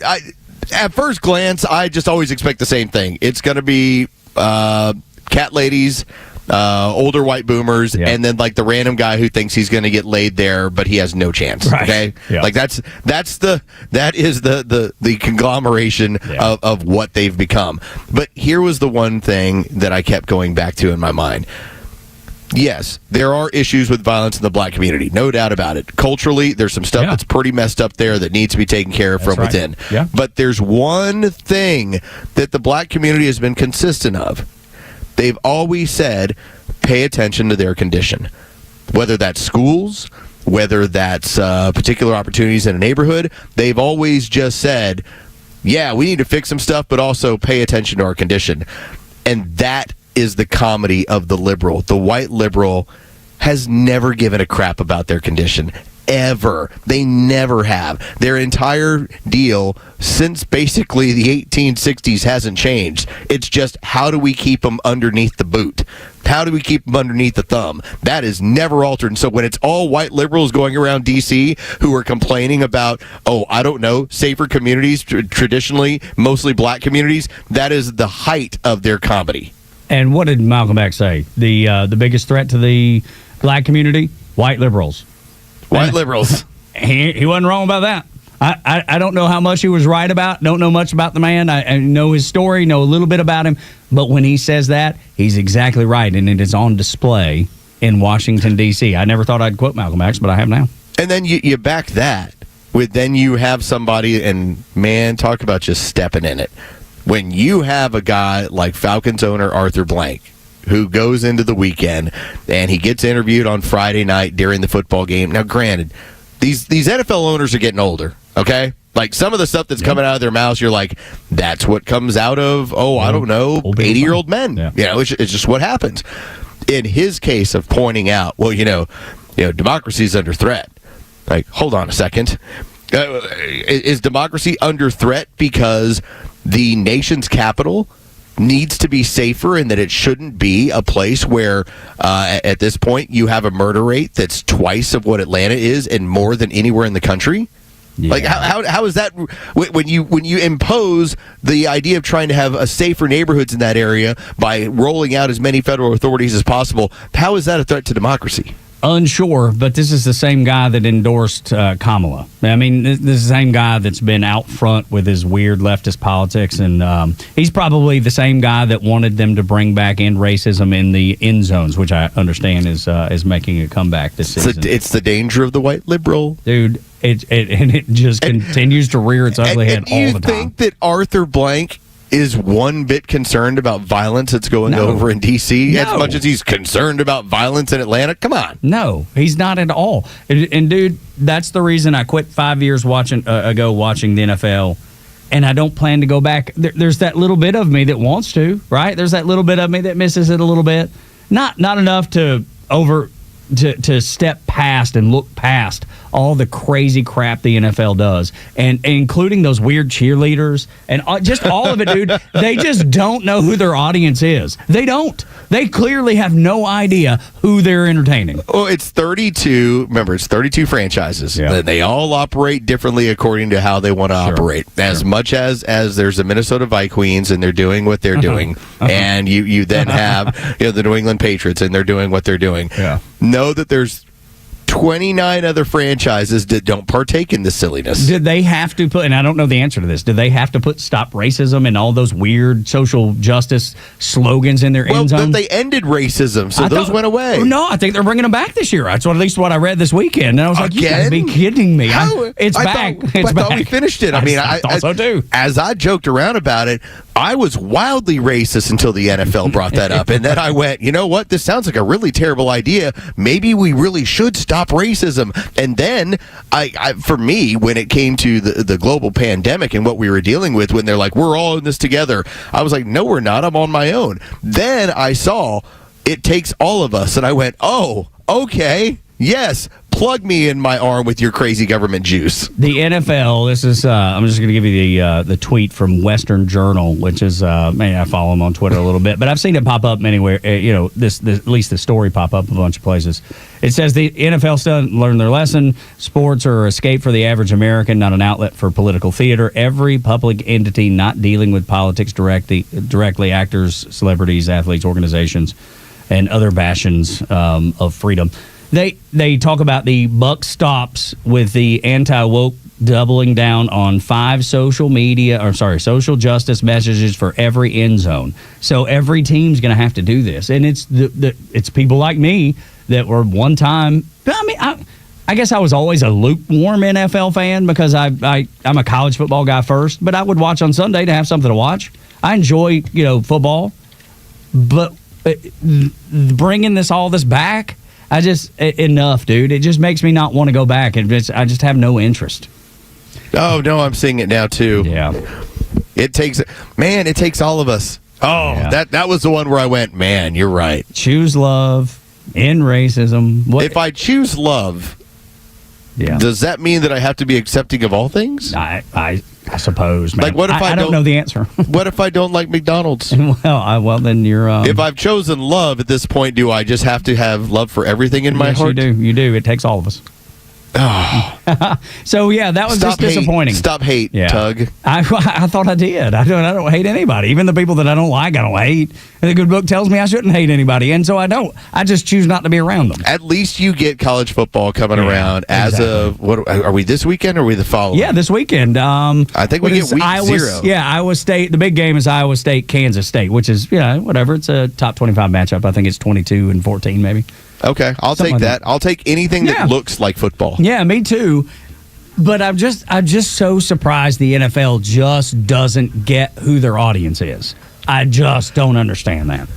at first glance, I just always expect the same thing. It's going to be cat ladies, older white boomers, and then like the random guy who thinks he's going to get laid there, but he has no chance. Right. Okay, like that is the conglomeration of what they've become. But here was the one thing that I kept going back to in my mind. Yes, there are issues with violence in the black community, no doubt about it. Culturally, there's some stuff that's pretty messed up there that needs to be taken care of from within. Yeah. But there's one thing that the black community has been consistent of. They've always said, pay attention to their condition. Whether that's schools, whether that's particular opportunities in a neighborhood, they've always just said, yeah, we need to fix some stuff, but also pay attention to our condition. And that is the comedy of the liberal. The white liberal has never given a crap about their condition. Ever. They never have. Their entire deal since basically the 1860s hasn't changed. It's just, how do we keep them underneath the boot? How do we keep them underneath the thumb? That is never altered. And so when it's all white liberals going around D.C. who are complaining about, I don't know, safer communities, traditionally mostly black communities, that is the height of their comedy. And what did Malcolm X say? The biggest threat to the black community? White liberals. White liberals. He wasn't wrong about that. I don't know how much he was right about. Don't know much about the man. I know his story, know a little bit about him. But when he says that, he's exactly right. And it is on display in Washington, D.C. I never thought I'd quote Malcolm X, but I have now. And then you back that with, then you have somebody, and man, talk about just stepping in it. When you have a guy like Falcons owner Arthur Blank, who goes into the weekend and he gets interviewed on Friday night during the football game. Now, granted, these NFL owners are getting older, okay? Like, some of the stuff that's coming out of their mouths, you're like, that's what comes out of, I don't know, 80-year-old men. Yeah. You know, it's just what happens. In his case of pointing out, democracy is under threat. Like, hold on a second. Is democracy under threat because the nation's capital needs to be safer, and that it shouldn't be a place where at this point you have a murder rate that's twice of what Atlanta is and more than anywhere in the country? Yeah. Like, how is that when you impose the idea of trying to have a safer neighborhoods in that area by rolling out as many federal authorities as possible? How is that a threat to democracy? Unsure, but this is the same guy that endorsed Kamala. I mean, this is the same guy that's been out front with his weird leftist politics, and he's probably the same guy that wanted them to bring back in racism in the end zones, which I understand is making a comeback this season. It's the danger of the white liberal, dude. It just continues to rear its ugly head all the time. Do you think that Arthur Blank is one bit concerned about violence that's going over in D.C. as much as he's concerned about violence in Atlanta? Come on. No, he's not at all. And dude, that's the reason I quit 5 years ago watching the NFL, and I don't plan to go back. There's that little bit of me that wants to, right? There's that little bit of me that misses it a little bit. Not enough to step past and look past all the crazy crap the NFL does, and including those weird cheerleaders and just all of it, dude. They just don't know who their audience is. They don't. They clearly have no idea who they're entertaining. Well, it's 32. Remember, it's 32 franchises. Yeah. They all operate differently according to how they want to operate. As much as there's the Minnesota Vikings and they're doing what they're doing, and you then have the New England Patriots and they're doing what they're doing. Yeah. Know that there's 29 other franchises that don't partake in this silliness. Did they have to put, and I don't know the answer to this, did they have to put stop racism and all those weird social justice slogans in their end zone? They ended racism, so those went away. No, I think they're bringing them back this year. That's at least what I read this weekend. And I was like, you gotta be kidding me. It's back. I thought we finished it. I thought so too. As I joked around about it, I was wildly racist until the NFL brought that up. And then I went, you know what? This sounds like a really terrible idea. Maybe we really should stop racism. And then, for me, when it came to the global pandemic and what we were dealing with, when they're like, we're all in this together, I was like, no, we're not. I'm on my own. Then I saw it takes all of us. And I went, oh, okay, yes. Plug me in my arm with your crazy government juice. The NFL, this is, I'm just going to give you the tweet from Western Journal, which is, I follow them on Twitter a little bit, but I've seen it pop up anywhere, this at least the story pop up a bunch of places. It says the NFL still learned their lesson. Sports are an escape for the average American, not an outlet for political theater. Every public entity not dealing with politics directly, actors, celebrities, athletes, organizations, and other bastions of freedom. They talk about the buck stops with the anti-woke doubling down on 5 social justice messages for every end zone. So every team's going to have to do this, and it's people like me that were one time. I guess I was always a lukewarm NFL fan because I'm a college football guy first, but I would watch on Sunday to have something to watch. I enjoy football, but bringing all this back. Enough, dude. It just makes me not want to go back. I just have no interest. Oh, no, I'm seeing it now, too. Yeah. It takes all of us. Oh, Yeah. that was the one where I went, man, you're right. Choose love, end racism. If I choose love, does that mean that I have to be accepting of all things? I suppose, man. Like, what if I don't know the answer? What if I don't like McDonald's? well, then you're. If I've chosen love at this point, do I just have to have love for everything in my heart? You do. It takes all of us. Oh. So that was just disappointing. Stop hate, Tug. I thought I did. I don't hate anybody. Even the people that I don't like, I don't hate. And the good book tells me I shouldn't hate anybody, and so I don't. I just choose not to be around them. At least you get college football coming around as of what are we this weekend or are we the following? Yeah, this weekend. I think we get week 0. Yeah, Iowa State. The big game is Iowa State, Kansas State, which is whatever. It's a top 25 matchup. I think it's 22-14 maybe. Okay, I'll take that. I'll take anything that looks like football. Yeah, me too. But I'm just so surprised the NFL just doesn't get who their audience is. I just don't understand that.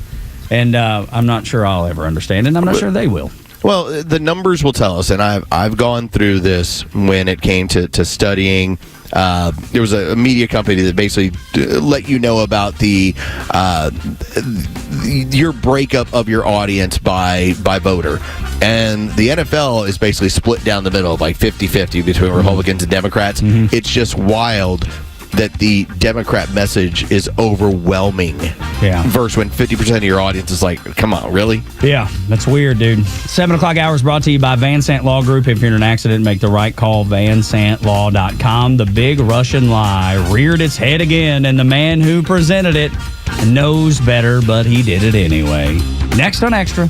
And I'm not sure I'll ever understand it, and I'm not sure they will. Well, the numbers will tell us, and I've gone through this when it came to studying. There was a media company that basically let you know about your breakup of your audience by voter. And the NFL is basically split down the middle, like 50-50 between Republicans and Democrats. Mm-hmm. It's just wild that the Democrat message is overwhelming. Yeah. Versus when 50% of your audience is like, come on, really? Yeah, that's weird, dude. 7 o'clock hour is brought to you by Van Sant Law Group. If you're in an accident, make the right call, vansantlaw.com. The big Russian lie reared its head again, and the man who presented it knows better, but he did it anyway. Next on Extra.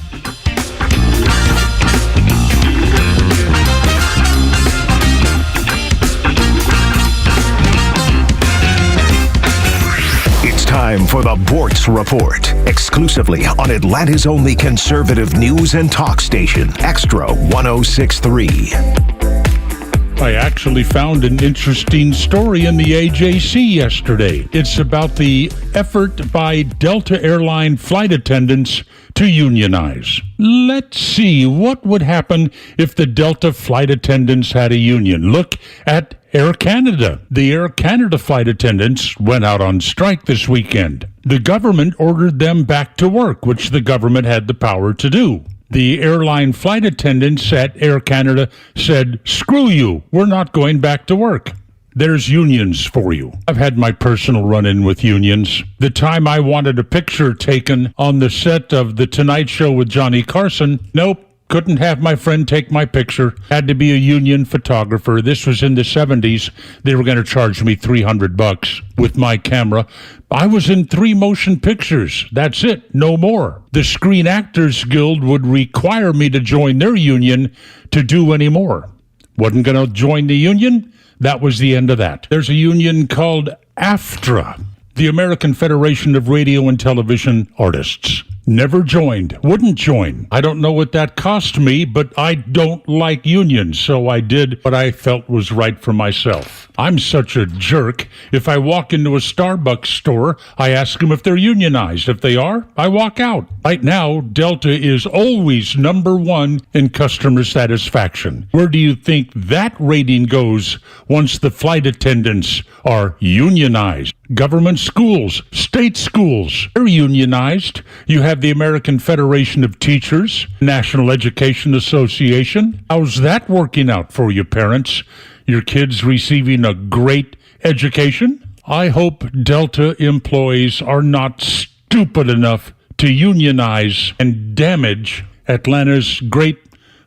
Time for the Bortz Report, exclusively on Atlanta's only conservative news and talk station, Extra 106.3. I actually found an interesting story in the AJC yesterday. It's about the effort by Delta airline flight attendants to unionize. Let's see what would happen if the Delta flight attendants had a union. Look at Air Canada. The Air Canada flight attendants went out on strike this weekend. The government ordered them back to work, which the government had the power to do. The airline flight attendants at Air Canada said, "Screw you, we're not going back to work." There's unions for you. I've had my personal run-in with unions. The time I wanted a picture taken on the set of The Tonight Show with Johnny Carson, nope. Couldn't have my friend take my picture. Had to be a union photographer. This was in the 70s. They were going to charge me $300 with my camera. I was in 3 motion pictures. That's it. No more. The Screen Actors Guild would require me to join their union to do any more. Wasn't going to join the union. That was the end of that. There's a union called AFTRA, the American Federation of Radio and Television Artists. Never joined. Wouldn't join. I don't know what that cost me, but I don't like unions, so I did what I felt was right for myself. I'm such a jerk. If I walk into a Starbucks store, I ask them if they're unionized. If they are, I walk out. Right now, Delta is always number 1 in customer satisfaction. Where do you think that rating goes once the flight attendants are unionized? Government schools, state schools, they're unionized. You have the American Federation of Teachers, National Education Association. How's that working out for you, parents? Your kids receiving a great education? I hope Delta employees are not stupid enough to unionize and damage Atlanta's great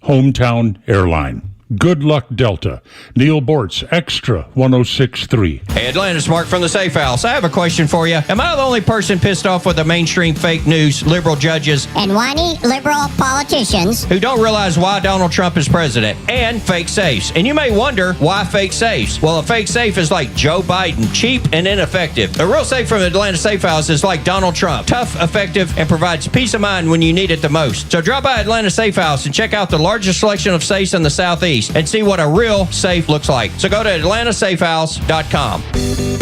hometown airline. Good luck, Delta. Neil Bortz, Extra 106.3. Hey, Atlanta's Mark from the Safe House. I have a question for you. Am I the only person pissed off with the mainstream fake news, liberal judges, and whiny liberal politicians who don't realize why Donald Trump is president, and fake safes? And you may wonder, why fake safes? Well, a fake safe is like Joe Biden, cheap and ineffective. A real safe from the Atlanta Safe House is like Donald Trump, tough, effective, and provides peace of mind when you need it the most. So drop by Atlanta Safe House and check out the largest selection of safes in the Southeast. keys and see what a real safe looks like. So go to atlantasafehouse.com.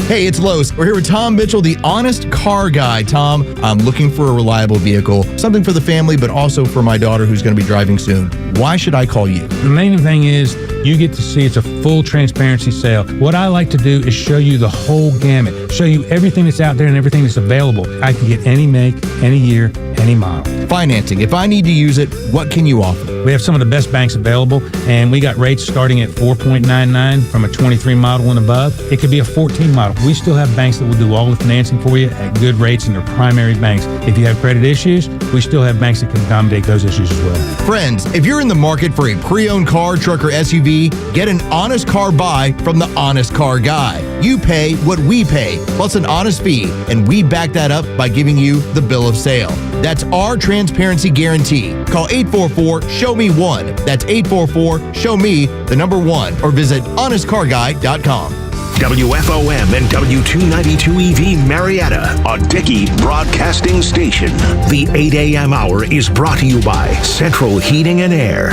Hey, it's Los. We're here with Tom Mitchell, the honest car guy. Tom, I'm looking for a reliable vehicle, something for the family, but also for my daughter who's going to be driving soon. Why should I call you? The main thing is you get to see it's a full transparency sale. What I like to do is show you the whole gamut, show you everything that's out there and everything that's available. I can get any make, any year, any model. Financing. If I need to use it, what can you offer? We have some of the best banks available, and we got rates starting at 4.99 from a 23 model and above. It could be a 14 model. We still have banks that will do all the financing for you at good rates, and they're primary banks. If you have credit issues, we still have banks that can accommodate those issues as well. Friends, if you're in the market for a pre-owned car, truck, or SUV, get an honest car buy from the Honest Car Guy. You pay what we pay, plus an honest fee, and we back that up by giving you the bill of sale. That's our transparency guarantee. Call 844-SHOW-ME-1. That's 844-SHOW-ME-1, or visit honestcarguy.com. WFOM and W292 EV Marietta, a Dickey broadcasting station. The 8 a.m. hour is brought to you by Central Heating and Air.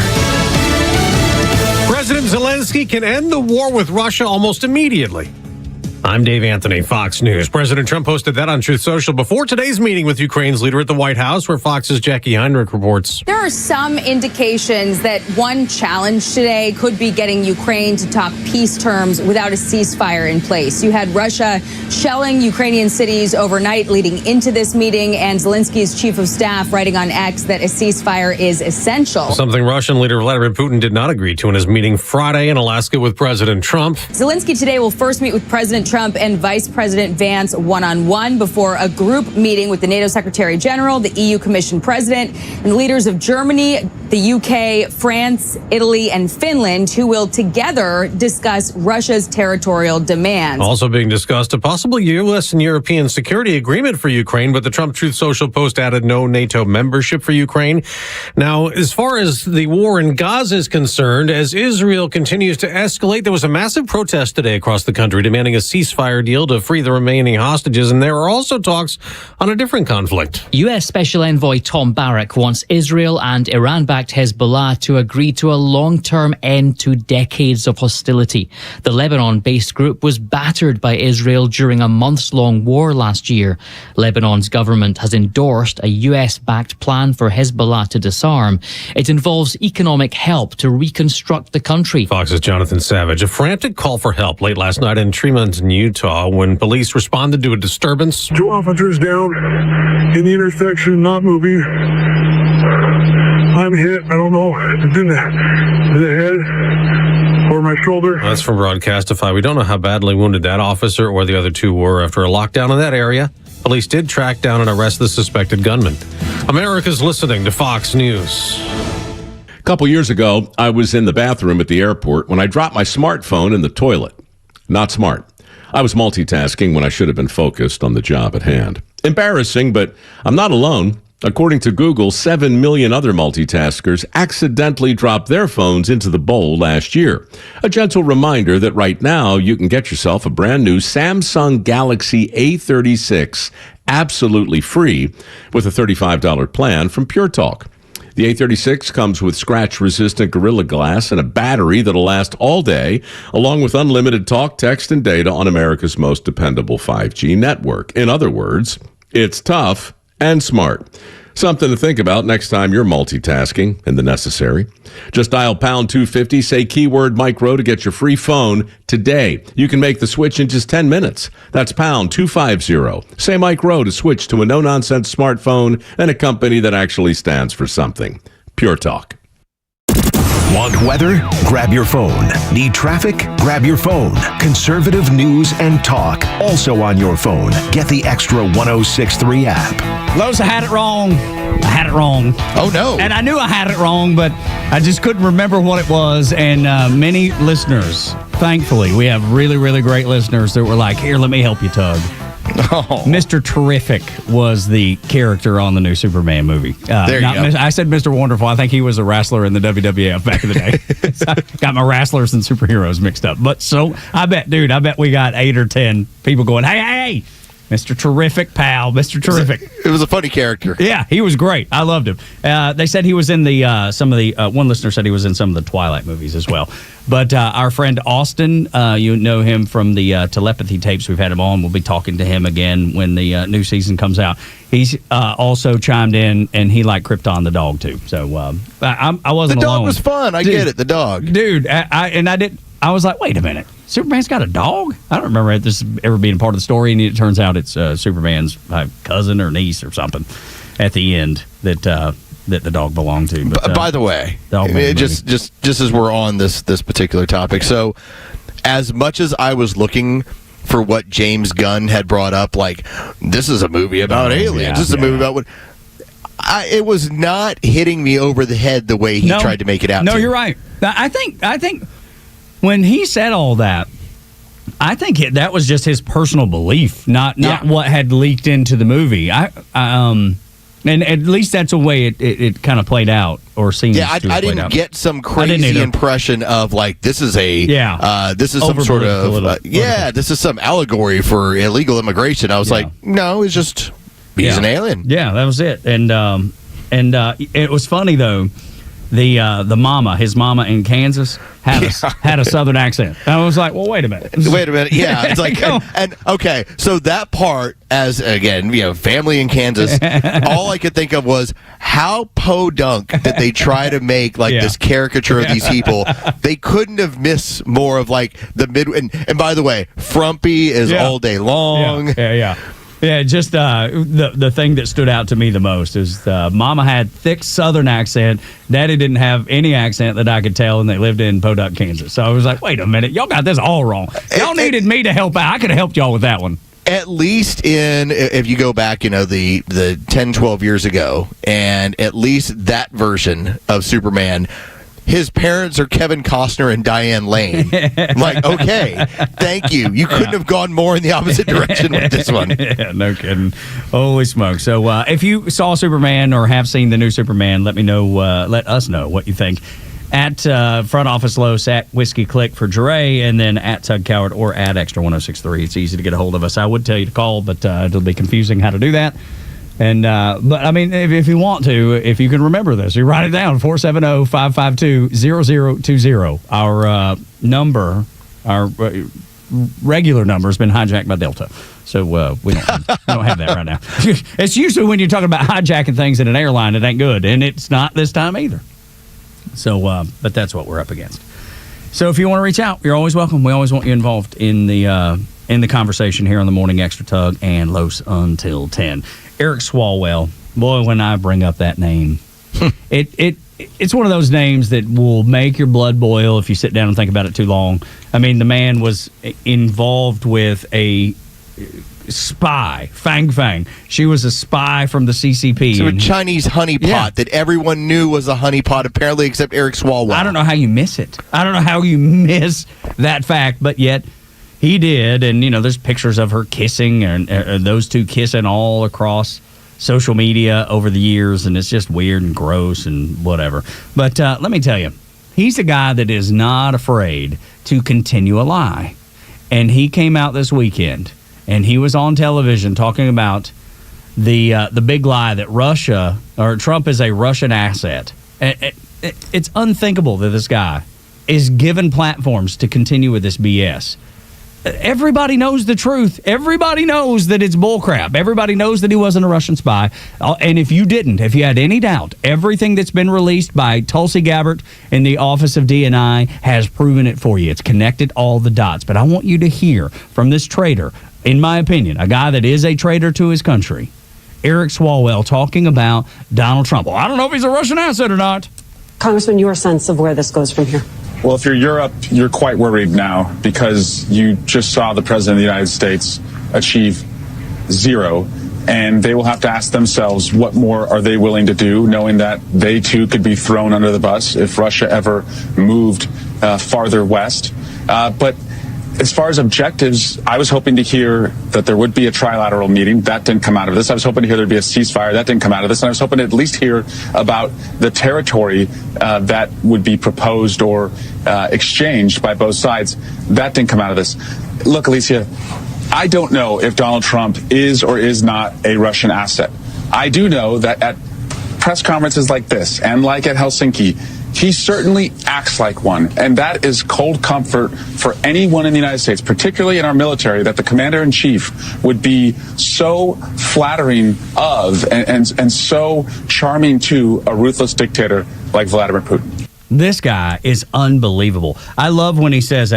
President Zelensky can end the war with Russia almost immediately. I'm Dave Anthony, Fox News. President Trump posted that on Truth Social before today's meeting with Ukraine's leader at the White House, where Fox's Jackie Heinrich reports. There are some indications that one challenge today could be getting Ukraine to talk peace terms without a ceasefire in place. You had Russia shelling Ukrainian cities overnight leading into this meeting, and Zelensky's chief of staff writing on X that a ceasefire is essential. Something Russian leader Vladimir Putin did not agree to in his meeting Friday in Alaska with President Trump. Zelensky today will first meet with President Trump and Vice President Vance one-on-one before a group meeting with the NATO Secretary General, the EU Commission President, and leaders of Germany, the UK, France, Italy, and Finland, who will together discuss Russia's territorial demands. Also being discussed, a possible U.S. and European security agreement for Ukraine, but the Trump Truth Social post added no NATO membership for Ukraine. Now, as far as the war in Gaza is concerned, as Israel continues to escalate, there was a massive protest today across the country demanding a ceasefire deal to free the remaining hostages, and there are also talks on a different conflict. U.S. Special Envoy Tom Barrack wants Israel and Iran-backed Hezbollah to agree to a long-term end to decades of hostility. The Lebanon-based group was battered by Israel during a months-long war last year. Lebanon's government has endorsed a U.S.-backed plan for Hezbollah to disarm. It involves economic help to reconstruct the country. Fox's Jonathan Savage. A frantic call for help late last night in Tremont, Utah, when police responded to a disturbance. 2 officers down in the intersection, not moving. I'm hit. I don't know. It's in the head or my shoulder. That's from Broadcastify. We don't know how badly wounded that officer or the other two were after a lockdown in that area. Police did track down and arrest the suspected gunman. America's listening to Fox News. A couple years ago, I was in the bathroom at the airport when I dropped my smartphone in the toilet. Not smart. I was multitasking when I should have been focused on the job at hand. Embarrassing, but I'm not alone. According to Google, 7 million other multitaskers accidentally dropped their phones into the bowl last year. A gentle reminder that right now you can get yourself a brand new Samsung Galaxy A36 absolutely free with a $35 plan from Pure Talk. The A36 comes with scratch-resistant Gorilla Glass and a battery that'll last all day, along with unlimited talk, text, and data on America's most dependable 5G network. In other words, it's tough and smart. Something to think about next time you're multitasking in the necessary. Just dial pound 250, say keyword micro to get your free phone today. You can make the switch in just 10 minutes. That's pound 250. Say micro to switch to a no-nonsense smartphone and a company that actually stands for something. Pure Talk. Want weather? Grab your phone. Need traffic? Grab your phone. Conservative news and talk, also on your phone. Get the Extra 1063 app. Los, I had it wrong. Oh, no. And I knew I had it wrong, but I just couldn't remember what it was. And many listeners, thankfully, we have really, really great listeners that were like, here, let me help you, Tug. Oh. Mr. Terrific was the character on the new Superman movie. There you go. I said Mr. Wonderful. I think he was a wrestler in the WWF back in the day. So I got my wrestlers and superheroes mixed up. But so I bet we got 8 or 10 people going, hey, Mr. Terrific, pal. Mr. Terrific. It was a funny character. Yeah, he was great. I loved him. They said he was in the one listener said he was in some of the Twilight movies as well. But our friend Austin, you know him from the telepathy tapes. We've had him on. We'll be talking to him again when the new season comes out. He's also chimed in, and he liked Krypton the dog too. So I wasn't The dog alone. was fun. I get it. The dog. Dude, I was like, wait a minute. Superman's got a dog? I don't remember this ever being part of the story, and it turns out it's Superman's cousin or niece or something at the end that the dog belonged to. But, by the way, just as we're on this particular topic, so as much as I was looking for what James Gunn had brought up, like, this is a movie about aliens, this is a movie about what... it was not hitting me over the head the way he tried to make it out. No, you're right. I think when he said all that, I think that was just his personal belief, not what had leaked into the movie. And at least that's the way it kind of played out or seemed. Yeah, I didn't get some crazy impression of like this is this is some sort of this is some allegory for illegal immigration. I was like, no, it's just he's an alien. Yeah, that was it. And it was funny though. The mama, his mama in Kansas, had a southern accent. I was like, well, wait a minute. Yeah, it's like, and okay, so that part, as again, family in Kansas, all I could think of was how podunk did they try to make like this caricature of these people? They couldn't have missed more of like the mid. And by the way, frumpy is all day long. Yeah, just the thing that stood out to me the most is Mama had thick Southern accent. Daddy didn't have any accent that I could tell, and they lived in Podunk, Kansas. So I was like, wait a minute, y'all got this all wrong. Y'all needed me to help out. I could have helped y'all with that one. At least if you go back, the 10, 12 years ago, and at least that version of Superman, his parents are Kevin Costner and Diane Lane. I'm like, okay, thank you. You couldn't have gone more in the opposite direction with this one. Yeah, no kidding. Holy smoke. So if you saw Superman or have seen the new Superman, let us know what you think. At Front Office Los, at Whiskey Click for Dre, and then at Tug Coward or at Extra 1063. It's easy to get a hold of us. I would tell you to call, but it'll be confusing how to do that. And but I mean, if you want to, if you can remember this, you write it down: 470-552-0020. Our number, our regular number, has been hijacked by Delta, so we don't have that right now. It's usually when you're talking about hijacking things in an airline, it ain't good, and it's not this time either. So, but that's what we're up against. So, if you want to reach out, you're always welcome. We always want you involved in the conversation here on the Morning Extra Tug and Los until 10. Eric Swalwell, boy, when I bring up that name, it's one of those names that will make your blood boil if you sit down and think about it too long. I mean, the man was involved with a spy, Fang Fang. She was a spy from the CCP. So a Chinese honeypot that everyone knew was a honeypot, apparently, except Eric Swalwell. I don't know how you miss it. I don't know how you miss that fact, but yet he did, and there's pictures of her kissing and those two kissing all across social media over the years, and it's just weird and gross and whatever. But let me tell you, he's a guy that is not afraid to continue a lie. And he came out this weekend, and he was on television talking about the big lie that Russia or Trump is a Russian asset. It's unthinkable that this guy is given platforms to continue with this BS. Everybody knows the truth. Everybody knows that it's bullcrap. Everybody knows that he wasn't a Russian spy. And if you had any doubt, everything that's been released by Tulsi Gabbard in the Office of DNI has proven it for you. It's connected all the dots. But I want you to hear from this traitor, in my opinion, a guy that is a traitor to his country, Eric Swalwell, talking about Donald Trump. Well, I don't know if he's a Russian asset or not. Congressman, your sense of where this goes from here? Well, if you're Europe, you're quite worried now because you just saw the president of the United States achieve zero, and they will have to ask themselves what more are they willing to do, knowing that they too could be thrown under the bus if Russia ever moved farther west. But as far as objectives, I was hoping to hear that there would be a trilateral meeting. That didn't come out of this. I was hoping to hear there'd be a ceasefire. That didn't come out of this. And I was hoping to at least hear about the territory that would be proposed or exchanged by both sides. That didn't come out of this. Look, Alicia, I don't know if Donald Trump is or is not a Russian asset. I do know that at press conferences like this and like at Helsinki, he certainly acts like one. And that is cold comfort for anyone in the United States, particularly in our military, that the commander-in-chief would be so flattering of and so charming to a ruthless dictator like Vladimir Putin. This guy is unbelievable. I love when he says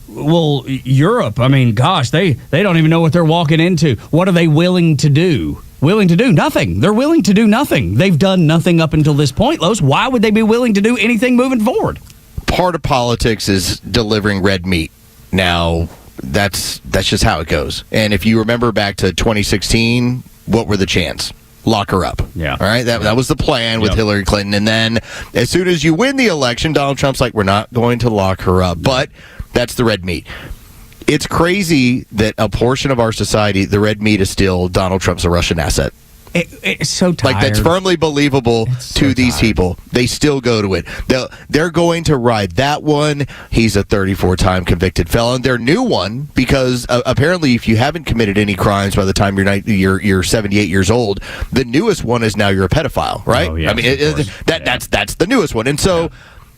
well, Europe, I mean, gosh, they don't even know what they're walking into. What are they willing to do? Willing to do nothing. They're willing to do nothing. They've done nothing up until this point, Los. Why would they be willing to do anything moving forward? Part of politics is delivering red meat. Now, that's just how it goes. And if you remember back to 2016, what were the chants? Lock her up. Yeah. All right. That was the plan with Hillary Clinton. And then as soon as you win the election, Donald Trump's like, we're not going to lock her up. But that's the red meat. It's crazy that a portion of our society, the red meat is still Donald Trump's a Russian asset. It's so tired. Like, that's firmly believable to these people. They still go to it. They're going to ride that one. He's a 34-time convicted felon. Their new one, because apparently if you haven't committed any crimes by the time you're 78 years old, the newest one is now you're a pedophile, right? Oh, yes, I mean, that's the newest one. And so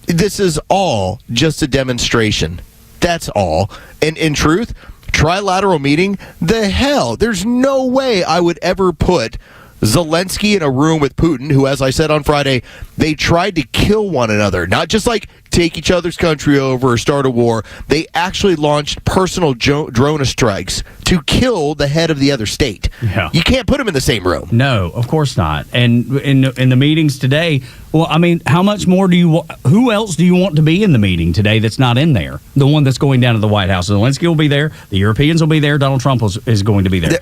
this is all just a demonstration. That's all. And in truth, trilateral meeting, the hell, there's no way I would ever put Zelensky in a room with Putin, who, as I said on Friday, they tried to kill one another. Not just like take each other's country over or start a war. They actually launched personal drone strikes to kill the head of the other state. Yeah. You can't put them in the same room. No, of course not. And in the meetings today, well, I mean, how much more who else do you want to be in the meeting today that's not in there? The one that's going down to the White House. Zelensky will be there. The Europeans will be there. Donald Trump is going to be there.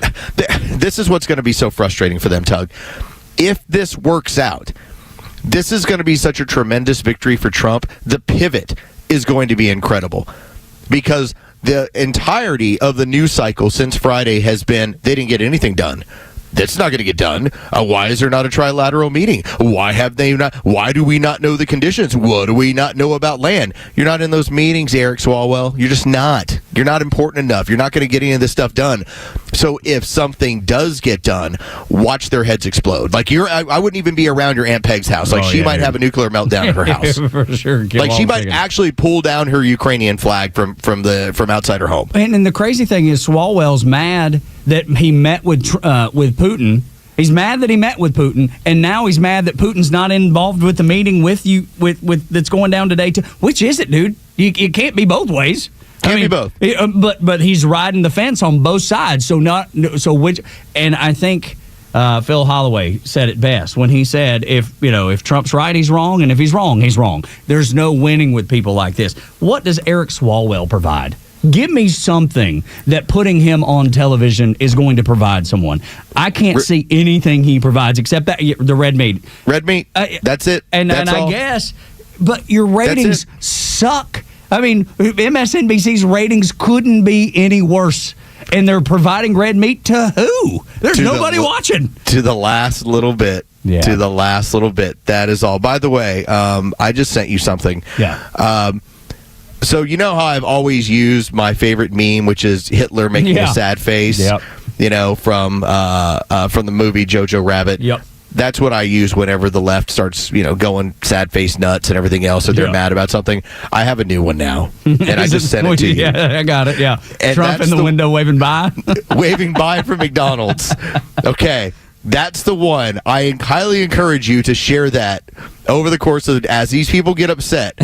This is what's going to be so frustrating for them, Tug. If this works out, this is going to be such a tremendous victory for Trump. The pivot is going to be incredible because the entirety of the news cycle since Friday has been they didn't get anything done. That's not going to get done. Why is there not a trilateral meeting? Why have they not? Why do we not know the conditions? What do we not know about land? You're not in those meetings, Eric Swalwell. You're just not. You're not important enough. You're not going to get any of this stuff done. So if something does get done, watch their heads explode. Like I wouldn't even be around your Aunt Peg's house. Like she might have a nuclear meltdown at her house. For sure. Like she might actually pull down her Ukrainian flag from outside her home. And the crazy thing is, Swalwell's mad that he met with Putin. He's mad that he met with Putin, and now he's mad that Putin's not involved with the meeting with that's going down today. Which is it, dude? You can't be both ways. Can't be both. But he's riding the fence on both sides. So which? And I think Phil Holloway said it best when he said, if Trump's right, he's wrong, and if he's wrong, he's wrong. There's no winning with people like this. What does Eric Swalwell provide? Give me something that putting him on television is going to provide someone. I can't see anything he provides except that the red meat. Red meat. That's it. And I guess, but your ratings suck. I mean, MSNBC's ratings couldn't be any worse. And they're providing red meat to who? There's nobody watching. To the last little bit. Yeah. To the last little bit. That is all. By the way, I just sent you something. Yeah. So you know how I've always used my favorite meme, which is Hitler making a sad face, from the movie Jojo Rabbit. Yep. That's what I use whenever the left starts, going sad face nuts and everything else, or they're mad about something. I have a new one now, and I just sent it to you. Yeah, I got it. Yeah, and Trump in the window waving by, waving by from McDonald's. Okay. That's the one. I highly encourage you to share that over the course of as these people get upset.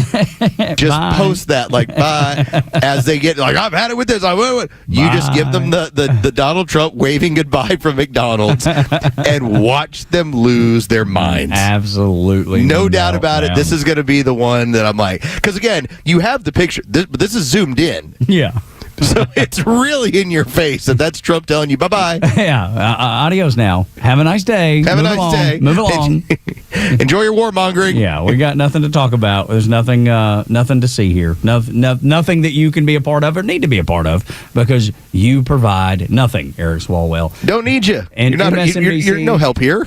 Just post that bye as they get I've had it with this. You just give them the Donald Trump waving goodbye from McDonald's and watch them lose their minds. Absolutely. No doubt about it. This is going to be the one that I'm like, because again, you have the picture. This is zoomed in. Yeah. So it's really in your face, and that's Trump telling you bye-bye. Yeah, adios now. Have a nice day. Have a nice day. Move along. Enjoy your warmongering. Yeah, we got nothing to talk about. There's nothing to see here. Nothing that you can be a part of or need to be a part of because you provide nothing, Eric Swalwell. Don't need you. And you're no help here.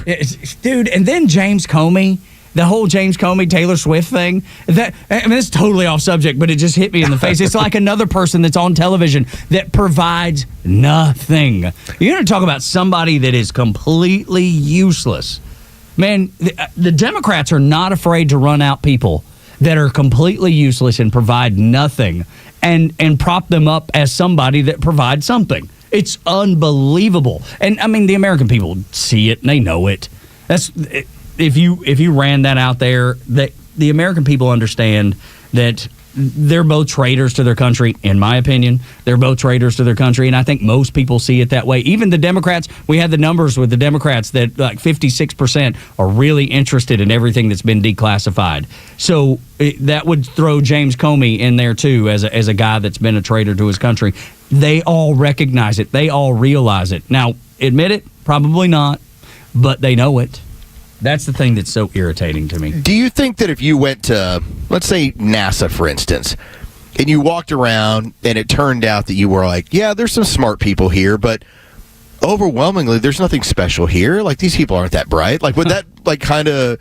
Dude, and then James Comey. the whole James Comey, Taylor Swift thing, it's totally off subject, but it just hit me in the face. It's like another person that's on television that provides nothing. You're going to talk about somebody that is completely useless. Man, the Democrats are not afraid to run out people that are completely useless and provide nothing and prop them up as somebody that provides something. It's unbelievable. And I mean, the American people see it and they know it. If you ran that out there, that the American people understand that they're both traitors to their country, in my opinion. They're both traitors to their country, and I think most people see it that way. Even the Democrats, we had the numbers with the Democrats that like 56% are really interested in everything that's been declassified. So that would throw James Comey in there too as a guy that's been a traitor to his country. They all recognize it. They all realize it. Now, admit it? Probably not, but they know it. That's the thing that's so irritating to me. Do you think that if you went to, let's say, NASA, for instance, and you walked around and it turned out that you were like, yeah, there's some smart people here, but overwhelmingly, there's nothing special here. Like, these people aren't that bright. Like, would that kind of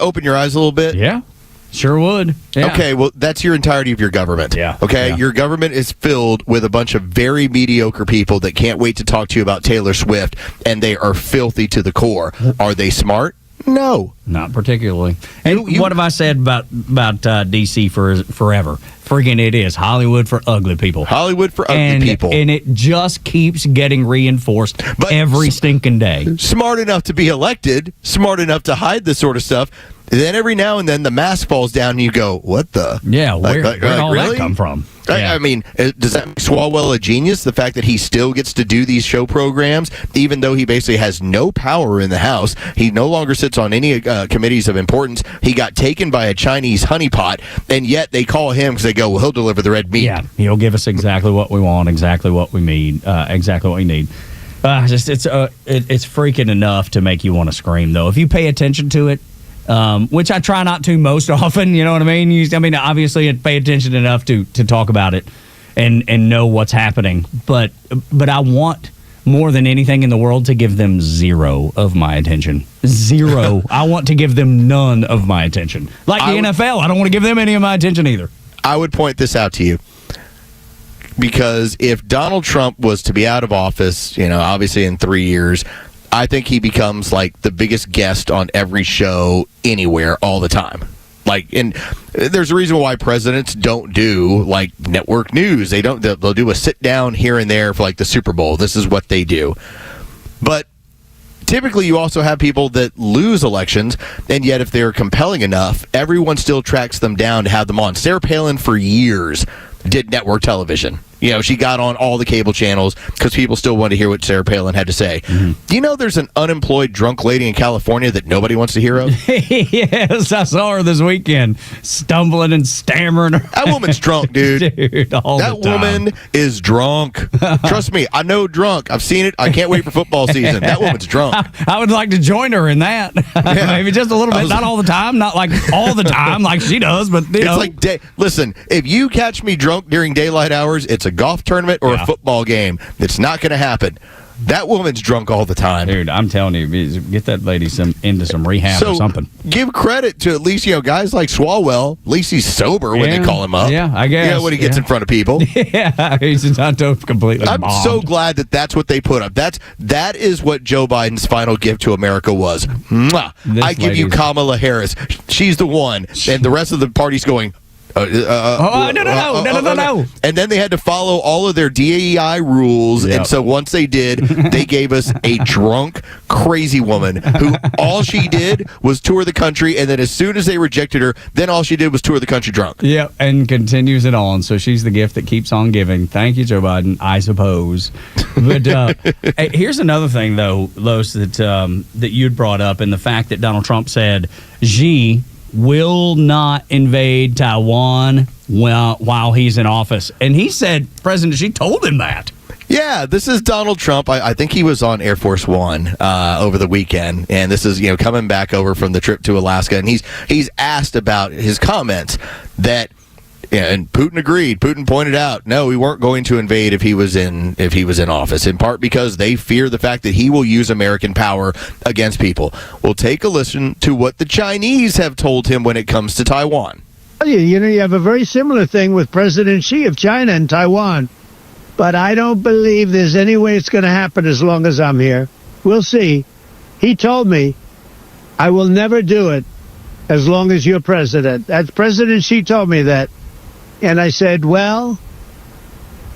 open your eyes a little bit? Yeah. Sure would. Yeah. Okay, well, that's your entirety of your government. Yeah. Okay, yeah. Your government is filled with a bunch of very mediocre people that can't wait to talk to you about Taylor Swift, and they are filthy to the core. Are they smart? No. Not particularly. And what have I said about D.C. forever? Friggin' it is Hollywood for ugly people. Hollywood for ugly people. And it just keeps getting reinforced every stinking day. Smart enough to be elected, smart enough to hide this sort of stuff. Then every now and then the mask falls down and you go, what the? Yeah, where'd all really? that come from? I mean, does that make Swalwell a genius? The fact that he still gets to do these show programs, even though he basically has no power in the House. He no longer sits on any committees of importance. He got taken by a Chinese honeypot, and yet they call him because they go, well, he'll deliver the red meat. Yeah, he'll give us exactly what we want, exactly what we need, exactly what we need. It's freaking enough to make you want to scream, though. If you pay attention to it, which I try not to most often, you know what I mean? Obviously, I pay attention enough to talk about it and know what's happening. But I want more than anything in the world to give them zero of my attention. Zero. I want to give them none of my attention. Like the NFL, I don't want to give them any of my attention either. I would point this out to you. Because if Donald Trump was to be out of office, obviously in 3 years, I think he becomes like the biggest guest on every show anywhere all the time. And there's a reason why presidents don't do like network news. They'll do a sit down here and there for like the Super Bowl. This is what they do. But typically you also have people that lose elections, and yet if they're compelling enough, everyone still tracks them down to have them on. Sarah Palin for years did network television. She got on all the cable channels because people still wanted to hear what Sarah Palin had to say. Mm-hmm. Do you know there's an unemployed drunk lady in California that nobody wants to hear of? Yes, I saw her this weekend, stumbling and stammering. That woman's drunk, dude. That woman is drunk. Trust me, I know drunk. I've seen it. I can't wait for football season. That woman's drunk. I would like to join her in that. Yeah. Maybe just a little bit. Not all the time. Not like all the time like she does, but it's like, listen, if you catch me drunk during daylight hours, it's a golf tournament or a football game. It's not going to happen. That woman's drunk all the time. Dude, I'm telling you, get that lady into some rehab or something. Give credit to at least, guys like Swalwell. At least he's sober when they call him up. Yeah, I guess. When he gets in front of people. Yeah, he's not completely I'm bombed. so glad that's what they put up. That is what Joe Biden's final gift to America was. Mwah. I give you Kamala Harris. She's the one. And the rest of the party's going, no. And then they had to follow all of their DEI rules. Yep. And so once they did, they gave us a drunk, crazy woman who all she did was tour the country. And then as soon as they rejected her, then all she did was tour the country drunk. Yeah, and continues it on. So she's the gift that keeps on giving. Thank you, Joe Biden, I suppose. But hey, here's another thing, though, Los, that you'd brought up, and the fact that Donald Trump said, Xi will not invade Taiwan while he's in office. And he said President Xi told him that. Yeah, this is Donald Trump. I think he was on Air Force One over the weekend, and this is coming back over from the trip to Alaska, and he's asked about his comments that Yeah, and Putin agreed. Putin pointed out, no, we weren't going to invade if he was in office, in part because they fear the fact that he will use American power against people. We'll take a listen to what the Chinese have told him when it comes to Taiwan. You have a very similar thing with President Xi of China and Taiwan. But I don't believe there's any way it's going to happen as long as I'm here. We'll see. He told me, I will never do it as long as you're president. That's President Xi told me that. And I said, well,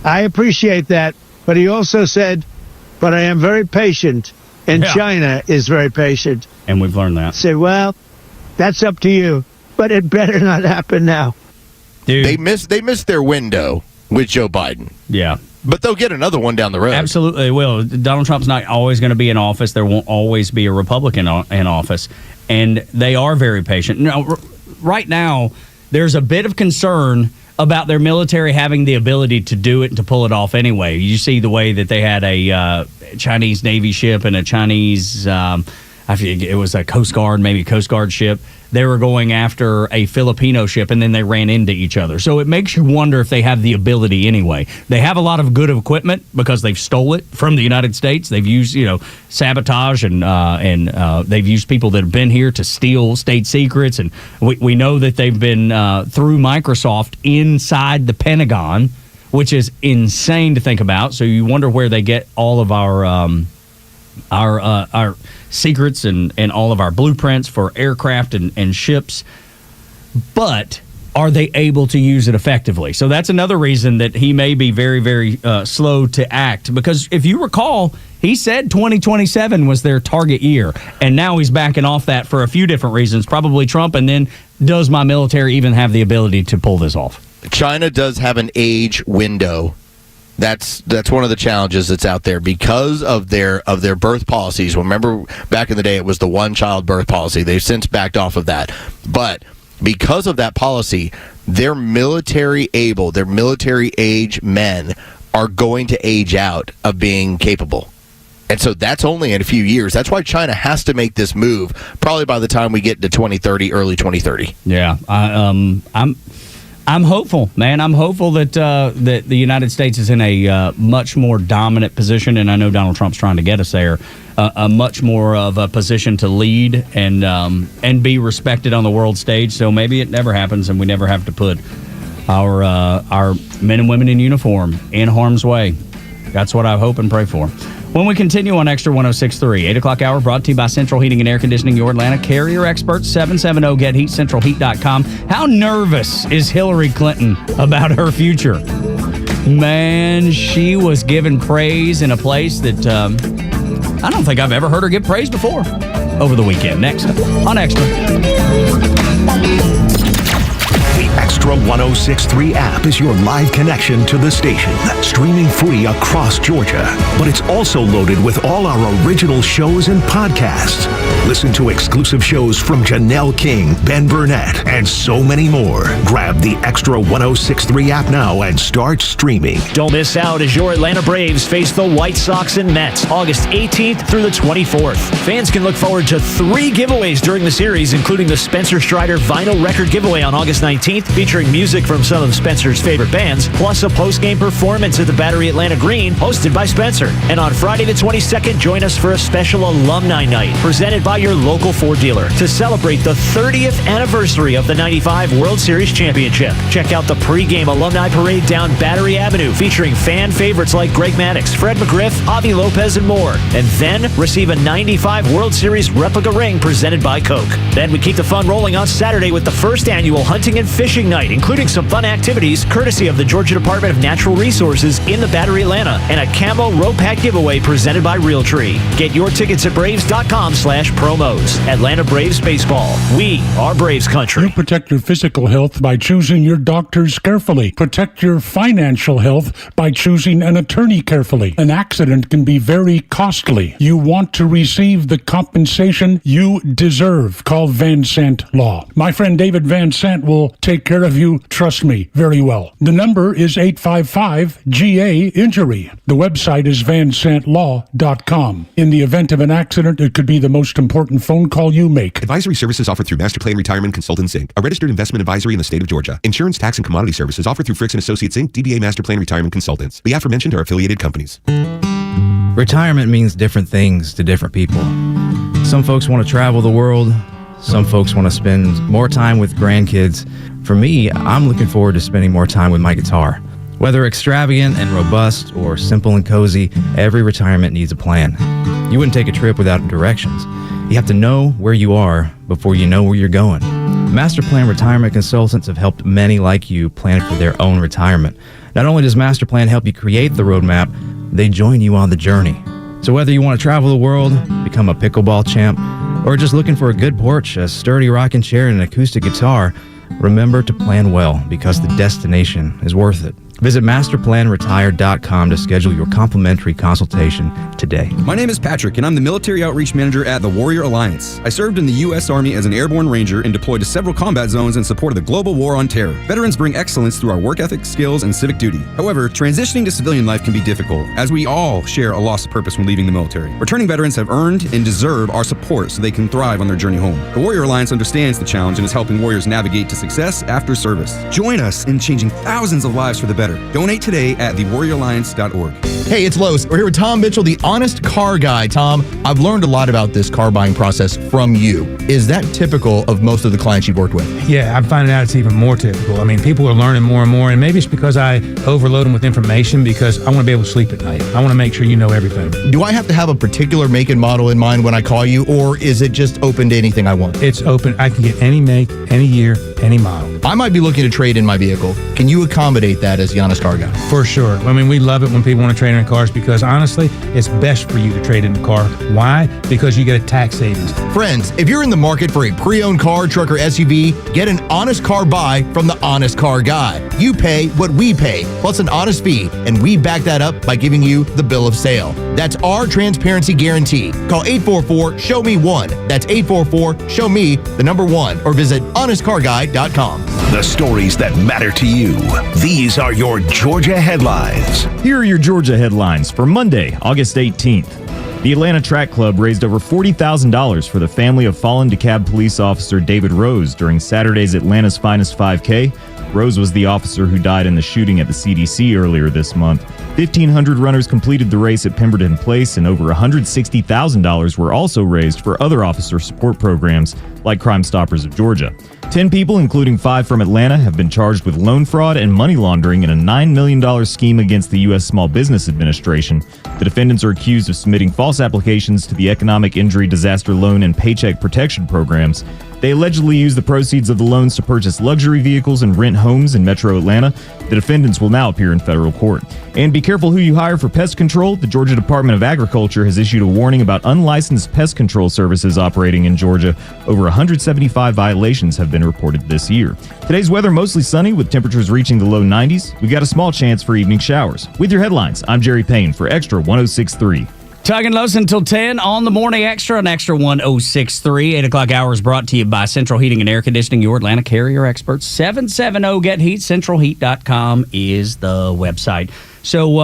I appreciate that. But he also said, but I am very patient. And China is very patient. And we've learned that. I say, well, that's up to you. But it better not happen now. Dude. They missed their window with Joe Biden. Yeah. But they'll get another one down the road. Absolutely, they will. Donald Trump's not always going to be in office. There won't always be a Republican in office. And they are very patient. Now, right now, there's a bit of concern about their military having the ability to do it and to pull it off anyway. You see the way that they had a Chinese Navy ship and a Chinese, I think it was a Coast Guard, maybe Coast Guard ship. They were going after a Filipino ship, and then they ran into each other. So it makes you wonder if they have the ability anyway. They have a lot of good equipment because they've stole it from the United States. They've used, sabotage, and they've used people that have been here to steal state secrets. And we know that they've been through Microsoft inside the Pentagon, which is insane to think about. So you wonder where they get all of our secrets and all of our blueprints for aircraft and ships. But are they able to use it effectively? So that's another reason that he may be very, very slow to act. Because if you recall, he said 2027 was their target year. And now he's backing off that for a few different reasons, probably Trump. And then, does my military even have the ability to pull this off? China does have an age window. That's one of the challenges that's out there because of their birth policies. Remember, back in the day, it was the one-child birth policy. They've since backed off of that. But because of that policy, their military age men are going to age out of being capable. And so that's only in a few years. That's why China has to make this move probably by the time we get to 2030, early 2030. Yeah, I'm hopeful, man. I'm hopeful that that the United States is in a much more dominant position, and I know Donald Trump's trying to get us there. A much more of a position to lead and be respected on the world stage. So maybe it never happens, and we never have to put our men and women in uniform in harm's way. That's what I hope and pray for. When we continue on Extra 106.3, 8 o'clock hour brought to you by Central Heating and Air Conditioning, your Atlanta carrier experts, 770-GET-HEAT, centralheat.com. How nervous is Hillary Clinton about her future? Man, she was given praise in a place that I don't think I've ever heard her give praise before. Over the weekend. Next on Extra. The Extra 106.3 app is your live connection to the station, streaming free across Georgia. But it's also loaded with all our original shows and podcasts. Listen to exclusive shows from Janelle King, Ben Burnett, and so many more. Grab the Extra 106.3 app now and start streaming. Don't miss out as your Atlanta Braves face the White Sox and Mets August 18th through the 24th. Fans can look forward to 3 giveaways during the series, including the Spencer Strider vinyl record giveaway on August 19th, featuring music from some of Spencer's favorite bands, plus a post-game performance at the Battery Atlanta Green, hosted by Spencer. And on Friday the 22nd, join us for a special alumni night, presented by your local Ford dealer, to celebrate the 30th anniversary of the 95 World Series Championship. Check out the pregame alumni parade down Battery Avenue, featuring fan favorites like Greg Maddux, Fred McGriff, Avi Lopez, and more. And then receive a 95 World Series replica ring presented by Coke. Then we keep the fun rolling on Saturday with the first annual hunting and fishing night, including some fun activities courtesy of the Georgia Department of Natural Resources in the Battery Atlanta, and a camo rope pack giveaway presented by Realtree. Get your tickets at Braves.com/promos. Atlanta Braves Baseball. We are Braves country. You protect your physical health by choosing your doctors carefully. Protect your financial health by choosing an attorney carefully. An accident can be very costly. You want to receive the compensation you deserve. Call Van Sant Law. My friend David Van Sant will take care of of you trust me very well. The number is 855-GA-INJURY. The website is vansantlaw.com. In the event of an accident, it could be the most important phone call you make. Advisory services offered through Master Plan Retirement Consultants, Inc., a registered investment advisory in the state of Georgia. Insurance, tax, and commodity services offered through Fricks & Associates, Inc., DBA Master Plan Retirement Consultants. The aforementioned are affiliated companies. Retirement means different things to different people. Some folks want to travel the world. Some folks want to spend more time with grandkids. For me, I'm looking forward to spending more time with my guitar. Whether extravagant and robust or simple and cozy, every retirement needs a plan. You wouldn't take a trip without directions. You have to know where you are before you know where you're going. Master Plan Retirement Consultants have helped many like you plan for their own retirement. Not only does Master Plan help you create the roadmap, they join you on the journey. So whether you want to travel the world, become a pickleball champ, or just looking for a good porch, a sturdy rocking chair, and an acoustic guitar, remember to plan well because the destination is worth it. Visit masterplanretire.com to schedule your complimentary consultation today. My name is Patrick, and I'm the Military Outreach Manager at the Warrior Alliance. I served in the U.S. Army as an airborne ranger and deployed to several combat zones in support of the global war on terror. Veterans bring excellence through our work ethic, skills, and civic duty. However, transitioning to civilian life can be difficult, as we all share a loss of purpose when leaving the military. Returning veterans have earned and deserve our support so they can thrive on their journey home. The Warrior Alliance understands the challenge and is helping warriors navigate to success after service. Join us in changing thousands of lives for the better. Donate today at thewarrioralliance.org. Hey, it's Los. We're here with Tom Mitchell, the honest car guy. Tom, I've learned a lot about this car buying process from you. Is that typical of most of the clients you've worked with? Yeah, I'm finding out it's even more typical. I mean, people are learning more and more, and maybe it's because I overload them with information because I want to be able to sleep at night. I want to make sure you know everything. Do I have to have a particular make and model in mind when I call you, or is it just open to anything I want? It's open. I can get any make, any year, any model. I might be looking to trade in my vehicle. Can you accommodate that as the honest car guy? For sure. I mean, we love it when people want to trade in cars because honestly, it's best for you to trade in the car. Why? Because you get a tax savings. Friends, if you're in the market for a pre-owned car, truck, or SUV, get an honest car buy from the honest car guy. You pay what we pay, plus an honest fee, and we back that up by giving you the bill of sale. That's our transparency guarantee. Call 844-SHOW-ME-1. That's 844-SHOW-ME, the number 1, or visit honestcarguy.com. The stories that matter to you. These are your Georgia headlines. Here are your Georgia headlines for Monday, August 18th. The Atlanta Track Club raised over $40,000 for the family of fallen DeKalb police officer David Rose during Saturday's Atlanta's Finest 5K. Rose was the officer who died in the shooting at the CDC earlier this month. 1,500 runners completed the race at Pemberton Place, and over $160,000 were also raised for other officer support programs like Crime Stoppers of Georgia. 10 people, including 5 from Atlanta, have been charged with loan fraud and money laundering in a $9 million scheme against the U.S. Small Business Administration. The defendants are accused of submitting false applications to the Economic Injury Disaster Loan and Paycheck Protection programs. They allegedly used the proceeds of the loans to purchase luxury vehicles and rent homes in metro Atlanta. The defendants will now appear in federal court. And be careful who you hire for pest control. The Georgia Department of Agriculture has issued a warning about unlicensed pest control services operating in Georgia. Over 175 violations have been reported this year. Today's weather mostly sunny with temperatures reaching the low 90s. We've got a small chance for evening showers. With your headlines, I'm Jerry Payne for Extra 106.3. Tug and Los until 10 on the Morning Extra on Extra 106.3. 8 o'clock hour is brought to you by Central Heating and Air Conditioning, your Atlanta carrier experts. 770-GET-HEAT. CentralHeat.com is the website. So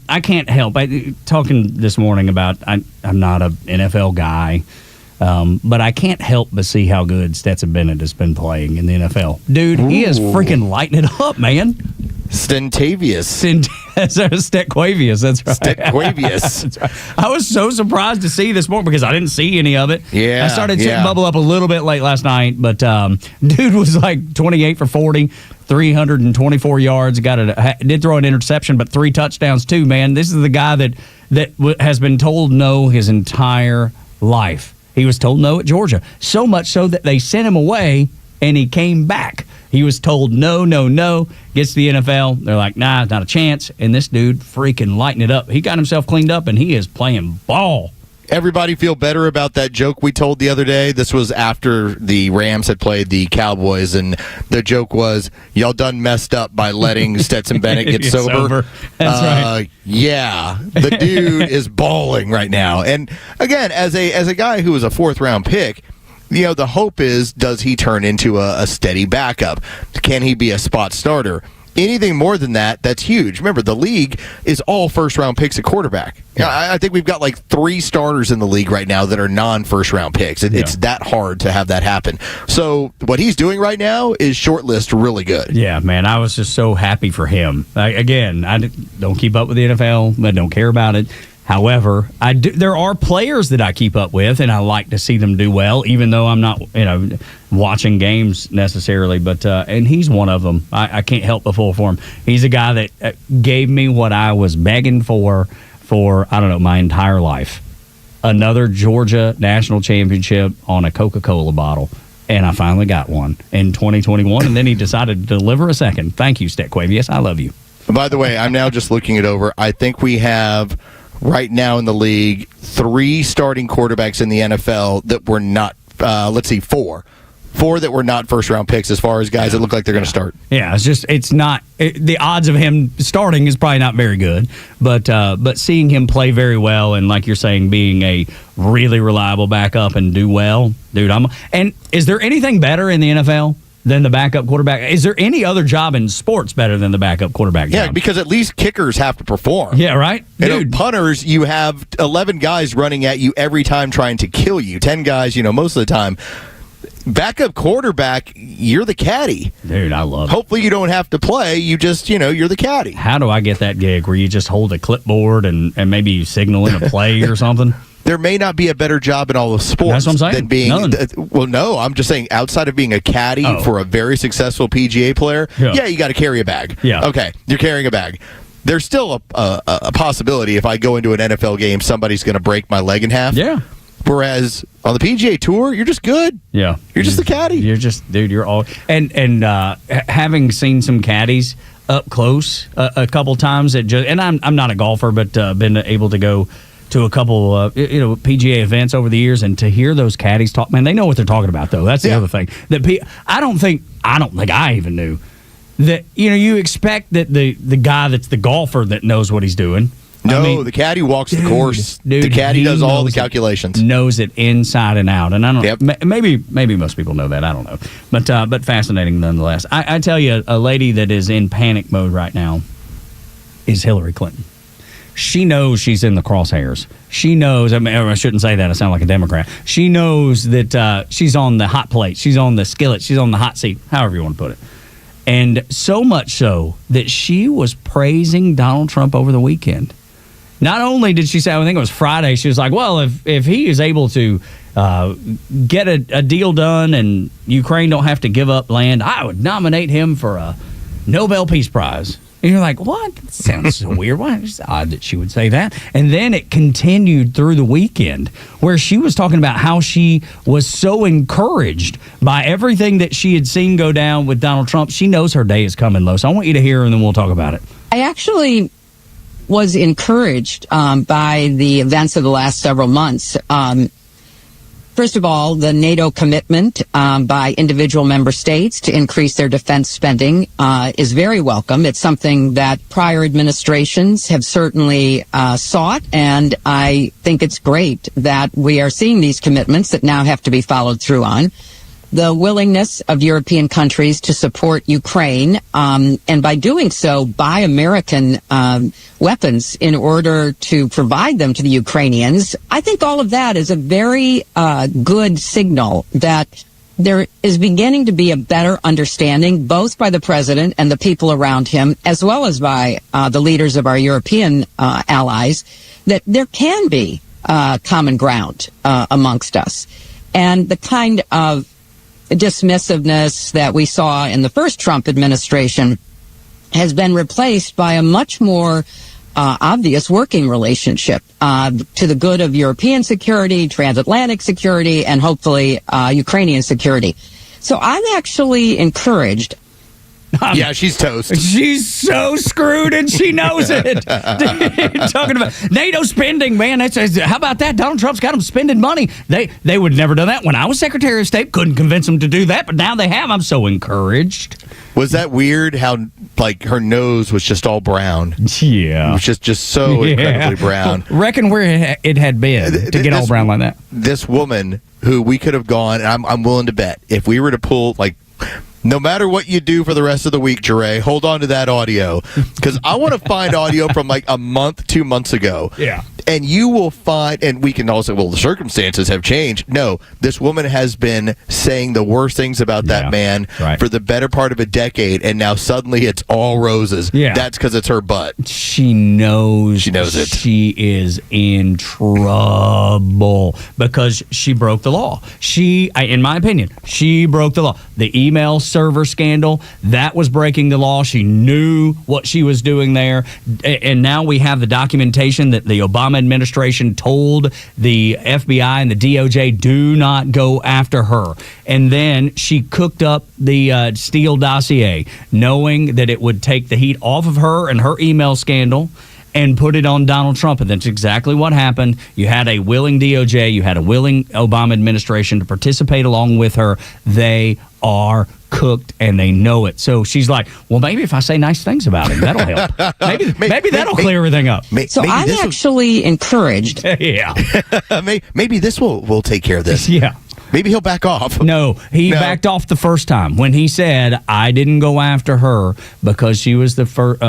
I can't help. Talking this morning about I'm not an NFL guy, but I can't help but see how good Stetson Bennett has been playing in the NFL. Dude, he is freaking lighting it up, man. Stentavious. Stetquavius, that's right. Stretquavius. That's right. I was so surprised to see this morning because I didn't see any of it. Yeah. I started seeing bubble up a little bit late last night, but dude was like 28 for 40, 324 yards. Did throw an interception, but 3 touchdowns too, man. This is the guy that has been told no his entire life. He was told no at Georgia, so much so that they sent him away and he came back. He was told no, gets to the NFL. They're like, nah, not a chance. And this dude freaking lighting it up. He got himself cleaned up, and he is playing ball. Everybody feel better about that joke we told the other day? This was after the Rams had played the Cowboys, and the joke was, y'all done messed up by letting Stetson Bennett get sober. That's right. Yeah, the dude is balling right now. And again, as a guy who was a 4th-round pick, the hope is, does he turn into a steady backup? Can he be a spot starter? Anything more than that, that's huge. Remember, the league is all first-round picks at quarterback. Yeah. I think we've got like 3 starters in the league right now that are non-first-round picks. It's that hard to have that happen. So what he's doing right now is shortlist really good. Yeah, man, I was just so happy for him. I don't keep up with the NFL. I don't care about it. However, there are players that I keep up with, and I like to see them do well, even though I'm not, watching games necessarily. But and he's one of them. I can't help but fall for him. He's a guy that gave me what I was begging for I don't know, my entire life. Another Georgia national championship on a Coca-Cola bottle. And I finally got one in 2021, and then he decided to deliver a second. Thank you, Stetquavius. I love you. By the way, I'm now just looking it over. I think we have right now in the league 3 starting quarterbacks in the NFL that were not, 4 that were not first-round picks as far as guys that look like they're going to start. Yeah, the odds of him starting is probably not very good, but seeing him play very well and, like you're saying, being a really reliable backup and do well, dude, and is there anything better in the NFL than the backup quarterback? Is there any other job in sports better than the backup quarterback job? Yeah, because at least kickers have to perform. Yeah, right? Dude. Punters, you have 11 guys running at you every time trying to kill you. 10 guys, most of the time. Backup quarterback, you're the caddy. Dude, I love it. Hopefully you don't have to play. You just, you're the caddy. How do I get that gig where you just hold a clipboard and maybe you signal in a play or something? There may not be a better job in all of sports. That's what I'm saying. Than being. Well, no, I'm just saying outside of being a caddy for a very successful PGA player, you got to carry a bag. Yeah. Okay, you're carrying a bag. There's still a possibility if I go into an NFL game, somebody's going to break my leg in half. Yeah. Whereas on the PGA Tour, you're just good. Yeah. You're just the caddy. You're just, dude, you're all. And having seen some caddies up close a couple times, and I'm not a golfer, but been able to go to a couple PGA events over the years, and to hear those caddies talk, man, they know what they're talking about, though. That's the other thing. I don't think I even knew that, you expect that the guy that's the golfer that knows what he's doing. No, the caddy walks the course. The caddy does all the calculations. Knows it inside and out. And I don't maybe most people know that. I don't know. But fascinating nonetheless. I tell you, a lady that is in panic mode right now is Hillary Clinton. She knows she's in the crosshairs. She knows, I shouldn't say that. I sound like a Democrat. She knows that she's on the hot plate. She's on the skillet. She's on the hot seat, however you want to put it. And so much so that she was praising Donald Trump over the weekend. Not only did she say, I think it was Friday, she was like, well, if he is able to get a deal done and Ukraine don't have to give up land, I would nominate him for a Nobel Peace Prize. And you're like, what? That sounds so weird. Why? It's odd that she would say that. And then it continued through the weekend where she was talking about how she was so encouraged by everything that she had seen go down with Donald Trump. She knows her day is coming, Lo. So I want you to hear her, and then we'll talk about it. I actually was encouraged by the events of the last several months. First of all, the NATO commitment by individual member states to increase their defense spending is very welcome. It's something that prior administrations have certainly sought, and I think it's great that we are seeing these commitments that now have to be followed through on. The willingness of European countries to support Ukraine, and by doing so, buy American weapons in order to provide them to the Ukrainians. I think all of that is a very good signal that there is beginning to be a better understanding, both by the president and the people around him, as well as by the leaders of our European allies, that there can be common ground amongst us. And the kind of dismissiveness that we saw in the first Trump administration has been replaced by a much more obvious working relationship to the good of European security, transatlantic security, and hopefully Ukrainian security. So I'm actually encouraged. Yeah, she's toast. She's so screwed, and she knows it. Talking about NATO spending, man. How about that? Donald Trump's got them spending money. They would never do that when I was Secretary of State. Couldn't convince them to do that, but now they have. I'm so encouraged. Was that weird how, like, her nose was just all brown? Yeah. It was just so incredibly brown. Reckon where it had been to get all brown like that. This woman who we could have gone, and I'm willing to bet, if we were to pull, like, no matter what you do for the rest of the week, Jure, hold on to that audio. Because I want to find audio from like a month, 2 months ago. Yeah. And you will find, and we can also, well, the circumstances have changed. No, this woman has been saying the worst things about that man for the better part of a decade, and now suddenly it's all roses. Yeah. That's because it's her butt. She knows. She knows it. She is in trouble because she broke the law. In my opinion, she broke the law. The email server scandal, that was breaking the law. She knew what she was doing there. And now we have the documentation that the Obama administration told the FBI and the DOJ, do not go after her. And then she cooked up the Steele dossier, knowing that it would take the heat off of her and her email scandal and put it on Donald Trump. And that's exactly what happened. You had a willing DOJ, you had a willing Obama administration to participate along with her. They are cooked and they know it. So she's like, well, maybe if I say nice things about him, that'll help. Maybe that'll clear everything up. So I'm actually encouraged. Yeah. Maybe this will take care of this. Yeah. Maybe he'll back off. No, he backed off the first time when he said, I didn't go after her because she was the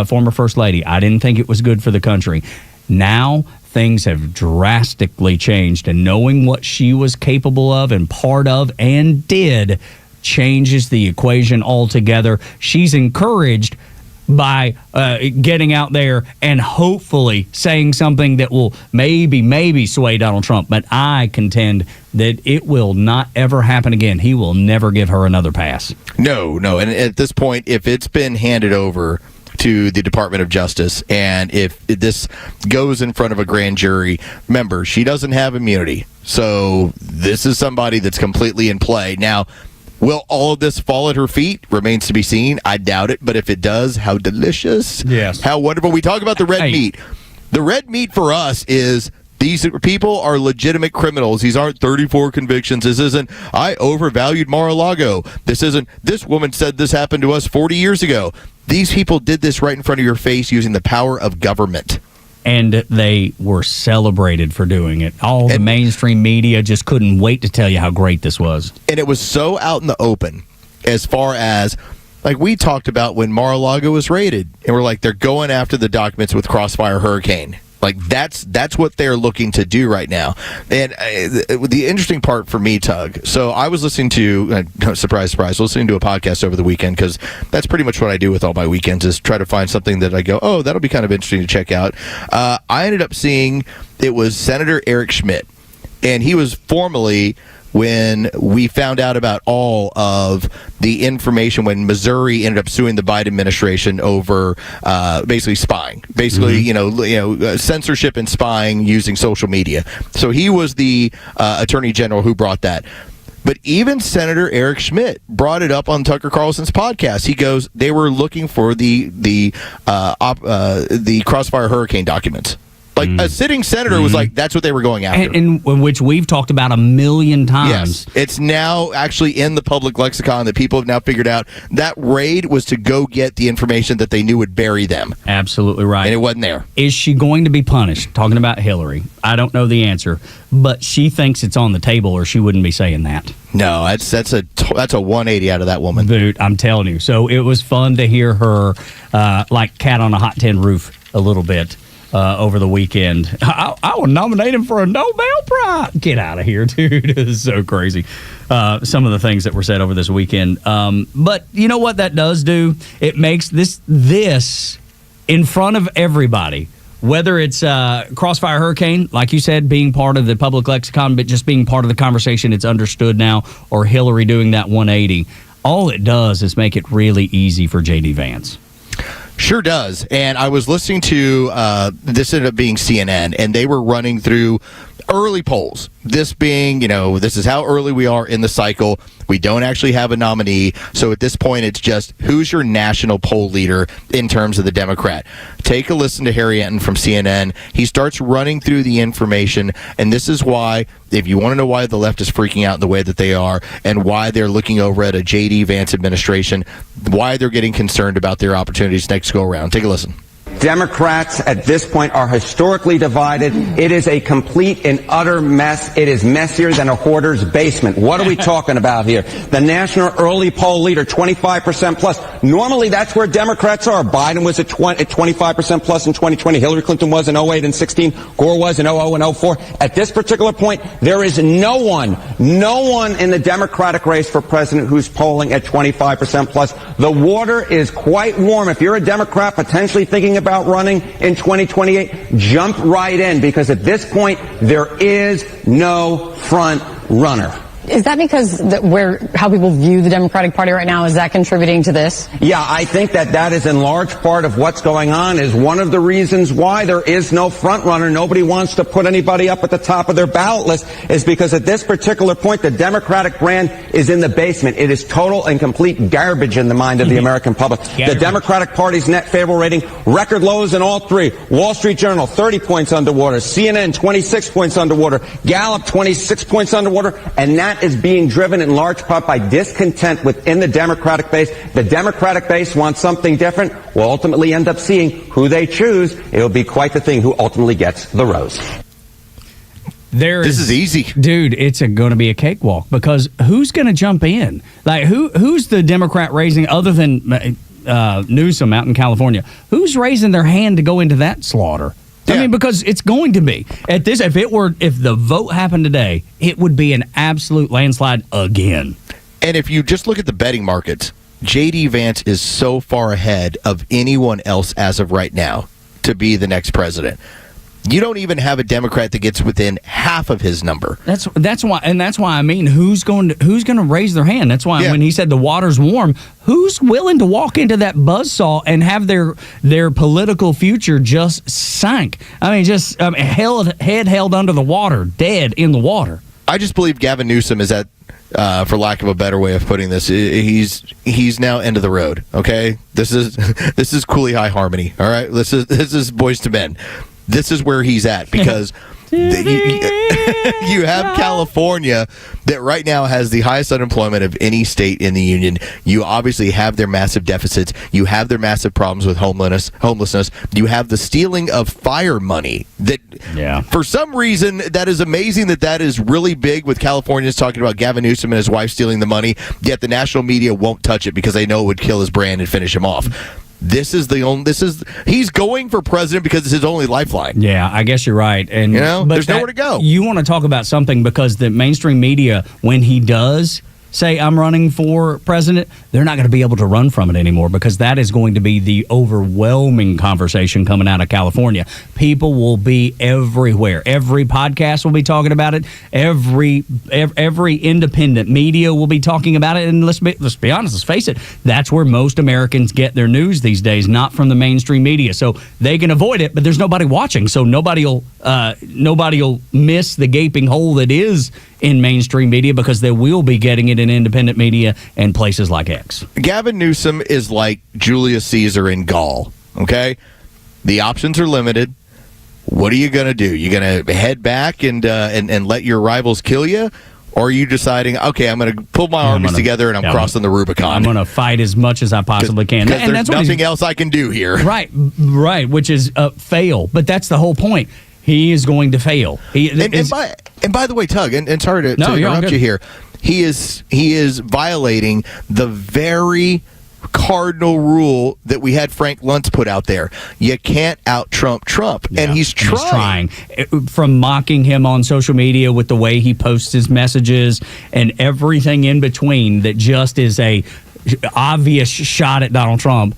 former first lady. I didn't think it was good for the country. Now things have drastically changed, and knowing what she was capable of and part of and did changes the equation altogether. She's encouraged by getting out there and hopefully saying something that will maybe sway Donald Trump. But I contend that it will not ever happen again. He will never give her another pass. No. And at this point, if it's been handed over to the Department of Justice, and if this goes in front of a grand jury, remember, she doesn't have immunity. So this is somebody that's completely in play. Now, will all of this fall at her feet? Remains to be seen. I doubt it. But if it does, how delicious. Yes. How wonderful. We talk about the red meat. The red meat for us is these people are legitimate criminals. These aren't 34 convictions. This isn't, I overvalued Mar-a-Lago. This isn't, this woman said this happened to us 40 years ago. These people did this right in front of your face using the power of government. And they were celebrated for doing it. All the mainstream media just couldn't wait to tell you how great this was. And it was so out in the open as far as, like we talked about when Mar-a-Lago was raided. And we're like, they're going after the documents with Crossfire Hurricane. Like, that's what they're looking to do right now. And the interesting part for me, Tug, so I was listening to, surprise, listening to a podcast over the weekend, because that's pretty much what I do with all my weekends, is try to find something that I go, oh, that'll be kind of interesting to check out. I ended up seeing, it was Senator Eric Schmidt, and he was formerly, when we found out about all of the information when Missouri ended up suing the Biden administration over basically spying, censorship and spying using social media. So he was the attorney general who brought that. But even Senator Eric Schmidt brought it up on Tucker Carlson's podcast. He goes, they were looking for the Crossfire Hurricane documents. Like, a sitting senator was like, that's what they were going after. And which we've talked about a million times. Yes. It's now actually in the public lexicon that people have now figured out that raid was to go get the information that they knew would bury them. Absolutely right. And it wasn't there. Is she going to be punished? Talking about Hillary. I don't know the answer, but she thinks it's on the table, or she wouldn't be saying that. No, that's a 180 out of that woman. Dude, I'm telling you. So it was fun to hear her like cat on a hot tin roof a little bit. Over the weekend. I will nominate him for a Nobel Prize. Get out of here, dude. This is so crazy. Some of the things that were said over this weekend. But you know what that does do? It makes this in front of everybody, whether it's Crossfire Hurricane, like you said, being part of the public lexicon, but just being part of the conversation, it's understood now, or Hillary doing that 180. All it does is make it really easy for J.D. Vance. Sure does. And I was listening to, this ended up being CNN, and they were running through early polls. this being, this is how early we are in the cycle. We don't actually have a nominee. So at this point, it's just who's your national poll leader in terms of the Democrat. Take a listen to Harry Enton from CNN. He starts running through the information, and this is why, if you want to know why the left is freaking out in the way that they are and why they're looking over at a J.D. Vance administration, why they're getting concerned about their opportunities next go around. Take a listen. Democrats at this point are historically divided. It is a complete and utter mess. It is messier than a hoarder's basement. What are we talking about here? The national early poll leader, 25% plus. Normally that's where Democrats are. Biden was at 25% plus in 2020. Hillary Clinton was in 08 and 16. Gore was in 00 and 04. At this particular point, there is no one in the Democratic race for president who's polling at 25% plus. The water is quite warm. If you're a Democrat potentially thinking about running in 2028, jump right in, because at this point there is no front runner. Is that because how people view the Democratic Party right now, is that contributing to this? Yeah, I think that is in large part of what's going on, is one of the reasons why there is no front runner. Nobody wants to put anybody up at the top of their ballot list, is because at this particular point the Democratic brand is in the basement. It is total and complete garbage in the mind of the American public. The Democratic Party's net favorable rating, record lows in all three. Wall Street Journal, 30 points underwater. CNN, 26 points underwater. Gallup, 26 points underwater. And that is being driven in large part by discontent within the Democratic base. The Democratic base wants something different. We'll ultimately end up seeing who they choose. It'll be quite the thing who ultimately gets the rose. This is easy, dude. It's going to be a cakewalk, because who's going to jump in? Like who's the Democrat raising, other than Newsom out in California? Who's raising their hand to go into that slaughter? I mean, because it's going to be at this. If the vote happened today, it would be an absolute landslide again. And if you just look at the betting markets, J.D. Vance is so far ahead of anyone else as of right now to be the next president. You don't even have a Democrat that gets within half of his number. That's why I mean, who's going to raise their hand? That's why when he said the water's warm, who's willing to walk into that buzzsaw and have their political future just sank? I mean, head held under the water, dead in the water. I just believe Gavin Newsom is at, for lack of a better way of putting this, he's now end of the road. Okay, this is Cooley High Harmony. All right, this is Boys to Men. This is where he's at, because you have California that right now has the highest unemployment of any state in the union. You obviously have their massive deficits. You have their massive problems with homelessness. You have the stealing of fire money. For some reason, that is amazing that is really big, with Californians talking about Gavin Newsom and his wife stealing the money, yet the national media won't touch it because they know it would kill his brand and finish him off. He's going for president because it's his only lifeline. Yeah, I guess you're right. And but there's nowhere to go. You want to talk about something, because the mainstream media, when he does say I'm running for president, they're not going to be able to run from it anymore, because that is going to be the overwhelming conversation coming out of California. People will be everywhere. Every podcast will be talking about it. Every independent media will be talking about it. And let's be honest, let's face it, that's where most Americans get their news these days, not from the mainstream media. So they can avoid it, but there's nobody watching, so nobody'll miss the gaping hole that is in mainstream media, because they will be getting it in independent media and places like X. Gavin Newsom is like Julius Caesar in Gaul, okay? The options are limited. What are you going to do? You going to head back and let your rivals kill you? Or are you deciding, okay, I'm going to pull my armies together and I'm crossing the Rubicon? I'm going to fight as much as I possibly can. Because there's nothing else I can do here. Right, which is fail. But that's the whole point. He is going to fail. And by the way, Tug, and sorry to interrupt you here, he is violating the very cardinal rule that we had Frank Luntz put out there. You can't out-Trump Trump. Yeah, and he's trying. From mocking him on social media with the way he posts his messages and everything in between, that just is a obvious shot at Donald Trump.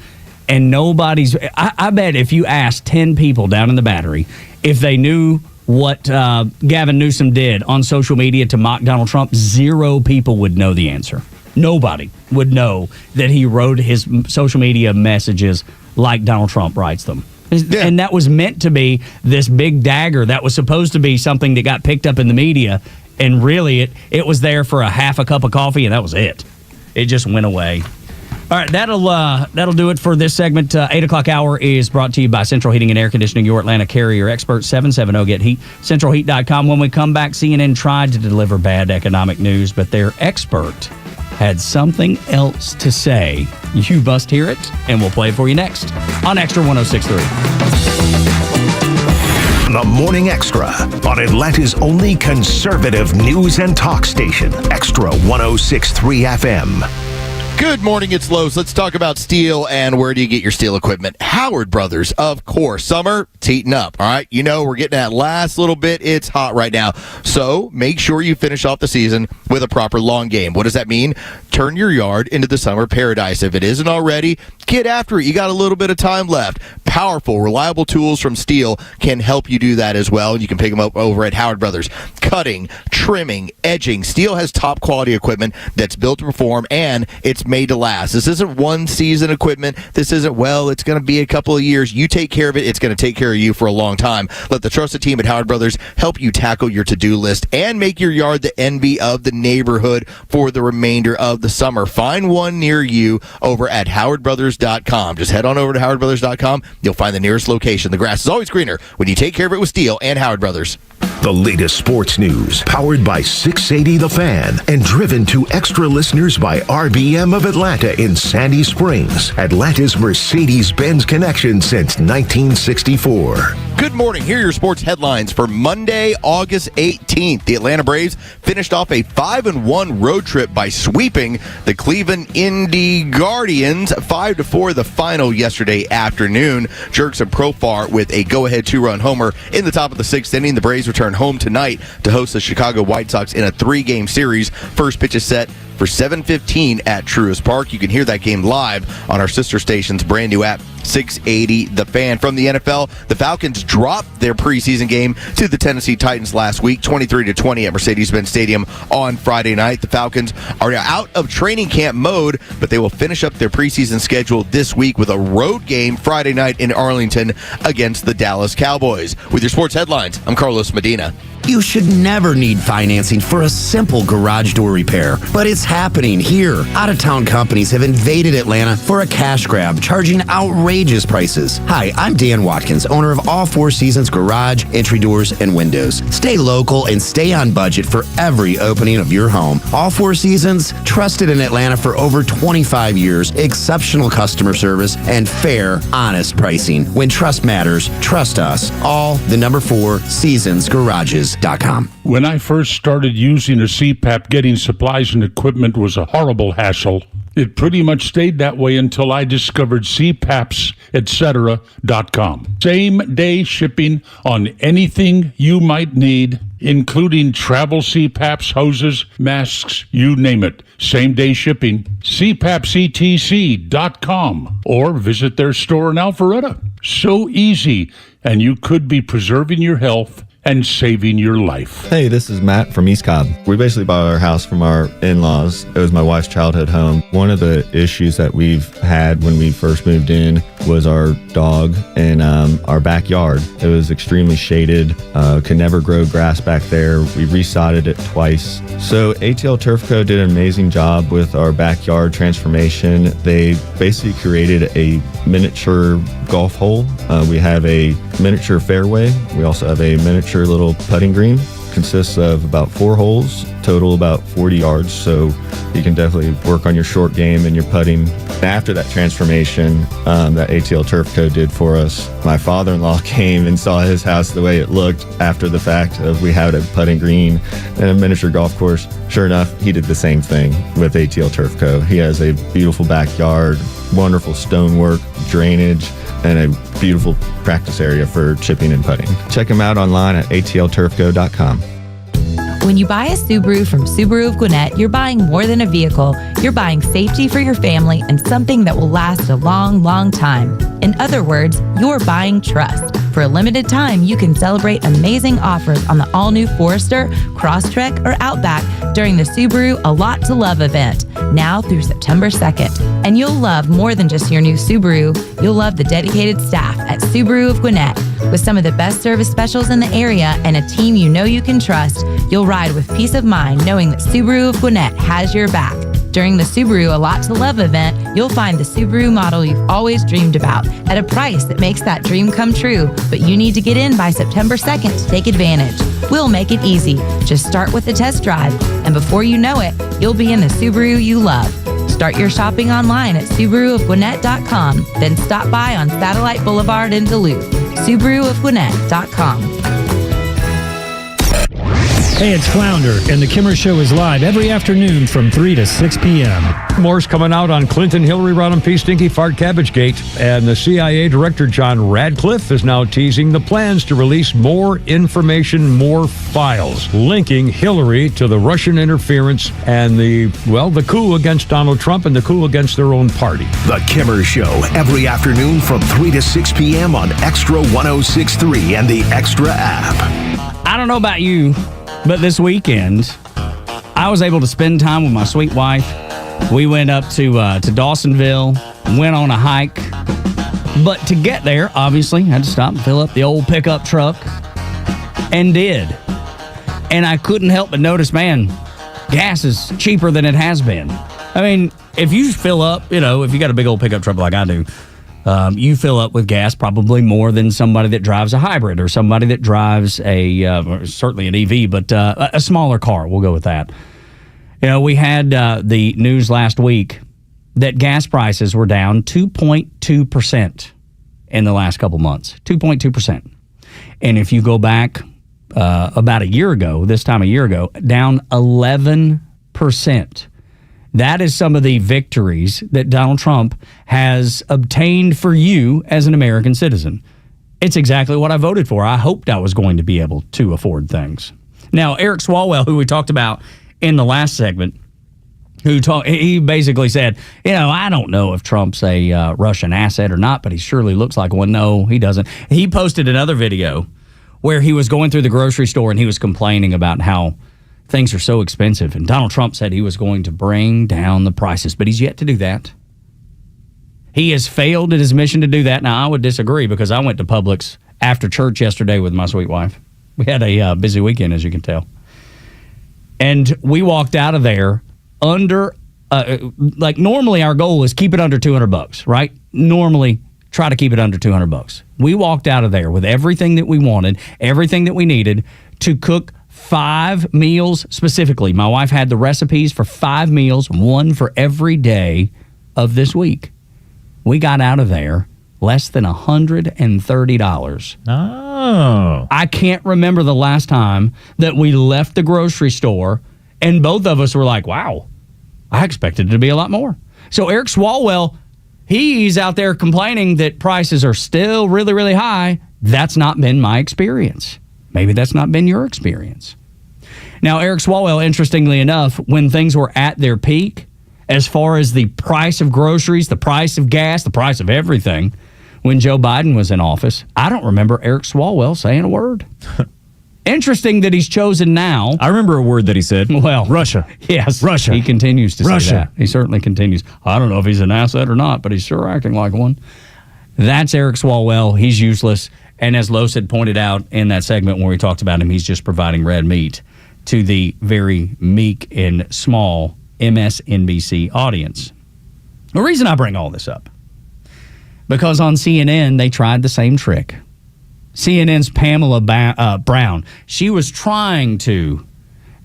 And I bet if you asked 10 people down in the Battery if they knew what Gavin Newsom did on social media to mock Donald Trump, 0 people would know the answer. Nobody would know that he wrote his social media messages like Donald Trump writes them. And that was meant to be this big dagger that was supposed to be something that got picked up in the media. And really, it was there for a half a cup of coffee, and that was it. It just went away. All right, that'll do it for this segment. 8 o'clock hour is brought to you by Central Heating and Air Conditioning, your Atlanta carrier expert, 770-GET-HEAT, centralheat.com. When we come back, CNN tried to deliver bad economic news, but their expert had something else to say. You must hear it, and we'll play it for you next on Extra 106.3. The Morning Extra on Atlanta's only conservative news and talk station, Extra 106.3 FM. Good morning, it's Los. Let's talk about steel and where do you get your steel equipment. Howard Brothers, of course. Summer, it's heating up, all right? You know, we're getting that last little bit. It's hot right now. So make sure you finish off the season with a proper long game. What does that mean? Turn your yard into the summer paradise. If it isn't already, get after it. You got a little bit of time left. Powerful, reliable tools from Steel can help you do that as well. You can pick them up over at Howard Brothers. Cutting, trimming, edging. Steel has top quality equipment that's built to perform, and it's made to last. This isn't one season equipment. This isn't, well, it's going to be a couple of years. You take care of it, it's going to take care of you for a long time. Let the trusted team at Howard Brothers help you tackle your to-do list and make your yard the envy of the neighborhood for the remainder of the summer. Find one near you over at howardbrothers.com. Just head on over to howardbrothers.com. You'll find the nearest location. The grass is always greener when you take care of it with Steel and Howard Brothers. The latest sports news, powered by 680 The Fan, and driven to extra listeners by RBM of Atlanta in Sandy Springs, Atlanta's Mercedes-Benz connection since 1964. Good morning. Here are your sports headlines for Monday, August 18th. The Atlanta Braves finished off a 5-1 road trip by sweeping the Cleveland Indy Guardians 5-4 the final yesterday afternoon. Jurickson Profar with a go-ahead 2-run homer in the top of the sixth inning. The Braves return home tonight to host the Chicago White Sox in a 3-game series. First pitch is set for 7:15 at Truist Park. You can hear that game live on our sister station's brand new app, 680 The Fan. From the NFL, the Falcons dropped their preseason game to the Tennessee Titans last week, 23-20 at Mercedes-Benz Stadium on Friday night. The Falcons are now out of training camp mode, but they will finish up their preseason schedule this week with a road game Friday night in Arlington against the Dallas Cowboys. With your sports headlines, I'm Carlos Medina. You should never need financing for a simple garage door repair, but it's happening here. Out-of-town companies have invaded Atlanta for a cash grab, charging outrageous prices. Hi, I'm Dan Watkins, owner of All Four Seasons Garage, Entry Doors, and Windows. Stay local and stay on budget for every opening of your home. All Four Seasons, trusted in Atlanta for over 25 years, exceptional customer service, and fair, honest pricing. When trust matters, trust us. All the number 4 Seasons Garages. When I first started using a CPAP, getting supplies and equipment was a horrible hassle. It pretty much stayed that way until I discovered CPAPs, etc.com. Same-day shipping on anything you might need, including travel CPAPs, hoses, masks, you name it. Same-day shipping. CPAPsETC.com or visit their store in Alpharetta. So easy, and you could be preserving your health and saving your life. Hey, this is Matt from East Cobb. We basically bought our house from our in-laws. It was my wife's childhood home. One of the issues that we've had when we first moved in was our dog in our backyard. It was extremely shaded, could never grow grass back there. We resodded it twice. So ATL Turf Co. did an amazing job with our backyard transformation. They basically created a miniature golf hole. We have a miniature fairway. We also have a miniature little putting green. Consists of about 4 holes, total about 40 yards, so you can definitely work on your short game and your putting. After that transformation that ATL Turf Co. did for us, my father-in-law came and saw his house the way it looked after the fact of we had a putting green and a miniature golf course. Sure enough, he did the same thing with ATL Turf Co. He has a beautiful backyard, wonderful stonework, drainage, and a beautiful practice area for chipping and putting. Check him out online at atlturfco.com. When you buy a Subaru from Subaru of Gwinnett, you're buying more than a vehicle. You're buying safety for your family and something that will last a long, long time. In other words, you're buying trust. For a limited time, you can celebrate amazing offers on the all-new Forester, Crosstrek, or Outback during the Subaru A Lot to Love event, now through September 2nd. And you'll love more than just your new Subaru. You'll love the dedicated staff at Subaru of Gwinnett. With some of the best service specials in the area and a team you know you can trust, you'll ride with peace of mind knowing that Subaru of Gwinnett has your back. During the Subaru A Lot to Love event, you'll find the Subaru model you've always dreamed about at a price that makes that dream come true. But you need to get in by September 2nd to take advantage. We'll make it easy. Just start with a test drive, and before you know it, you'll be in the Subaru you love. Start your shopping online at SubaruofGwinnett.com, then stop by on Satellite Boulevard in Duluth. SubaruofGwinnett.com. Hey, it's Flounder, and The Kimmer Show is live every afternoon from 3 to 6 p.m. More's coming out on Clinton, Hillary Rodham, P. Stinky Fart Cabbagegate, and the CIA Director John Radcliffe is now teasing the plans to release more information, more files, linking Hillary to the Russian interference and the coup against Donald Trump and the coup against their own party. The Kimmer Show, every afternoon from 3 to 6 p.m. on Extra 106.3 and the Extra app. I don't know about you, but this weekend, I was able to spend time with my sweet wife. We went up to Dawsonville, went on a hike. But to get there, obviously, had to stop and fill up the old pickup truck. And did. And I couldn't help but notice, man, gas is cheaper than it has been. I mean, if you fill up, if you got a big old pickup truck like I do, you fill up with gas probably more than somebody that drives a hybrid or somebody that drives certainly an EV, but a smaller car. We'll go with that. We had the news last week that gas prices were down 2.2% in the last couple months. 2.2%. And if you go back about a year ago, this time a year ago, down 11%. That is some of the victories that Donald Trump has obtained for you as an American citizen. It's exactly what I voted for. I hoped I was going to be able to afford things. Now, Eric Swalwell, who we talked about in the last segment, he basically said, I don't know if Trump's a Russian asset or not, but he surely looks like one. No, he doesn't. He posted another video where he was going through the grocery store and he was complaining about how things are so expensive. And Donald Trump said he was going to bring down the prices, but he's yet to do that. He has failed at his mission to do that. Now, I would disagree because I went to Publix after church yesterday with my sweet wife. We had a busy weekend, as you can tell. And we walked out of there under, normally our goal is keep it under $200, right? Normally try to keep it under $200. We walked out of there with everything that we wanted, everything that we needed to cook 5 meals specifically. My wife had the recipes for 5 meals, one for every day of this week. We got out of there less than $130. Oh. I can't remember the last time that we left the grocery store and both of us were like, wow, I expected it to be a lot more. So Eric Swalwell, he's out there complaining that prices are still really, really high. That's not been my experience. Maybe that's not been your experience. Now, Eric Swalwell, interestingly enough, when things were at their peak, as far as the price of groceries, the price of gas, the price of everything, when Joe Biden was in office, I don't remember Eric Swalwell saying a word. Interesting that he's chosen now. I remember a word that he said. Well, Russia. Yes. Russia. He continues to Russia. say that. He certainly continues. I don't know if he's an asset or not, but he's sure acting like one. That's Eric Swalwell. He's useless. And as Los had pointed out in that segment where we talked about him, he's just providing red meat to the very meek and small MSNBC audience. The reason I bring all this up, because on CNN, they tried the same trick. CNN's Pamela Brown, she was trying to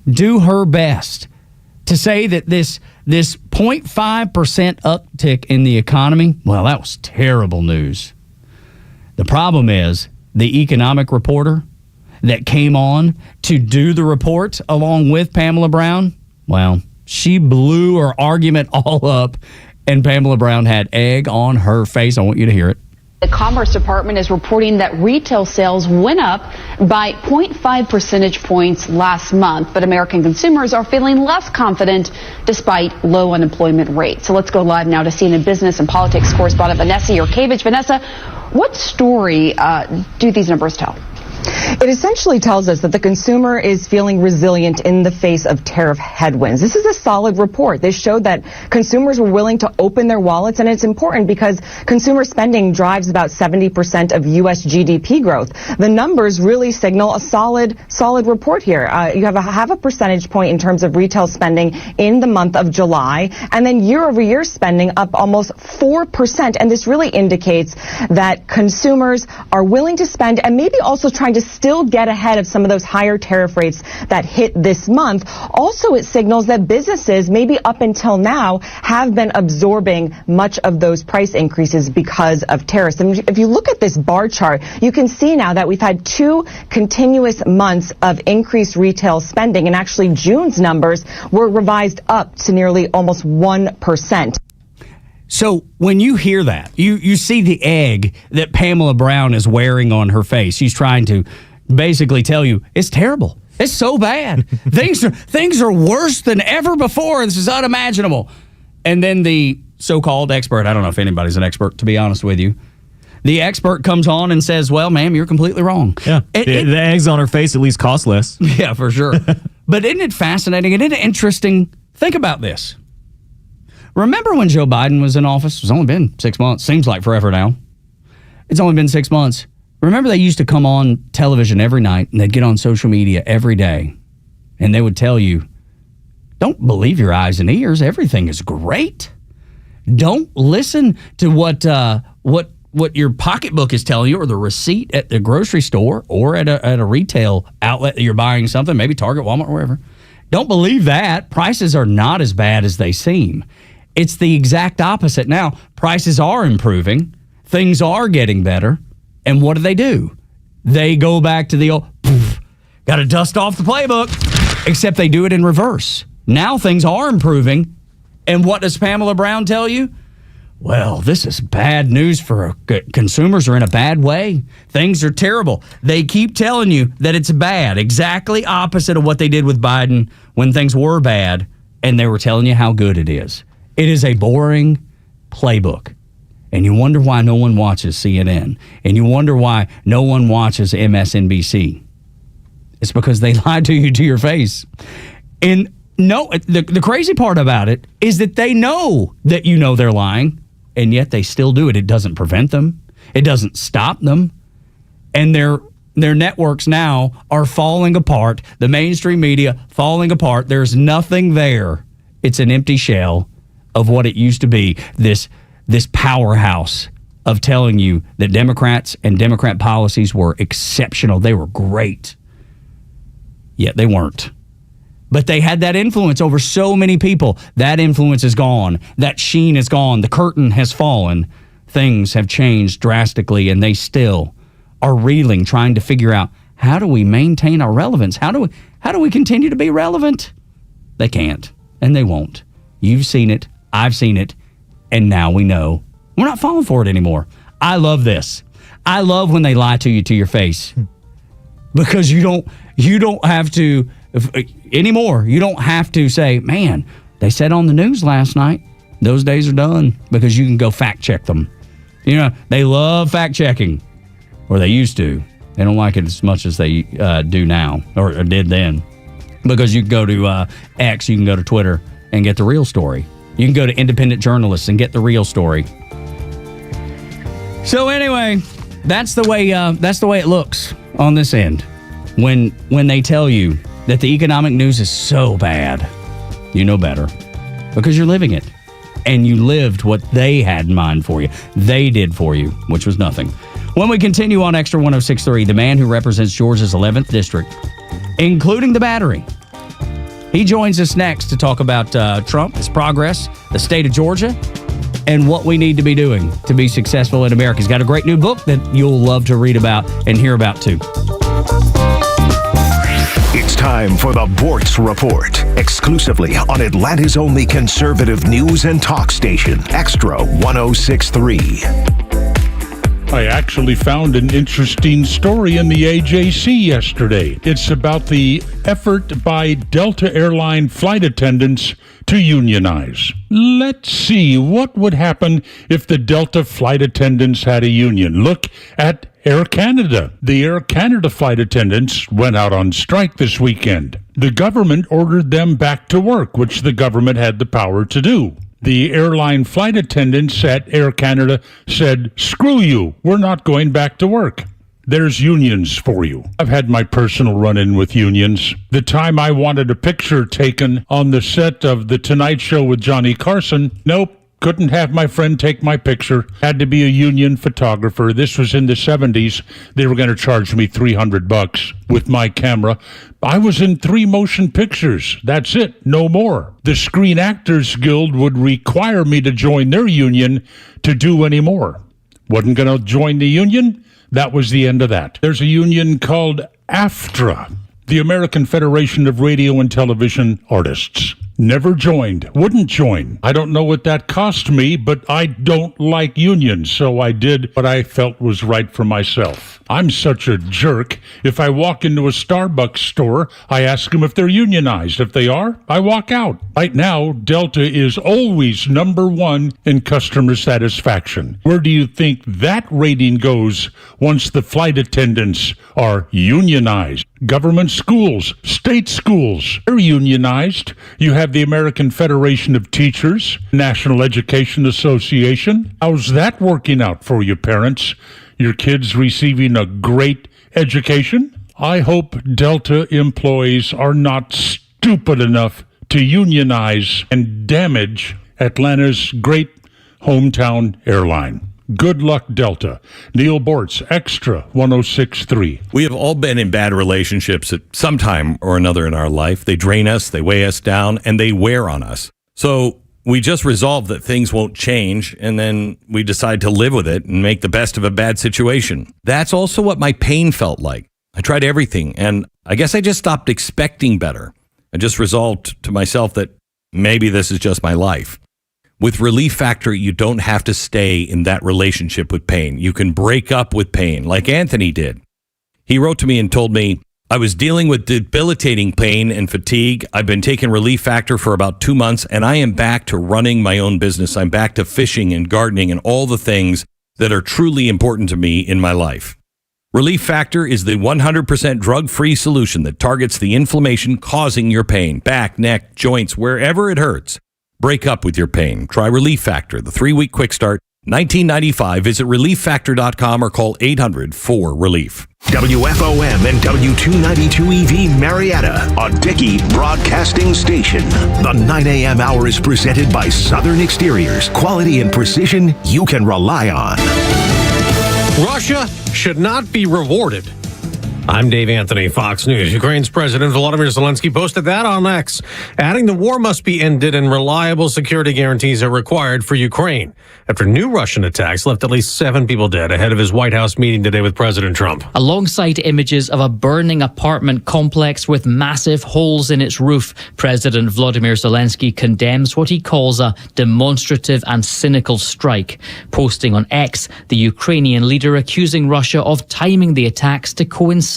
do her best to say that this 0.5% uptick in the economy, well, that was terrible news. The problem is the economic reporter that came on to do the report along with Pamela Brown, well, she blew her argument all up, and Pamela Brown had egg on her face. I want you to hear it. The Commerce Department is reporting that retail sales went up by 0.5 percentage points last month, but American consumers are feeling less confident despite low unemployment rates. So let's go live now to CNN business and politics correspondent Vanessa Yurkevich. Vanessa, what story do these numbers tell? It essentially tells us that the consumer is feeling resilient in the face of tariff headwinds. This is a solid report. This showed that consumers were willing to open their wallets, and it's important because consumer spending drives about 70% of U.S. GDP growth. The numbers really signal a solid report here. You have half a percentage point in terms of retail spending in the month of July, and then year-over-year spending up almost 4%. And this really indicates that consumers are willing to spend and maybe also trying to still get ahead of some of those higher tariff rates that hit this month. Also, it signals that businesses, maybe up until now, have been absorbing much of those price increases because of tariffs. And if you look at this bar chart, you can see now that we've had 2 continuous months of increased retail spending, and actually June's numbers were revised up to nearly almost 1%. So when you hear that, you see the egg that Pamela Brown is wearing on her face. She's trying to basically tell you it's terrible. It's so bad. Things are worse than ever before. This is unimaginable. And then the so-called expert, I don't know if anybody's an expert, to be honest with you. The expert comes on and says, well, ma'am, you're completely wrong. Yeah, the eggs on her face at least cost less. Yeah, for sure. But isn't it fascinating? And isn't it interesting? Think about this. Remember when Joe Biden was in office? It's only been 6 months. Seems like forever now. It's only been 6 months. Remember they used to come on television every night and they'd get on social media every day and they would tell you, don't believe your eyes and ears. Everything is great. Don't listen to what your pocketbook is telling you or the receipt at the grocery store or at a retail outlet that you're buying something, maybe Target, Walmart, wherever. Don't believe that. Prices are not as bad as they seem. It's the exact opposite now. Prices are improving. Things are getting better. And what do? They go back to the old, got to dust off the playbook, except they do it in reverse. Now things are improving. And what does Pamela Brown tell you? Well, this is bad news for consumers are in a bad way. Things are terrible. They keep telling you that it's bad, exactly opposite of what they did with Biden when things were bad, and they were telling you how good it is. It is a boring playbook. And you wonder why no one watches CNN. And you wonder why no one watches MSNBC. It's because they lied to you to your face. And no, the crazy part about it is that they know that you know they're lying, and yet they still do it. It doesn't prevent them. It doesn't stop them. And their networks now are falling apart. The mainstream media falling apart. There's nothing there. It's an empty shell of what it used to be, this powerhouse of telling you that Democrats and Democrat policies were exceptional. They were great. Yet they weren't. But they had that influence over so many people. That influence is gone. That sheen is gone. The curtain has fallen. Things have changed drastically, and they still are reeling, trying to figure out, how do we maintain our relevance? How do we continue to be relevant? They can't, and they won't. You've seen it. I've seen it. And now we know. We're not falling for it anymore. I love this. I love when they lie to you to your face. Because you don't have to anymore. You don't have to say, man, they said on the news last night. Those days are done, because you can go fact check them. You know, they love fact checking, or they used to. They don't like it as much as they do now, or did then. Because you can go to X, you can go to Twitter and get the real story. You can go to independent journalists and get the real story. So anyway, that's the way it looks on this end. When they tell you that the economic news is so bad, you know better, because you're living it. And you lived what they had in mind for you. They did for you, which was nothing. When we continue on Extra 106.3, the man who represents Georgia's 11th district, including the Battery, he joins us next to talk about Trump, his progress, the state of Georgia, and what we need to be doing to be successful in America. He's got a great new book that you'll love to read about and hear about, too. It's time for the Bortz Report, exclusively on Atlanta's only conservative news and talk station, Extra 106.3. I actually found an interesting story in the AJC yesterday. It's about the effort by Delta Airline flight attendants to unionize. Let's see what would happen if the Delta flight attendants had a union. Look at Air Canada. The Air Canada flight attendants went out on strike this weekend. The government ordered them back to work, which the government had the power to do. The airline flight attendants at Air Canada said, "Screw you, we're not going back to work." There's unions for you. I've had my personal run-in with unions. The time I wanted a picture taken on the set of The Tonight Show with Johnny Carson, nope, couldn't have my friend take my picture. Had to be a union photographer. This was in the 70s. They were going to charge me $300 with my camera. I was in 3 motion pictures. That's it. No more. The Screen Actors Guild would require me to join their union to do any more. Wasn't going to join the union. That was the end of that. There's a union called AFTRA, the American Federation of Radio and Television Artists. Never joined. Wouldn't join. I don't know what that cost me, but I don't like unions, so I did what I felt was right for myself. I'm such a jerk. If I walk into a Starbucks store, I ask them if they're unionized. If they are, I walk out. Right now, Delta is always number 1 in customer satisfaction. Where do you think that rating goes once the flight attendants are unionized? Government schools, state schools, they're unionized. You have the American Federation of Teachers, National Education Association. How's that working out for you, parents? Your kids receiving a great education? I hope Delta employees are not stupid enough to unionize and damage Atlanta's great hometown airline. Good luck, Delta. Neil Bortz, Extra 106.3. We have all been in bad relationships at some time or another in our life. They drain us, they weigh us down, and they wear on us. So we just resolve that things won't change, and then we decide to live with it and make the best of a bad situation. That's also what my pain felt like. I tried everything, and I guess I just stopped expecting better. I just resolved to myself that maybe this is just my life. With Relief Factor, you don't have to stay in that relationship with pain. You can break up with pain, like Anthony did. He wrote to me and told me, I was dealing with debilitating pain and fatigue. I've been taking Relief Factor for about 2 months, and I am back to running my own business. I'm back to fishing and gardening and all the things that are truly important to me in my life. Relief Factor is the 100% drug-free solution that targets the inflammation causing your pain, back, neck, joints, wherever it hurts. Break up with your pain. Try Relief Factor, the 3-week quick start, $19.95. Visit relieffactor.com or call 800-4-RELIEF. WFOM and W292 EV Marietta, a Dickey broadcasting station. The 9 a.m. hour is presented by Southern Exteriors. Quality and precision you can rely on. Russia should not be rewarded. I'm Dave Anthony, Fox News. Ukraine's President Volodymyr Zelensky posted that on X, adding the war must be ended and reliable security guarantees are required for Ukraine after new Russian attacks left at least 7 people dead ahead of his White House meeting today with President Trump. Alongside images of a burning apartment complex with massive holes in its roof, President Volodymyr Zelensky condemns what he calls a demonstrative and cynical strike. Posting on X, the Ukrainian leader accusing Russia of timing the attacks to coincide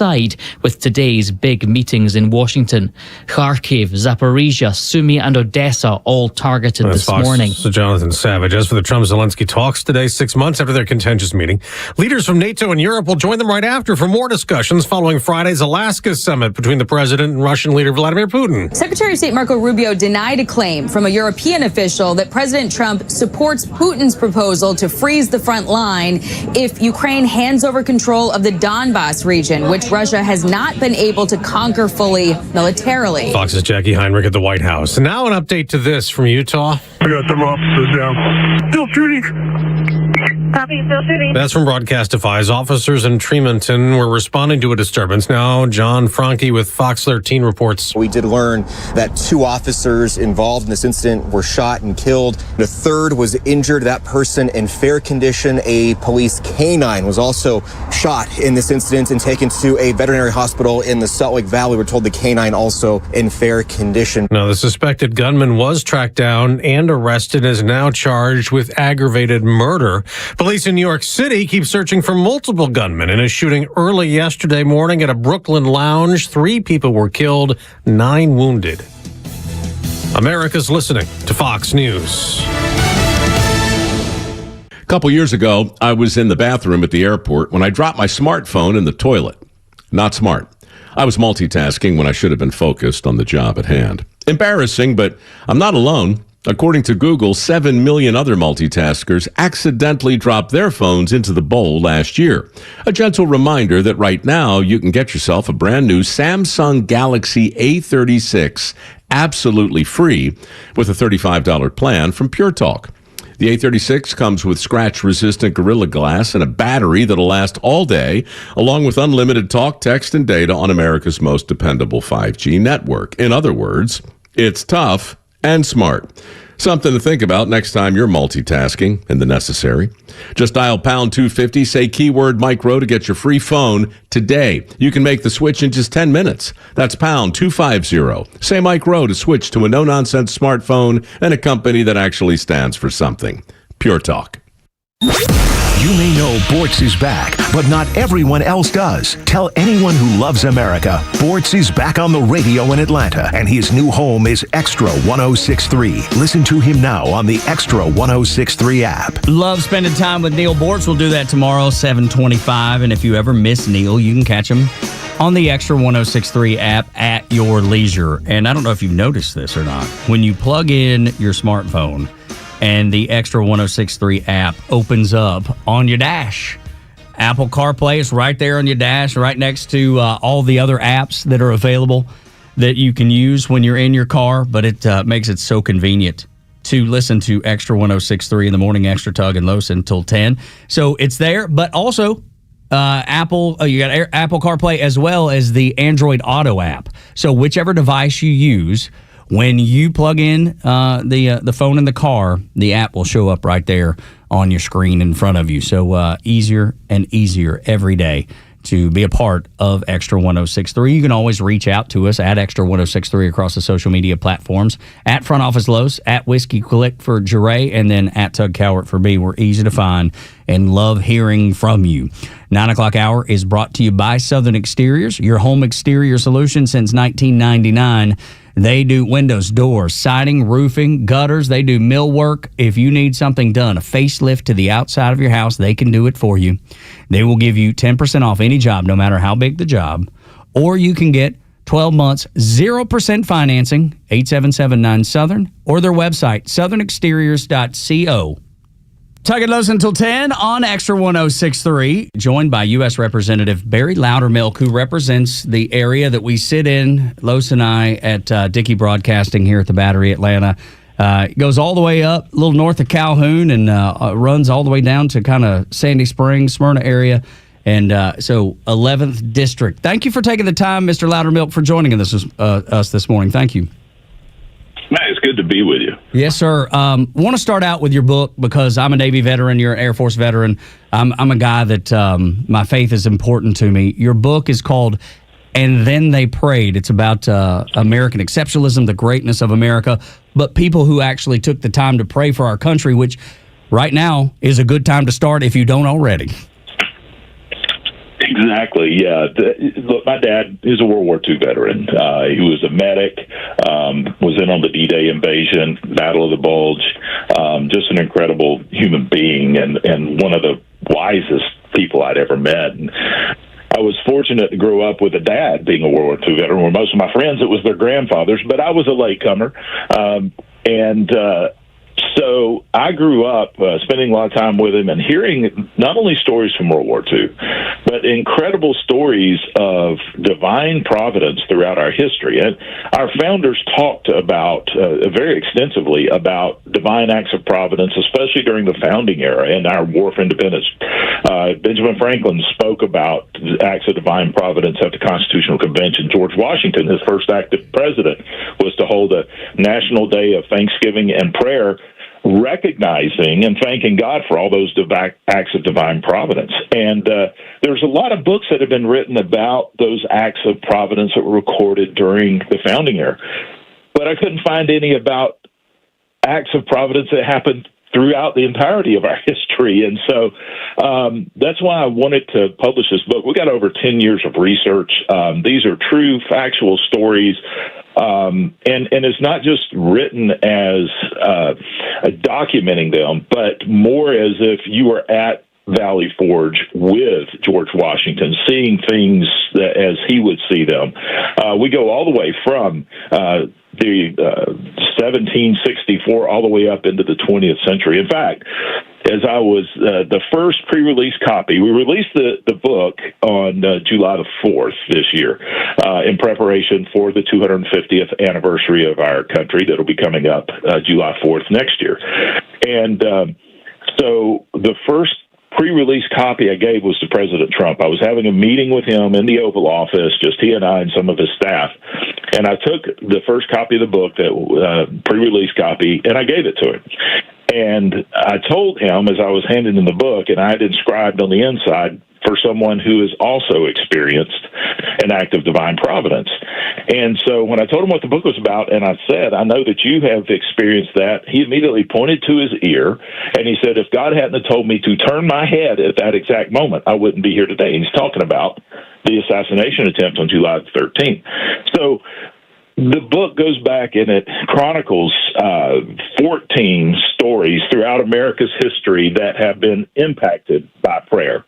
with today's big meetings in Washington. Kharkiv, Zaporizhia, Sumy and Odessa all targeted this morning. So Jonathan Savage. As for the Trump-Zelensky talks today, 6 months after their contentious meeting, leaders from NATO and Europe will join them right after for more discussions following Friday's Alaska summit between the president and Russian leader Vladimir Putin. Secretary of State Marco Rubio denied a claim from a European official that President Trump supports Putin's proposal to freeze the front line if Ukraine hands over control of the Donbas region, which Russia has not been able to conquer fully militarily. Fox's Jackie Heinrich at the White House. And now an update to this from Utah. I got them officers down. Still shooting. Copy, still shooting. That's from Broadcastify's. Officers in Tremonton were responding to a disturbance. Now, John Franke with Fox 13 reports. We did learn that 2 officers involved in this incident were shot and killed. The third was injured. That person in fair condition. A police canine was also shot in this incident and taken to a veterinary hospital in the Salt Lake Valley. We're told the canine also in fair condition. Now, the suspected gunman was tracked down and arrested and is now charged with aggravated murder. Police in New York City keep searching for multiple gunmen in a shooting early yesterday morning at a Brooklyn lounge. 3 people were killed, 9 wounded. America's listening to Fox News. A couple years ago, I was in the bathroom at the airport when I dropped my smartphone in the toilet. Not smart. I was multitasking when I should have been focused on the job at hand. Embarrassing, but I'm not alone. According to Google, 7 million other multitaskers accidentally dropped their phones into the bowl last year. A gentle reminder that right now you can get yourself a brand new Samsung Galaxy A36 absolutely free with a $35 plan from Pure Talk. The A36 comes with scratch-resistant Gorilla Glass and a battery that'll last all day, along with unlimited talk, text, and data on America's most dependable 5G network. In other words, it's tough and smart. Something to think about next time you're multitasking in the necessary. Just dial pound 250, say keyword micro to get your free phone today. You can make the switch in just 10 minutes. That's pound 250. Say micro to switch to a no-nonsense smartphone and a company that actually stands for something. Pure Talk. You may know Bortz is back, but not everyone else does. Tell anyone who loves America, Bortz is back on the radio in Atlanta, and his new home is Extra 106.3. Listen to him now on the Extra 106.3 app. Love spending time with Neil Bortz. We'll do that tomorrow, 7:25. And if you ever miss Neil, you can catch him on the Extra 106.3 app at your leisure. And I don't know if you've noticed this or not. When you plug in your smartphone and the Extra 106.3 app opens up on your dash, Apple CarPlay is right there on your dash, right next to all the other apps that are available that you can use when you're in your car. But it makes it so convenient to listen to Extra 106.3 in the morning, Extra Tug and Los until 10. So it's there, but also Apple, you got Apple CarPlay as well as the Android Auto app. So whichever device you use, when you plug in the phone in the car, the app will show up right there on your screen in front of you. So easier and easier every day to be a part of Extra 106.3. You can always reach out to us at Extra 106.3 across the social media platforms, at Front Office Los, at Whiskey Click for Jeray, and then at Tug Cowart for me. We're easy to find and love hearing from you. 9 o'clock hour is brought to you by Southern Exteriors, your home exterior solution since 1999. They do windows, doors, siding, roofing, gutters. They do millwork. If you need something done, a facelift to the outside of your house, they can do it for you. They will give you 10% off any job, no matter how big the job. Or you can get 12 months, 0% financing, 8779-SOUTHERN, or their website, southernexteriors.co. Tug and Los until 10 on Extra 106.3, joined by U.S. Representative Barry Loudermilk, who represents the area that we sit in, Los and I, at Dickey Broadcasting here at the Battery, Atlanta. It goes all the way up, a little north of Calhoun, and runs all the way down to kind of Sandy Springs, Smyrna area. And so 11th District. Thank you for taking the time, Mr. Loudermilk, for joining us this morning. Thank you. Matt, it's good to be with you. Yes, sir. Want to start out with your book because I'm a Navy veteran. You're an Air Force veteran. I'm a guy that my faith is important to me. Your book is called And Then They Prayed. It's about American exceptionalism, the greatness of America, but people who actually took the time to pray for our country, which right now is a good time to start if you don't already. Exactly, yeah. Look, my dad is a World War II veteran. He was a medic, was in on the D-Day invasion, Battle of the Bulge, just an incredible human being and one of the wisest people I'd ever met. And I was fortunate to grow up with a dad being a World War II veteran, where most of my friends, it was their grandfathers, but I was a latecomer. So I grew up spending a lot of time with him and hearing not only stories from World War II, but incredible stories of divine providence throughout our history. And our founders talked about very extensively about divine acts of providence, especially during the founding era and our War for Independence. Benjamin Franklin spoke about acts of divine providence at the Constitutional Convention. George Washington, his first act as president, was to hold a national day of thanksgiving and prayer, recognizing and thanking God for all those acts of divine providence. And there's a lot of books that have been written about those acts of providence that were recorded during the founding era. But I couldn't find any about acts of providence that happened throughout the entirety of our history. And so that's why I wanted to publish this book. We got over 10 years of research. These are true, factual stories. And it's not just written as documenting them, but more as if you were at Valley Forge with George Washington, seeing things as he would see them. We go all the way from the 1764 all the way up into the 20th century. In fact, as I was the first pre-release copy, we released the book on July the 4th this year in preparation for the 250th anniversary of our country that'll be coming up July 4th next year. And so the first pre-release copy I gave was to President Trump. I was having a meeting with him in the Oval Office, just he and I and some of his staff. And I took the first copy of the book, that pre-release copy, and I gave it to him. And I told him as I was handing him the book, and I had inscribed on the inside, for someone who has also experienced an act of divine providence. And so when I told him what the book was about, and I said, I know that you have experienced that, he immediately pointed to his ear, and he said, if God hadn't told me to turn my head at that exact moment, I wouldn't be here today. And he's talking about the assassination attempt on July 13th. So the book goes back and it chronicles 14 stories throughout America's history that have been impacted by prayer.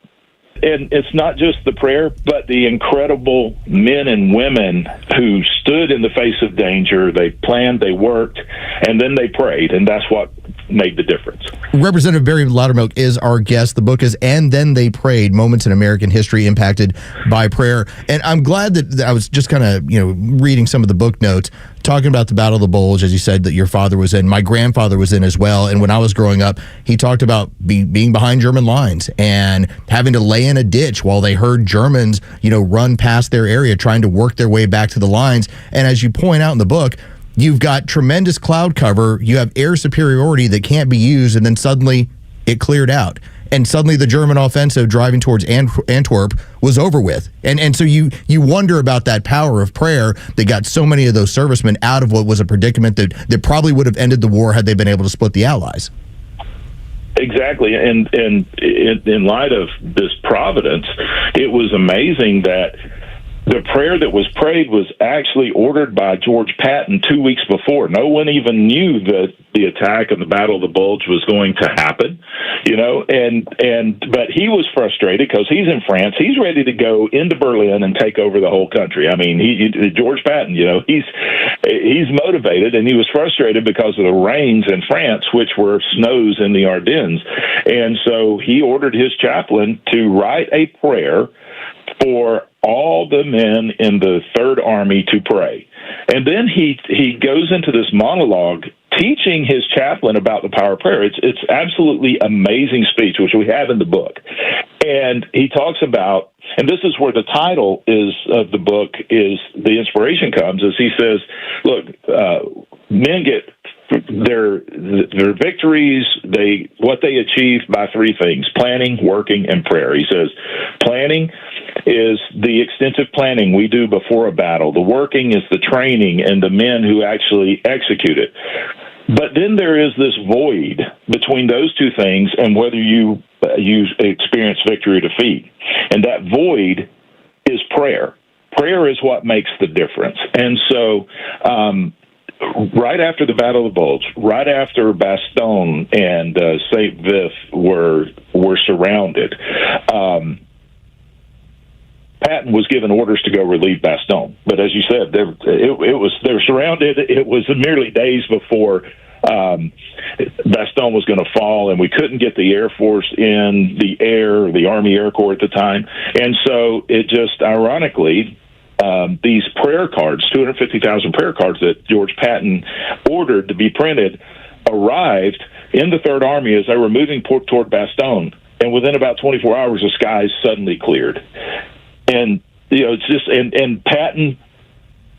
And it's not just the prayer, but the incredible men and women who stood in the face of danger. They planned, they worked, and then they prayed, and that's what made the difference. Representative Barry Loudermilk is our guest. The book is And Then They Prayed, Moments in American History Impacted by Prayer. And I'm glad that I was just kind of, reading some of the book notes, talking about the Battle of the Bulge, as you said, that your father was in. My grandfather was in as well. And when I was growing up, he talked about being behind German lines and having to lay in a ditch while they heard Germans, run past their area, trying to work their way back to the lines. And as you point out in the book, you've got tremendous cloud cover, you have air superiority that can't be used, and then suddenly it cleared out. And suddenly the German offensive driving towards Antwerp was over with. And so you wonder about that power of prayer that got so many of those servicemen out of what was a predicament that probably would have ended the war had they been able to split the Allies. Exactly. And in light of this providence, it was amazing that the prayer that was prayed was actually ordered by George Patton 2 weeks before. No one even knew that the attack of the Battle of the Bulge was going to happen, but he was frustrated because he's in France. He's ready to go into Berlin and take over the whole country. I mean, George Patton, he's motivated, and he was frustrated because of the rains in France, which were snows in the Ardennes. And so he ordered his chaplain to write a prayer for all the men in the Third Army to pray. And then he goes into this monologue teaching his chaplain about the power of prayer. It's absolutely amazing speech, which we have in the book. And he talks about, and this is where the title of the book is, the inspiration comes, as he says, look, men get their victories, what they achieve by three things: planning, working, and prayer. He says planning is the extensive planning we do before a battle. The working is the training and the men who actually execute it. But then there is this void between those two things and whether you experience victory or defeat. And that void is prayer. Prayer is what makes the difference. And so right after the Battle of the Bulge, right after Bastogne and St. Vith were surrounded, Patton was given orders to go relieve Bastogne. But as you said, they were surrounded. It was merely days before Bastogne was going to fall, and we couldn't get the Air Force in the Army Air Corps at the time. And so it just ironically, these prayer cards, 250,000 prayer cards that George Patton ordered to be printed, arrived in the Third Army as they were moving toward Bastogne. And within about 24 hours, the skies suddenly cleared. And, it's just, and Patton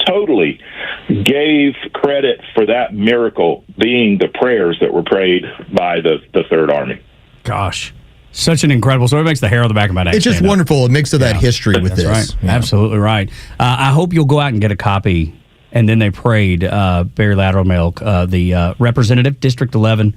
totally gave credit for that miracle being the prayers that were prayed by the Third Army. Gosh. Such an incredible story. It makes the hair on the back of my neck. It's just wonderful. A mix of that history with That's this. Right. Yeah. Absolutely right. I hope you'll go out and get a copy. And then they prayed. Barry Loudermilk, the representative, District 11,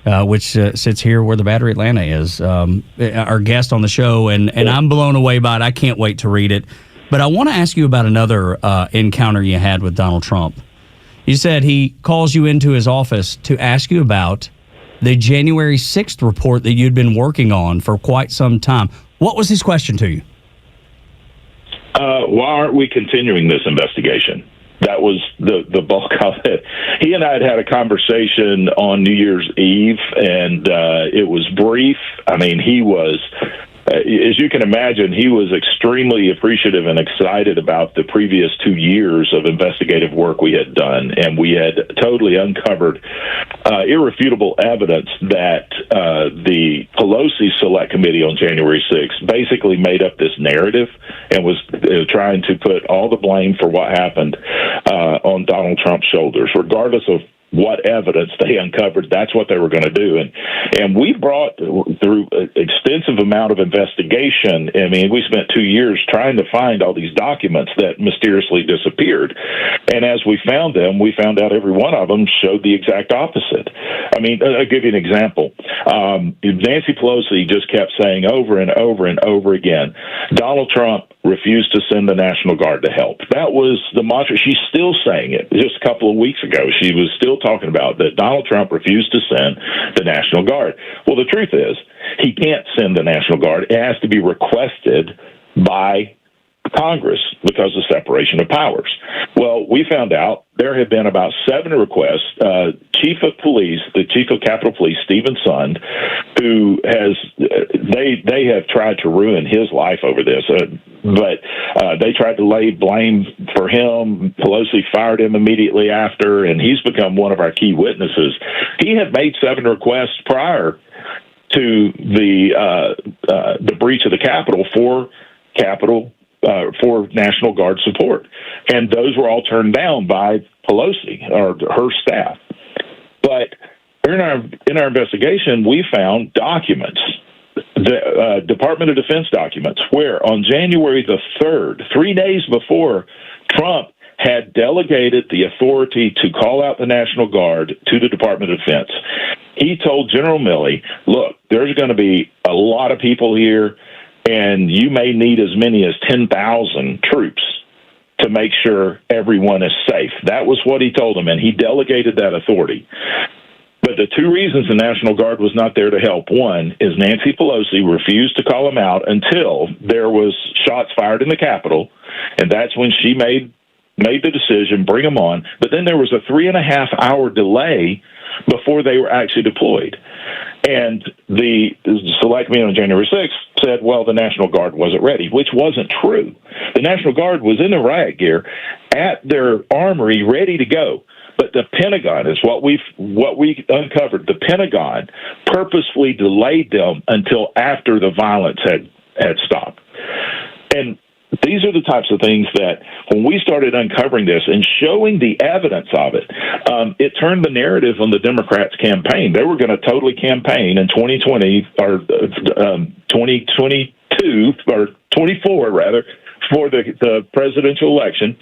which sits here where the Battery Atlanta is. Our guest on the show, and I'm blown away by it. I can't wait to read it. But I want to ask you about another encounter you had with Donald Trump. You said he calls you into his office to ask you about the January 6th report that you'd been working on for quite some time. What was his question to you? Why aren't we continuing this investigation? That was the bulk of it. He and I had a conversation on New Year's Eve, and it was brief. I mean, he was, as you can imagine, he was extremely appreciative and excited about the previous 2 years of investigative work we had done, and we had totally uncovered irrefutable evidence that the Pelosi Select Committee on January 6th basically made up this narrative and was trying to put all the blame for what happened on Donald Trump's shoulders, regardless of what evidence they uncovered. That's what they were going to do. And we brought through an extensive amount of investigation. I mean, we spent 2 years trying to find all these documents that mysteriously disappeared. And as we found them, we found out every one of them showed the exact opposite. I mean, I'll give you an example. Nancy Pelosi just kept saying over and over and over again, Donald Trump refused to send the National Guard to help. That was the mantra. She's still saying it. Just a couple of weeks ago, she was still talking about that Donald Trump refused to send the National Guard. Well, the truth is, he can't send the National Guard. It has to be requested by Congress because of separation of powers. Well, we found out there have been about 7 requests. Chief of Police, the Chief of Capitol Police, Stephen Sund, who has they have tried to ruin his life over this, but they tried to lay blame for him. Pelosi fired him immediately after, and he's become one of our key witnesses. He had made 7 requests prior to the breach of the Capitol for National Guard support. And those were all turned down by Pelosi or her staff. But in our investigation, we found documents, the Department of Defense documents, where on January the 3rd, 3 days before Trump had delegated the authority to call out the National Guard to the Department of Defense, he told General Milley, look, there's going to be a lot of people here, and you may need as many as 10,000 troops to make sure everyone is safe. That was what he told them, and he delegated that authority. But the 2 reasons the National Guard was not there to help, one is Nancy Pelosi refused to call them out until there was shots fired in the Capitol, and that's when she made the decision, bring them on. But then there was a 3.5-hour delay before they were actually deployed. And the Select Committee on January 6th said, well, the National Guard wasn't ready, which wasn't true. The National Guard was in the riot gear at their armory ready to go. But the Pentagon is what we uncovered. The Pentagon purposefully delayed them until after the violence had stopped. And these are the types of things that when we started uncovering this and showing the evidence of it, it turned the narrative on the Democrats' campaign. They were going to totally campaign in 2020 or 2022 or 24 rather, for the presidential election.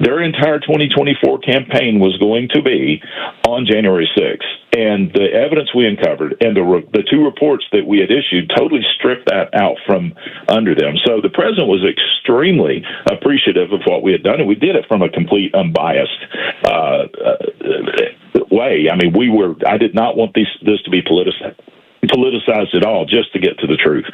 Their entire 2024 campaign was going to be on January 6th. And the evidence we uncovered and the 2 reports that we had issued totally stripped that out from under them. So the president was extremely appreciative of what we had done, and we did it from a complete unbiased way. I mean, I did not want this to be politicized at all, just to get to the truth.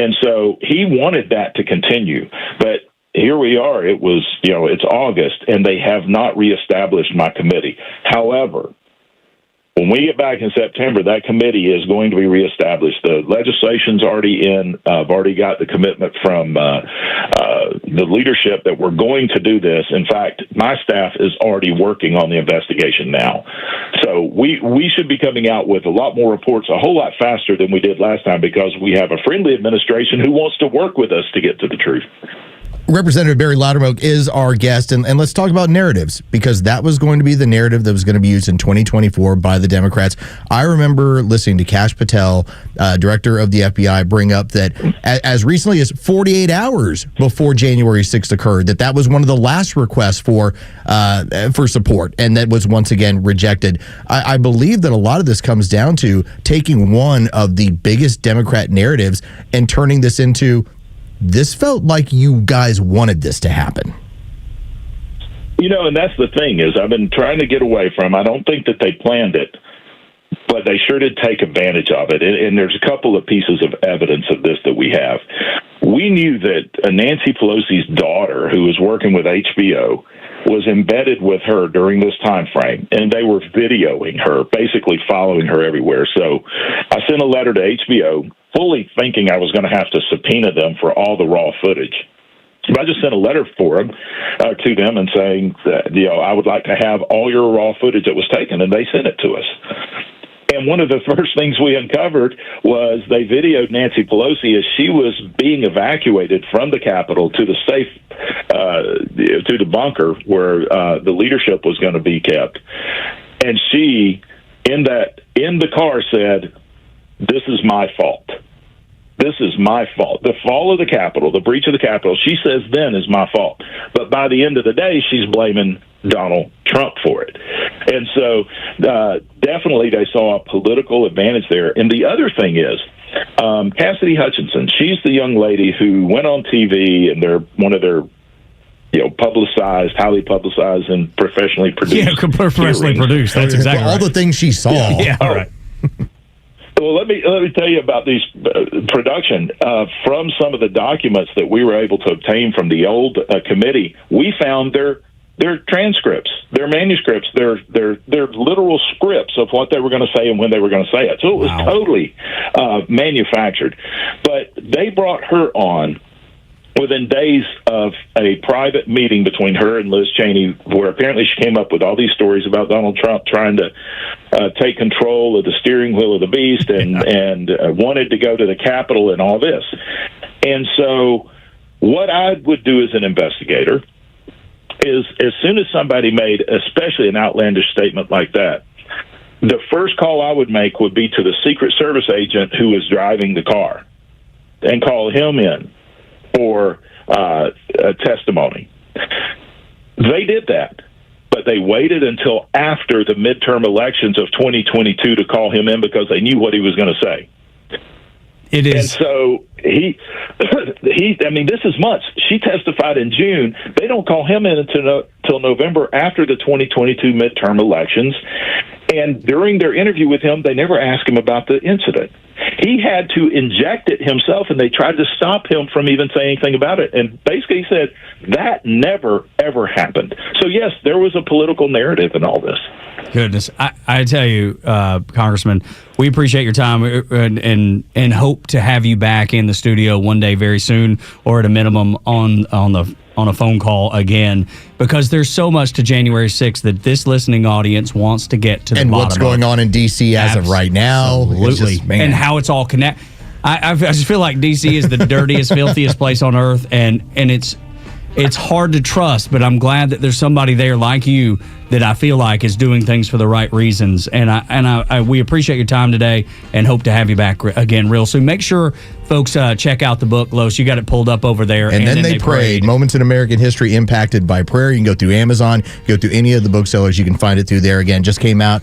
And so he wanted that to continue. But here we are. It was, it's August, and they have not reestablished my committee. However, when we get back in September, that committee is going to be reestablished. The legislation's already in. I've already got the commitment from the leadership that we're going to do this. In fact, my staff is already working on the investigation now. So we should be coming out with a lot more reports a whole lot faster than we did last time, because we have a friendly administration who wants to work with us to get to the truth. Representative Barry Loudermilk is our guest, and let's talk about narratives, because that was going to be the narrative that was going to be used in 2024 by the Democrats. I remember listening to Kash Patel, director of the FBI, bring up that as recently as 48 hours before January 6th occurred, that was one of the last requests for support, and that was once again rejected. I believe that a lot of this comes down to taking one of the biggest Democrat narratives and turning this into, this felt like you guys wanted this to happen. And that's the thing is I've been trying to get away from, I don't think that they planned it, but they sure did take advantage of it. And there's a couple of pieces of evidence of this that we have. We knew that Nancy Pelosi's daughter, who was working with HBO, was embedded with her during this time frame, and they were videoing her, basically following her everywhere. So I sent a letter to HBO, fully thinking I was going to have to subpoena them for all the raw footage. But I just sent a letter to them and saying that, I would like to have all your raw footage that was taken, and they sent it to us. And one of the first things we uncovered was they videoed Nancy Pelosi as she was being evacuated from the Capitol to the safe, to the bunker where the leadership was going to be kept. And she, in the car, said, "This is my fault. This is my fault. The fall of the Capitol, the breach of the Capitol," she says then, "is my fault." But by the end of the day, she's blaming Donald Trump for it. And so definitely they saw a political advantage there. And the other thing is, Cassidy Hutchinson, she's the young lady who went on TV, and they're one of their publicized, highly publicized, and professionally produced. Yeah, professionally produced. That's exactly all the things she saw. Yeah, all right. Well, let me tell you about these production. From some of the documents that we were able to obtain from the old committee, we found their transcripts, their manuscripts, their literal scripts of what they were going to say and when they were going to say it. So it was totally manufactured. But they brought her on within days of a private meeting between her and Liz Cheney, where apparently she came up with all these stories about Donald Trump trying to take control of the steering wheel of the beast and wanted to go to the Capitol and all this. And so what I would do as an investigator is, as soon as somebody made especially an outlandish statement like that, the first call I would make would be to the Secret Service agent who was driving the car and call him in for a testimony. They did that, but they waited until after the midterm elections of 2022 to call him in because they knew what he was going to say. It is. And so he, I mean, this is months. She testified in June. They don't call him in until November after the 2022 midterm elections. And during their interview with him, they never asked him about the incident. He had to inject it himself, and they tried to stop him from even saying anything about it. And basically he said, that never, ever happened. So, yes, there was a political narrative in all this. Goodness. I tell you, Congressman, we appreciate your time and hope to have you back in the studio one day very soon, or at a minimum on a phone call again, because there's so much to January 6th that this listening audience wants to get to the bottom of. And what's going on in D.C. as of right now. Absolutely. And how it's all connected. I just feel like D.C. is the dirtiest, filthiest place on earth, and it's hard to trust, but I'm glad that there's somebody there like you that I feel like is doing things for the right reasons. And we appreciate your time today and hope to have you back again real soon. Make sure folks check out the book, Los. You got it pulled up over there. And then they prayed. Moments in American History Impacted by Prayer. You can go through Amazon, go through any of the booksellers. You can find it through there. Again, just came out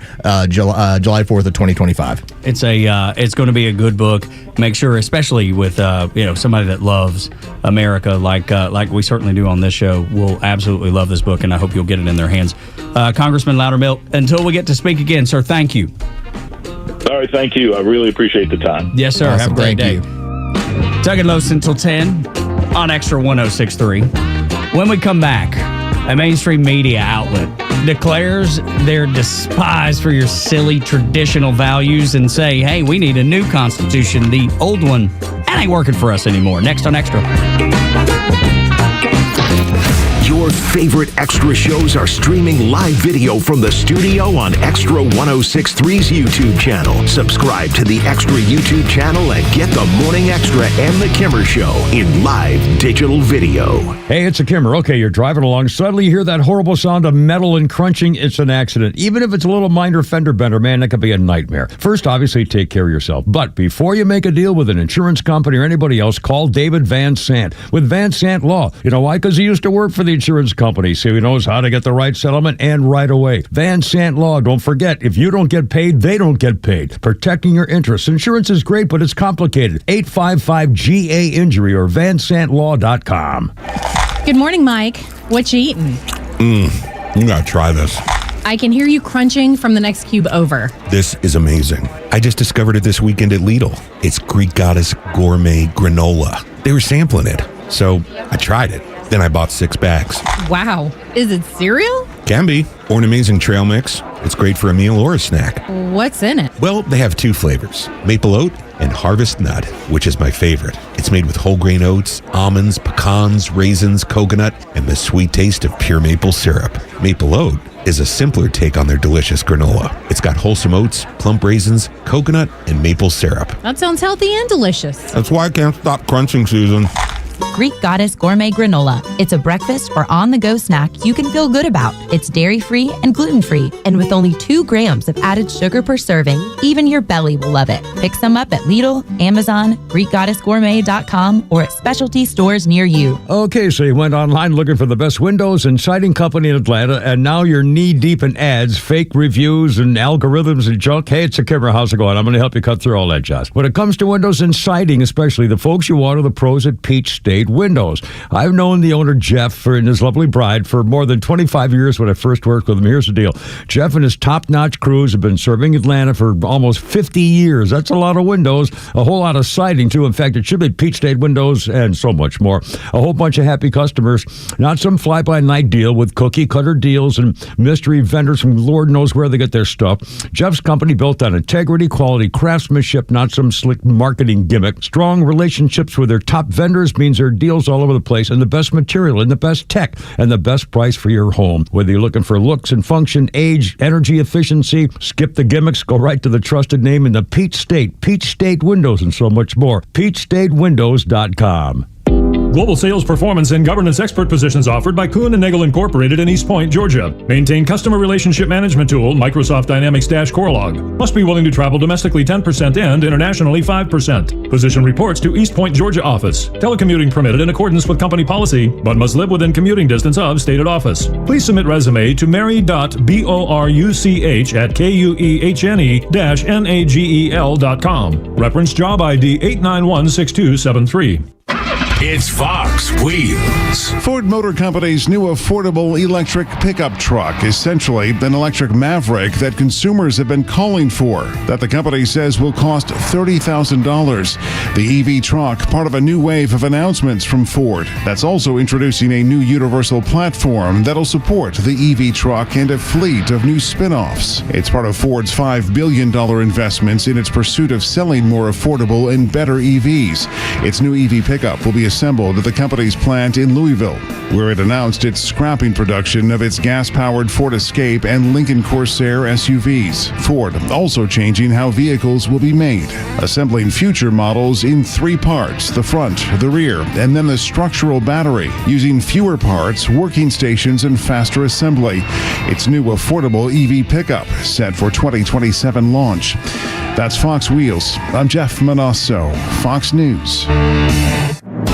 July 4th of 2025. It's going to be a good book. Make sure, especially with somebody that loves America like we certainly do on this show, will absolutely love this book, and I hope you'll get it in their hands. Congressman Loudermilk, until we get to speak again, sir, thank you. All right, thank you. I really appreciate the time. Yes, sir. Awesome. Have a great day. You. Tug and Los until 10 on Extra 106.3. When we come back, a mainstream media outlet declares their despise for your silly traditional values and say, hey, we need a new constitution. The old one, that ain't working for us anymore. Next on Extra. Your favorite Extra shows are streaming live video from the studio on Extra 106.3's YouTube channel. Subscribe to the Extra YouTube channel and get the Morning Extra and the Kimmer Show in live digital video. Hey, it's a Kimmer. Okay, you're driving along. Suddenly you hear that horrible sound of metal and crunching. It's an accident. Even if it's a little minor fender bender, man, that could be a nightmare. First, obviously, take care of yourself. But before you make a deal with an insurance company or anybody else, call David Van Sant with Van Sant Law. You know why? Because he used to work for the insurance company, so he knows how to get the right settlement and right away. Van Sant Law. Don't forget, if you don't get paid, they don't get paid. Protecting your interests. Insurance is great, but it's complicated. 855-GA-INJURY or vansantlaw.com. Good morning, Mike. What you eating? You gotta try this. I can hear you crunching from the next cube over. This is amazing. I just discovered it this weekend at Lidl. It's Greek Goddess Gourmet Granola. They were sampling it, so I tried it. Then I bought 6 bags. Wow. Is it cereal? Can be. Or an amazing trail mix. It's great for a meal or a snack. What's in it? Well, they have 2 flavors, maple oat and harvest nut, which is my favorite. It's made with whole grain oats, almonds, pecans, raisins, coconut, and the sweet taste of pure maple syrup. Maple oat is a simpler take on their delicious granola. It's got wholesome oats, plump raisins, coconut, and maple syrup. That sounds healthy and delicious. That's why I can't stop crunching, Susan. Greek Goddess Gourmet Granola. It's a breakfast or on-the-go snack you can feel good about. It's dairy-free and gluten-free, and with only 2 grams of added sugar per serving, even your belly will love it. Pick some up at Lidl, Amazon, GreekGoddessGourmet.com, or at specialty stores near you. Okay, so you went online looking for the best windows and siding company in Atlanta, and now you're knee-deep in ads, fake reviews, and algorithms and junk. Hey, it's a Kimmer. How's it going? I'm going to help you cut through all that, Josh. When it comes to windows and siding, especially, the folks you want are the pros at Peach State Windows. I've known the owner, Jeff, and his lovely bride for more than 25 years when I first worked with him. Here's the deal. Jeff and his top-notch crews have been serving Atlanta for almost 50 years. That's a lot of windows, a whole lot of siding, too. In fact, it should be Peach State Windows and so much more. A whole bunch of happy customers, not some fly-by-night deal with cookie-cutter deals and mystery vendors from Lord knows where they get their stuff. Jeff's company built on integrity, quality, craftsmanship, not some slick marketing gimmick. Strong relationships with their top vendors means their deals all over the place, and the best material and the best tech and the best price for your home. Whether you're looking for looks and function, age, energy efficiency, skip the gimmicks, go right to the trusted name in the Peach State Windows, and so much more. PeachStateWindows.com. Global sales, performance, and governance expert positions offered by Kuhn & Nagel Incorporated in East Point, Georgia. Maintain customer relationship management tool, Microsoft Dynamics -Corelog. Must be willing to travel domestically 10% and internationally 5%. Position reports to East Point, Georgia office. Telecommuting permitted in accordance with company policy, but must live within commuting distance of stated office. Please submit resume to mary.boruchene-nagel.com. Reference job ID 8916273. It's Fox Wheels. Ford Motor Company's new affordable electric pickup truck, essentially an electric Maverick that consumers have been calling for, that the company says will cost $30,000. The EV truck, part of a new wave of announcements from Ford, that's also introducing a new universal platform that'll support the EV truck and a fleet of new spin-offs. It's part of Ford's $5 billion investments in its pursuit of selling more affordable and better EVs. Its new EV pickup will be assembled at the company's plant in Louisville, where it announced it's scrapping production of its gas-powered Ford Escape and Lincoln Corsair SUVs. Ford also changing how vehicles will be made, assembling future models in 3 parts: the front, the rear, and then the structural battery, using fewer parts, working stations, and faster assembly. Its new affordable EV pickup set for 2027 launch. That's Fox Wheels. I'm Jeff Manasso, Fox News.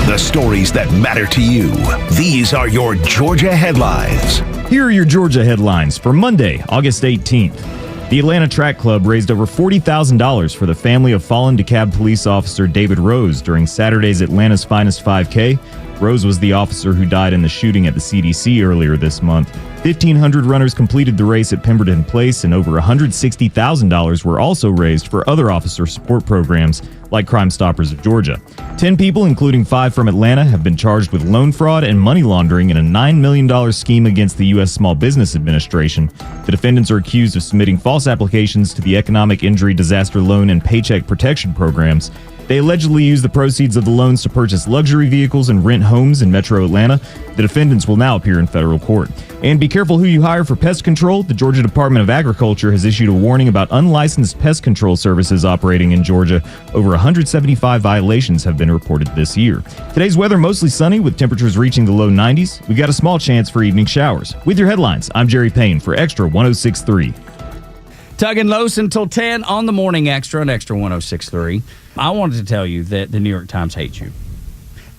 The stories that matter to you. These are your Georgia headlines. Here are your Georgia headlines for Monday, August 18th. The Atlanta Track Club raised over $40,000 for the family of fallen DeKalb police officer David Rose during Saturday's Atlanta's Finest 5K. Rose was the officer who died in the shooting at the CDC earlier this month. 1,500 runners completed the race at Pemberton Place, and over $160,000 were also raised for other officer support programs like Crime Stoppers of Georgia. 10 people, including 5 from Atlanta, have been charged with loan fraud and money laundering in a $9 million scheme against the U.S. Small Business Administration. The defendants are accused of submitting false applications to the Economic Injury Disaster Loan and Paycheck Protection programs. They allegedly used the proceeds of the loans to purchase luxury vehicles and rent homes in metro Atlanta. The defendants will now appear in federal court. And be careful who you hire for pest control. The Georgia Department of Agriculture has issued a warning about unlicensed pest control services operating in Georgia. Over 175 violations have been reported this year. Today's weather mostly sunny with temperatures reaching the low 90s. We got a small chance for evening showers. With your headlines, I'm Jerry Payne for Extra 106.3. Tug and Los until 10 on the Morning Extra and Extra 106.3. I wanted to tell you that the New York Times hates you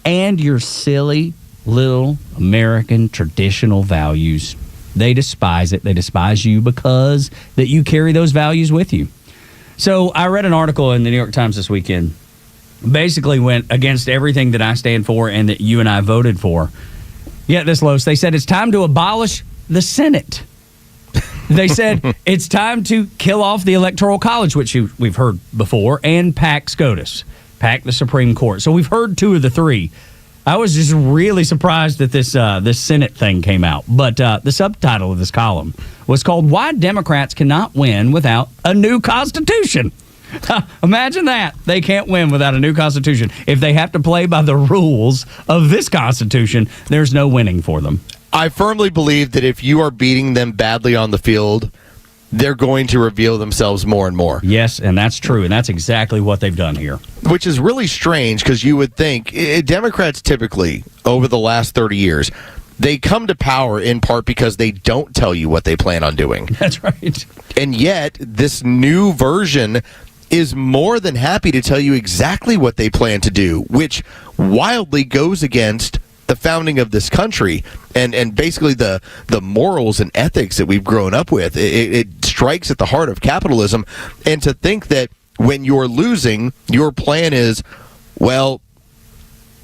and your silly little American traditional values. They despise it. They despise you because that you carry those values with you. So I read an article in the New York Times this weekend, basically went against everything that I stand for and that you and I voted for. Get this, Los. They said it's time to abolish the Senate. They said it's time to kill off the Electoral College, which we've heard before, and pack SCOTUS, pack the Supreme Court. So we've heard two of the three. I was just really surprised that this Senate thing came out. But the subtitle of this column was called "Why Democrats Cannot Win Without a New Constitution." Imagine that. They can't win without a new Constitution. If they have to play by the rules of this Constitution, there's no winning for them. I firmly believe that if you are beating them badly on the field, they're going to reveal themselves more and more. Yes, and that's true, and that's exactly what they've done here. Which is really strange because you would think Democrats typically, over the last 30 years, they come to power in part because they don't tell you what they plan on doing. That's right. And yet, this new version is more than happy to tell you exactly what they plan to do, which wildly goes against the founding of this country and basically the morals and ethics that we've grown up with. It strikes at the heart of capitalism. And to think that when you're losing, your plan is, well,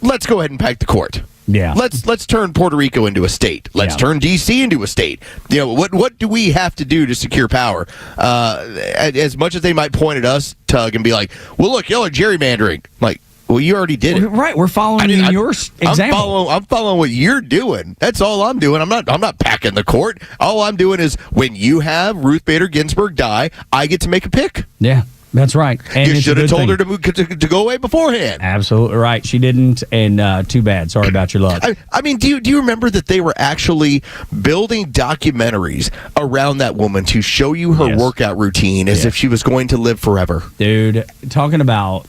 let's go ahead and pack the court. Yeah. Let's turn Puerto Rico into a state. Let's turn D.C. into a state. You know, what do we have to do to secure power? As much as they might point at us, Tug, and be like, well, look, y'all are gerrymandering. Like, well, you already did it. Right, we're following your example. I'm following what you're doing. That's all I'm doing. I'm not packing the court. All I'm doing is when you have Ruth Bader Ginsburg die, I get to make a pick. Yeah, that's right. And you should have told her to go away beforehand. Absolutely right. She didn't, and too bad. Sorry about your luck. I mean, do you remember that they were actually building documentaries around that woman to show you her workout routine as if she was going to live forever? Dude, talking about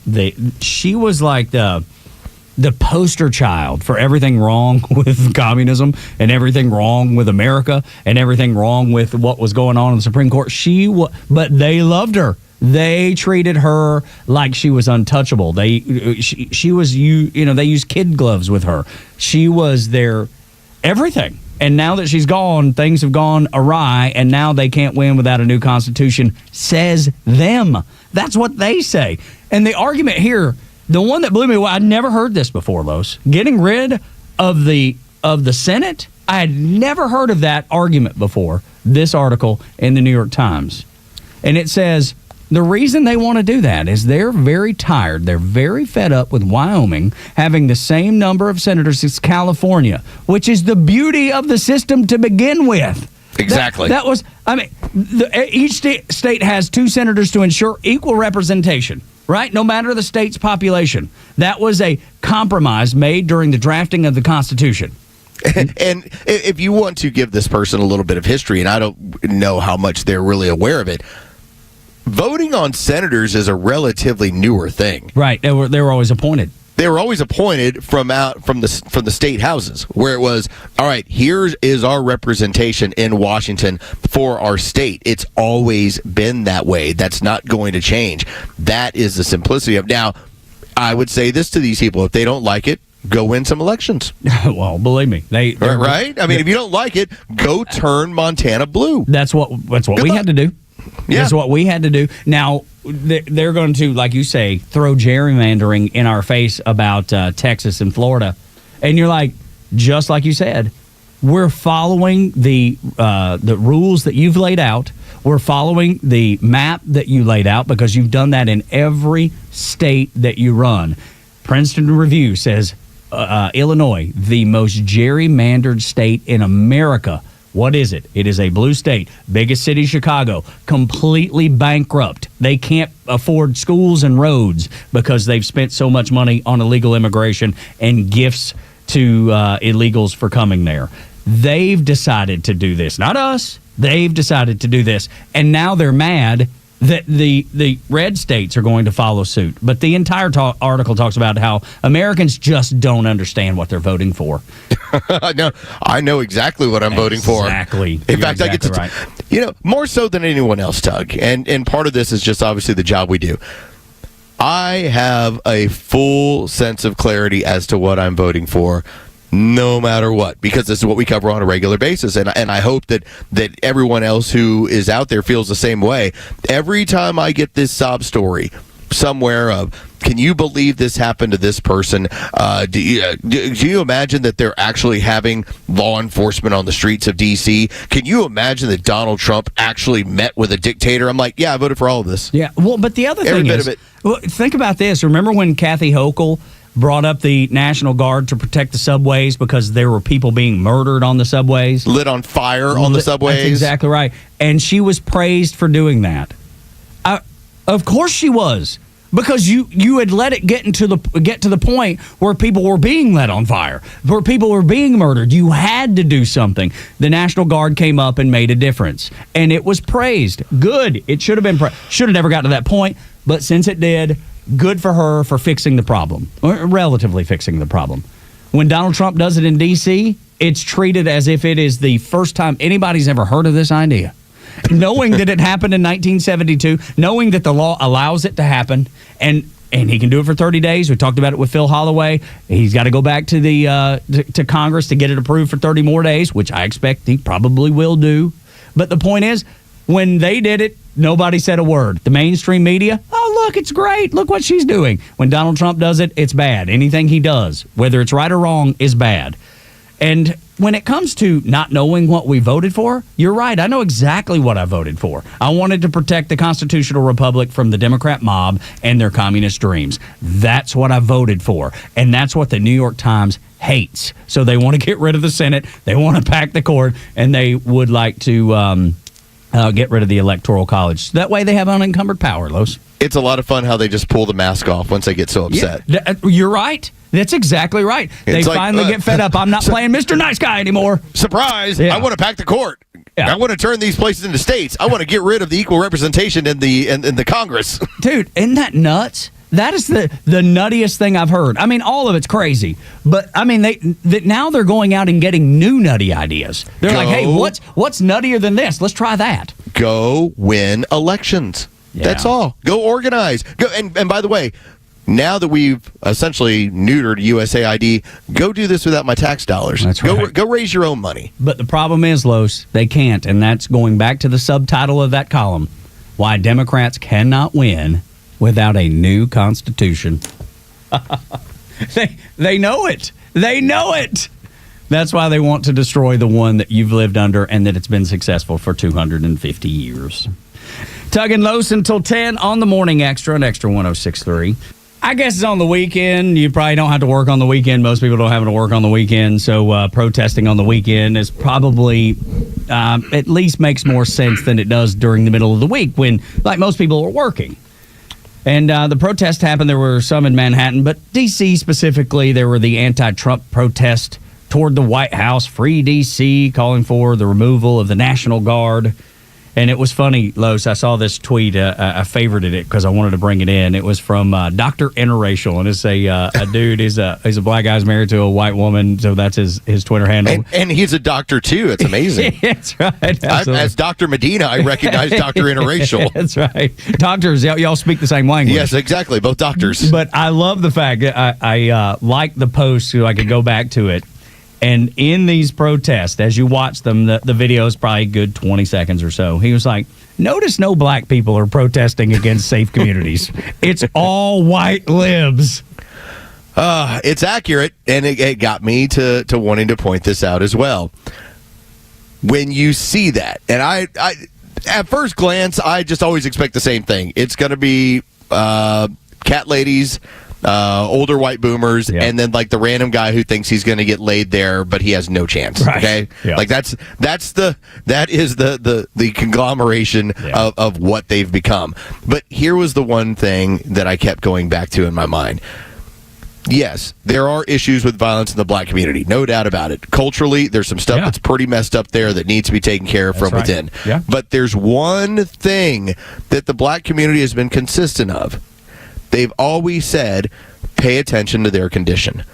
she was like the poster child for everything wrong with communism and everything wrong with America and everything wrong with what was going on in the Supreme Court. But they loved her. They treated her like she was untouchable. She was they used kid gloves with her. She was their everything. And now that she's gone, things have gone awry, and now they can't win without a new Constitution, says them. That's what they say. And the argument here, the one that blew me away, I'd never heard this before, Los. Getting rid of the Senate, I had never heard of that argument before. This article in the New York Times. And it says, the reason they want to do that is they're very tired. They're very fed up with Wyoming having the same number of senators as California, which is the beauty of the system to begin with. Exactly. Each state has 2 senators to ensure equal representation, right? No matter the state's population. That was a compromise made during the drafting of the Constitution. And if you want to give this person a little bit of history, and I don't know how much they're really aware of it, voting on senators is a relatively newer thing. Right. They were always appointed. They were always appointed from the state houses, where it was, all right, here is our representation in Washington for our state. It's always been that way. That's not going to change. That is the simplicity of. Now, I would say this to these people: if they don't like it, go win some elections. Well, believe me, right. I mean, if you don't like it, go turn Montana blue. That's what we had to do. Yeah. That's what we had to do. Now, they're going to, like you say, throw gerrymandering in our face about Texas and Florida. And you're like, just like you said, we're following the rules that you've laid out. We're following the map that you laid out because you've done that in every state that you run. Princeton Review says Illinois, the most gerrymandered state in America, What is it? It is a blue state, biggest city, Chicago, completely bankrupt. They can't afford schools and roads because they've spent so much money on illegal immigration and gifts to illegals for coming there. They've decided to do this, not us. They've decided to do this, and now they're mad that the red states are going to follow suit. But the entire article talks about how Americans just don't understand what they're voting for. No, I know exactly what I'm voting for. Exactly. In fact, I get to, more so than anyone else, Tug. And part of this is just obviously the job we do. I have a full sense of clarity as to what I'm voting for, no matter what, because this is what we cover on a regular basis. And I hope that everyone else who is out there feels the same way. Every time I get this sob story somewhere of, can you believe this happened to this person? Do you imagine that they're actually having law enforcement on the streets of D.C.? Can you imagine that Donald Trump actually met with a dictator? I'm like, yeah, I voted for all of this. Yeah, well, but the other Every thing bit is, of it. well, think about this. Remember when Kathy Hochul brought up the National Guard to protect the subways because there were people being murdered on the subways? Lit on fire on the subways. That's exactly right. And she was praised for doing that. Of course she was. Because you had let it get to the point where people were being lit on fire, where people were being murdered. You had to do something. The National Guard came up and made a difference, and it was praised. Good. It should have been should have never got to that point, but since it did, good for her for fixing the problem, or relatively fixing the problem. When Donald Trump does it in D.C., it's treated as if it is the first time anybody's ever heard of this idea. Knowing that it happened in 1972, knowing that the law allows it to happen, and he can do it for 30 days. We talked about it with Phil Holloway. He's got to go back to the to Congress to get it approved for 30 more days, which I expect he probably will do. But the point is, when they did it, nobody said a word. The mainstream media, oh, look, it's great. Look what she's doing. When Donald Trump does it, it's bad. Anything he does, whether it's right or wrong, is bad. And when it comes to not knowing what we voted for, you're right. I know exactly what I voted for. I wanted to protect the constitutional republic from the Democrat mob and their communist dreams. That's what I voted for. And that's what the New York Times hates. So they want to get rid of the Senate. They want to pack the court. And they would like to get rid of the Electoral College. That way they have unencumbered power, Los. It's a lot of fun how they just pull the mask off once they get so upset. Yeah, you're right. That's exactly right. They finally get fed up. I'm not playing Mr. Nice Guy anymore. Surprise! Yeah. I want to pack the court. Yeah. I want to turn these places into states. I want to get rid of the equal representation in the Congress. Dude, isn't that nuts? That is the nuttiest thing I've heard. I mean, all of it's crazy, but I mean, now they're going out and getting new nutty ideas. They're like, hey, what's nuttier than this? Let's try that. Go win elections. Yeah. That's all. Go organize. Go and by the way, now that we've essentially neutered USAID, go do this without my tax dollars. That's right. Go raise your own money. But the problem is, Los, they can't, and that's going back to the subtitle of that column: why Democrats cannot win without a new constitution. They know it. They know it. That's why they want to destroy the one that you've lived under and that it's been successful for 250 years. Tug and Los until 10 on the Morning Xtra on Xtra 106.3. I guess it's on the weekend. You probably don't have to work on the weekend. Most people don't have to work on the weekend. So protesting on the weekend is probably at least makes more sense than it does during the middle of the week when, like, most people are working. And the protest happened. There were some in Manhattan, but D.C. specifically, there were the anti-Trump protest toward the White House, Free D.C., calling for the removal of the National Guard. And it was funny, Los. I saw this tweet. I favorited it because I wanted to bring it in. It was from Dr. Interracial, and it's a dude. He's a black guy who's married to a white woman, so that's his Twitter handle. And he's a doctor too. It's amazing. That's right. As Dr. Medina, I recognize Dr. Interracial. That's right. Doctors, y'all speak the same language. Yes, exactly. Both doctors. But I love the fact that I like the post so I could go back to it. And in these protests, as you watch them, the video is probably a good 20 seconds or so. He was like, notice no black people are protesting against safe communities. It's all white libs. It's accurate, and it got me to wanting to point this out as well. When you see that, and I at first glance, I just always expect the same thing. It's going to be cat ladies older white boomers, Yeah. and then like the random guy who thinks he's going to get laid there, but he has no chance. Right. Okay, Yeah. like that is the conglomeration of what they've become. But here was the one thing that I kept going back to in my mind. Yes, there are issues with violence in the black community, no doubt about it. Culturally, there's some stuff that's pretty messed up there that needs to be taken care of from right. within. Yeah. But there's one thing that the black community has been consistent of. They've always said, pay attention to their condition.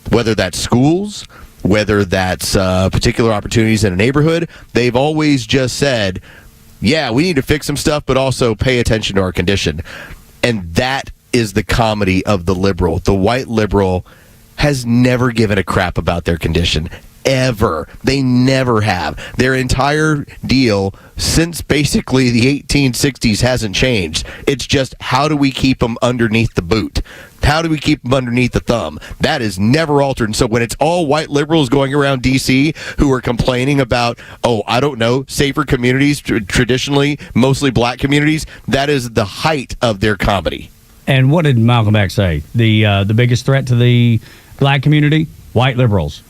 Whether that's schools, whether that's particular opportunities in a neighborhood, they've always just said, yeah, we need to fix some stuff, but also pay attention to our condition. And that is the comedy of the liberal. The white liberal has never given a crap about their condition. Ever. They never have. Their entire deal since basically the 1860s hasn't changed. It's just, how do we keep them underneath the boot? How do we keep them underneath the thumb? That is never altered. And so when it's all white liberals going around D.C. who are complaining about, I don't know, safer communities, traditionally mostly black communities, that is the height of their comedy. And what did Malcolm X say? The biggest threat to the black community? White liberals.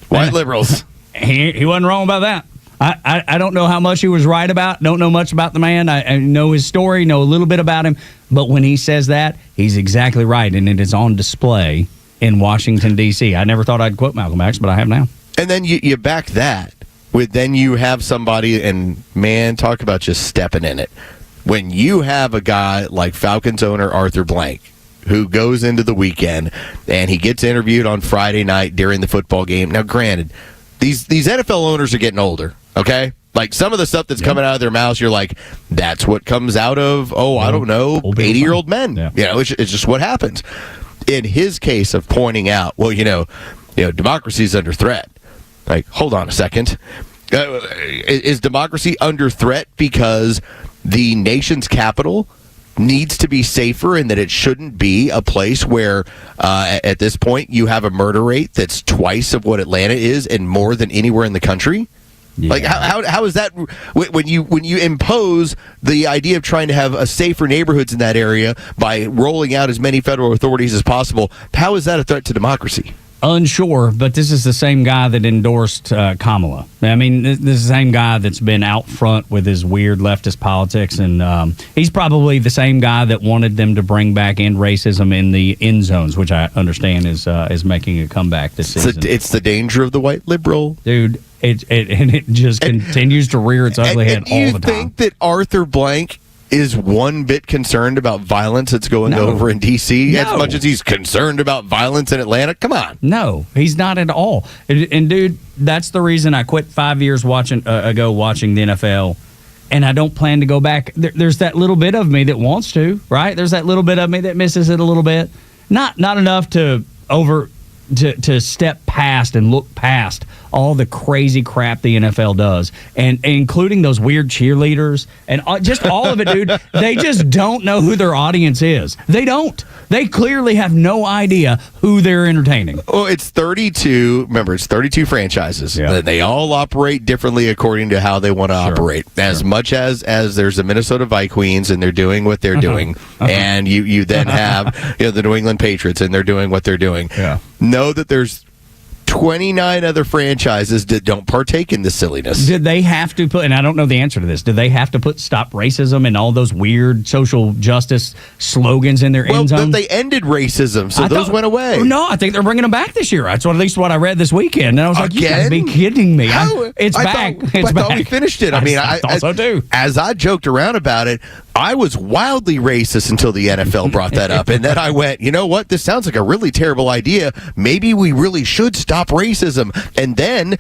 White liberals. He wasn't wrong about that. I don't know how much he was right about. Don't know much about the man. I know his story, know a little bit about him. But when he says that, he's exactly right. And it is on display in Washington, D.C. I never thought I'd quote Malcolm X, but I have now. And then you back that with, then you have somebody, and man, talk about just stepping in it. When you have a guy like Falcons owner Arthur Blank, who goes into the weekend and he gets interviewed on Friday night during the football game. Now, granted, these NFL owners are getting older, okay? Like, some of the stuff that's coming out of their mouths, you're like, that's what comes out of, I don't know, 80-year-old men. Yeah. You know, it's just what happens. In his case of pointing out, democracy is under threat. Like, hold on a second. Is democracy under threat because the nation's capital needs to be safer, and that it shouldn't be a place where at this point you have a murder rate that's twice of what Atlanta is and more than anywhere in the country? Yeah. Like, how is that when you impose the idea of trying to have safer neighborhoods in that area by rolling out as many federal authorities as possible? How is that a threat to democracy? Unsure, but this is the same guy that endorsed Kamala. I mean, this is the same guy that's been out front with his weird leftist politics, and he's probably the same guy that wanted them to bring back in racism in the end zones, which I understand is making a comeback this season. It's the danger of the white liberal, dude. It just continues to rear its ugly head all the time. Do you think that Arthur Blank is one bit concerned about violence that's going over in D.C. as much as he's concerned about violence in Atlanta? Come on. No, he's not at all. And dude, that's the reason I quit 5 years ago watching the NFL, and I don't plan to go back. There's that little bit of me that wants to, right? There's that little bit of me that misses it a little bit. Not enough to step past and look past all the crazy crap the NFL does, and including those weird cheerleaders and just all of it, dude. They just don't know who their audience is. They don't. They clearly have no idea who they're entertaining. Well, it's 32. Remember, it's 32 franchises. Yeah. They all operate differently according to how they want to operate. As much as there's the Minnesota Vikings, and they're doing what they're doing, and you then have the New England Patriots, and they're doing what they're doing. Yeah. Know that there's 29 other franchises that don't partake in this silliness. Did they have to put, and I don't know the answer to this, did they have to put stop racism and all those weird social justice slogans in their end zone? They ended racism, so those went away. No, I think they're bringing them back this year. That's at least what I read this weekend. And I was like, you gotta be kidding me. It's back. I thought we finished it. I mean, I thought so too. As I joked around about it, I was wildly racist until the NFL brought that up. And then I went, you know what? This sounds like a really terrible idea. Maybe we really should stop racism. And then,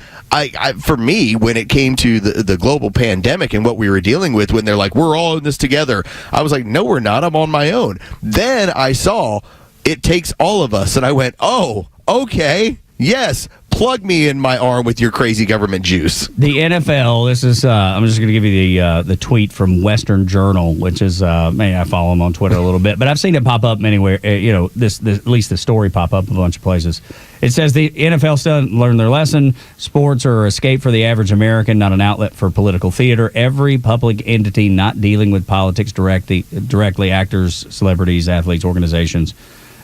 for me, when it came to the global pandemic and what we were dealing with, when they're like, we're all in this together, I was like, no, we're not. I'm on my own. Then I saw it takes all of us. And I went, oh, okay, yes. Plug me in my arm with your crazy government juice. The NFL, this is, I'm just going to give you the tweet from Western Journal, which is, maybe I follow them on Twitter a little bit, but I've seen it pop up anywhere, this at least the story pop up a bunch of places. It says the NFL still learned their lesson. Sports are an escape for the average American, not an outlet for political theater. Every public entity not dealing with politics directly, actors, celebrities, athletes, organizations,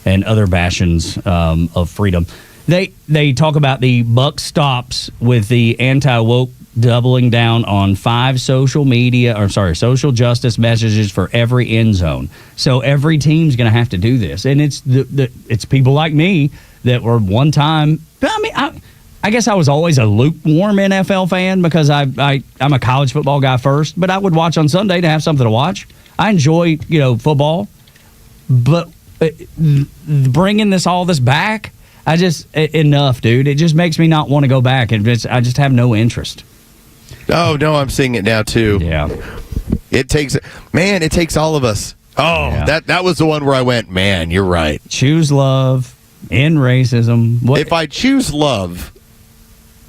and other bastions of freedom. They talk about the buck stops with the anti-woke doubling down on 5 social justice messages for every end zone. So every team's going to have to do this, and it's people like me that were one time. I mean, I guess I was always a lukewarm NFL fan because I'm a college football guy first, but I would watch on Sunday to have something to watch. I enjoy football, but bringing all this back, enough, dude. It just makes me not want to go back, and I just have no interest. Oh no, I'm seeing it now too. Yeah, it takes all of us. Oh, yeah. that was the one where I went, man, you're right. Choose love, end racism. If I choose love,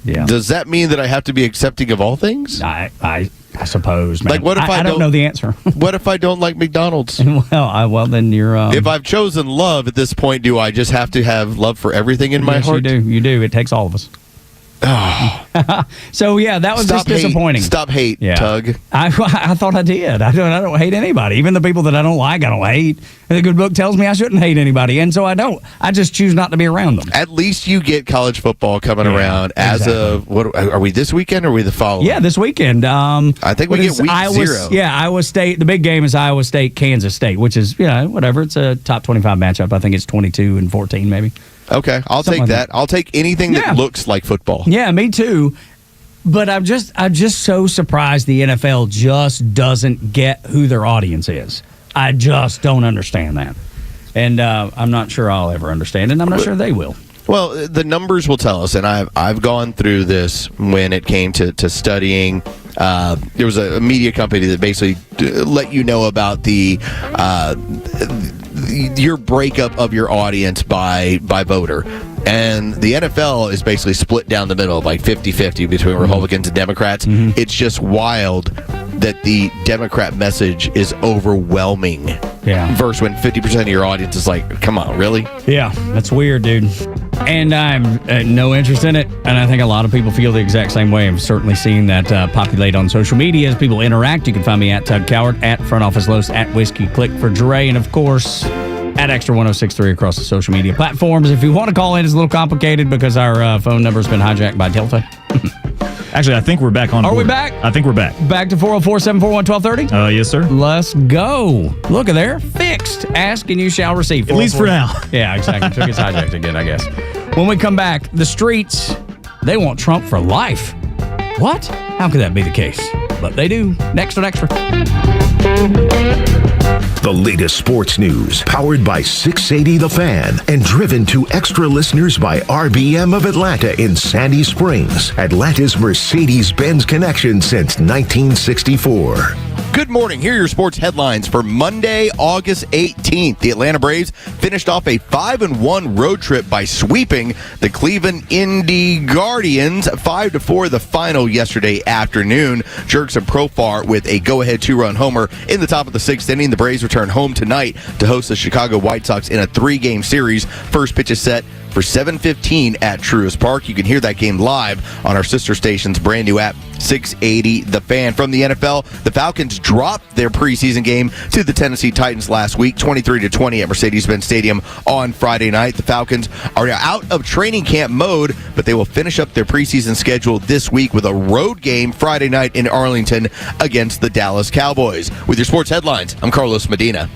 does that mean that I have to be accepting of all things? I suppose, man. Like, what if I don't know the answer? What if I don't like McDonald's? Well, then you're. If I've chosen love at this point, do I just have to have love for everything in my heart? You do. It takes all of us. Oh. So that was just disappointing. Stop hate, Tug. I thought I did. I don't hate anybody. Even the people that I don't like, I don't hate. The good book tells me I shouldn't hate anybody, and so I don't. I just choose not to be around them. At least you get college football coming around as of what are we this weekend or are we the following? Yeah, this weekend. I think we get week 0. Yeah, Iowa State. The big game is Iowa State, Kansas State, which is whatever. It's a top 25 matchup. I think it's 22-14 maybe. Okay, I'll take that. I'll take anything that looks like football. Yeah, me too. But I'm just so surprised the NFL just doesn't get who their audience is. I just don't understand that. And I'm not sure I'll ever understand it, and I'm not sure they will. Well, the numbers will tell us, and I've gone through this when it came to studying. There was a media company that basically let you know about your breakup of your audience by voter. And the NFL is basically split down the middle, like 50-50 between Republicans and Democrats. Mm-hmm. It's just wild that the Democrat message is overwhelming. Yeah. Versus when 50% of your audience is like, come on, really? Yeah, that's weird, dude. And I'm no interest in it. And I think a lot of people feel the exact same way. I've certainly seen that populate on social media as people interact. You can find me at Tug Coward, at Front Office Los, at Whiskey Click for Dre, and of course, at Extra 1063 across the social media platforms. If you want to call in, it's a little complicated because our phone number's been hijacked by Delta. Actually, I think we're back on board. Are we back? I think we're back. Back to 404-741-1230? Yes, sir. Let's go. Look at there. Fixed. Ask and you shall receive. At least for now. Yeah, exactly. Took his hijacked again, I guess. When we come back, the streets, they want Trump for life. What? How could that be the case? But they do. Next on Extra. The latest sports news, powered by 680 The Fan, and driven to extra listeners by RBM of Atlanta in Sandy Springs, Atlanta's Mercedes-Benz connection since 1964. Good morning. Here are your sports headlines for Monday, August 18th. The Atlanta Braves finished off a 5-1 road trip by sweeping the Cleveland Indy Guardians 5-4 the final yesterday afternoon. Jurickson Profar with a go-ahead 2-run homer in the top of the 6th inning. The Braves return home tonight to host the Chicago White Sox in a 3-game series. First pitch is set for 7:15 at Truist Park. You can hear that game live on our sister station's brand new app, 680 The Fan. From the NFL, the Falcons dropped their preseason game to the Tennessee Titans last week, 23-20 at Mercedes-Benz Stadium on Friday night. The Falcons are out of training camp mode, but they will finish up their preseason schedule this week with a road game Friday night in Arlington against the Dallas Cowboys. With your sports headlines, I'm Carlos Medina.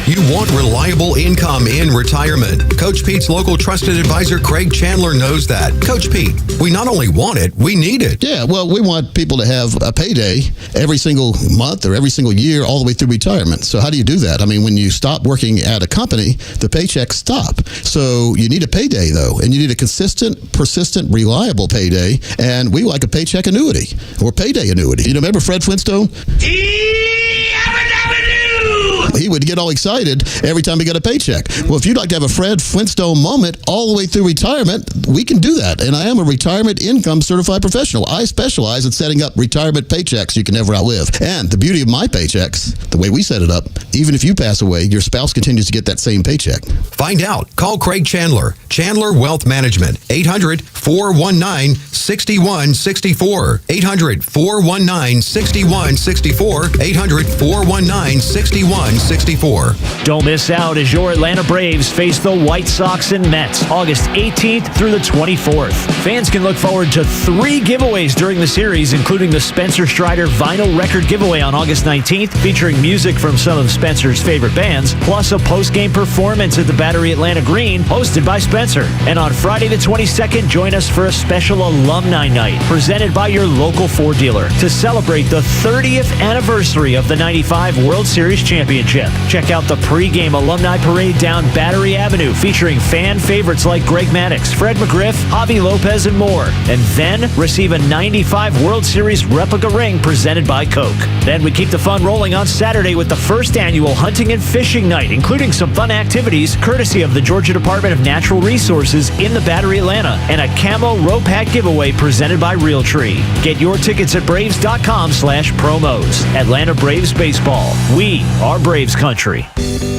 You want reliable income in retirement. Coach Pete's local trusted advisor, Craig Chandler, knows that. Coach Pete, we not only want it, we need it. Yeah, well, we want people to have a payday every single month or every single year all the way through retirement. So how do you do that? I mean, when you stop working at a company, the paychecks stop. So you need a payday, though, and you need a consistent, persistent, reliable payday, and we like a paycheck annuity or payday annuity. You know, remember Fred Flintstone? He would get all excited every time he got a paycheck. Well, if you'd like to have a Fred Flintstone moment all the way through retirement, we can do that. And I am a retirement income certified professional. I specialize in setting up retirement paychecks you can never outlive. And the beauty of my paychecks, the way we set it up, even if you pass away, your spouse continues to get that same paycheck. Find out. Call Craig Chandler. Chandler Wealth Management. 800-419-6164. 800-419-6164. 800-419-6164. 64. Don't miss out as your Atlanta Braves face the White Sox and Mets August 18th through the 24th. Fans can look forward to 3 giveaways during the series, including the Spencer Strider vinyl record giveaway on August 19th, featuring music from some of Spencer's favorite bands, plus a post-game performance at the Battery Atlanta Green, hosted by Spencer. And on Friday the 22nd, join us for a special alumni night, presented by your local Ford dealer, to celebrate the 30th anniversary of the 95 World Series Championship. Check out the pre-game alumni parade down Battery Avenue, featuring fan favorites like Greg Maddux, Fred McGriff, Javi Lopez, and more. And then receive a 95 World Series replica ring presented by Coke. Then we keep the fun rolling on Saturday with the first annual hunting and fishing night, including some fun activities courtesy of the Georgia Department of Natural Resources in the Battery Atlanta, and a camo rope hat giveaway presented by Realtree. Get your tickets at braves.com/promos. Atlanta Braves Baseball. We are Braves Country.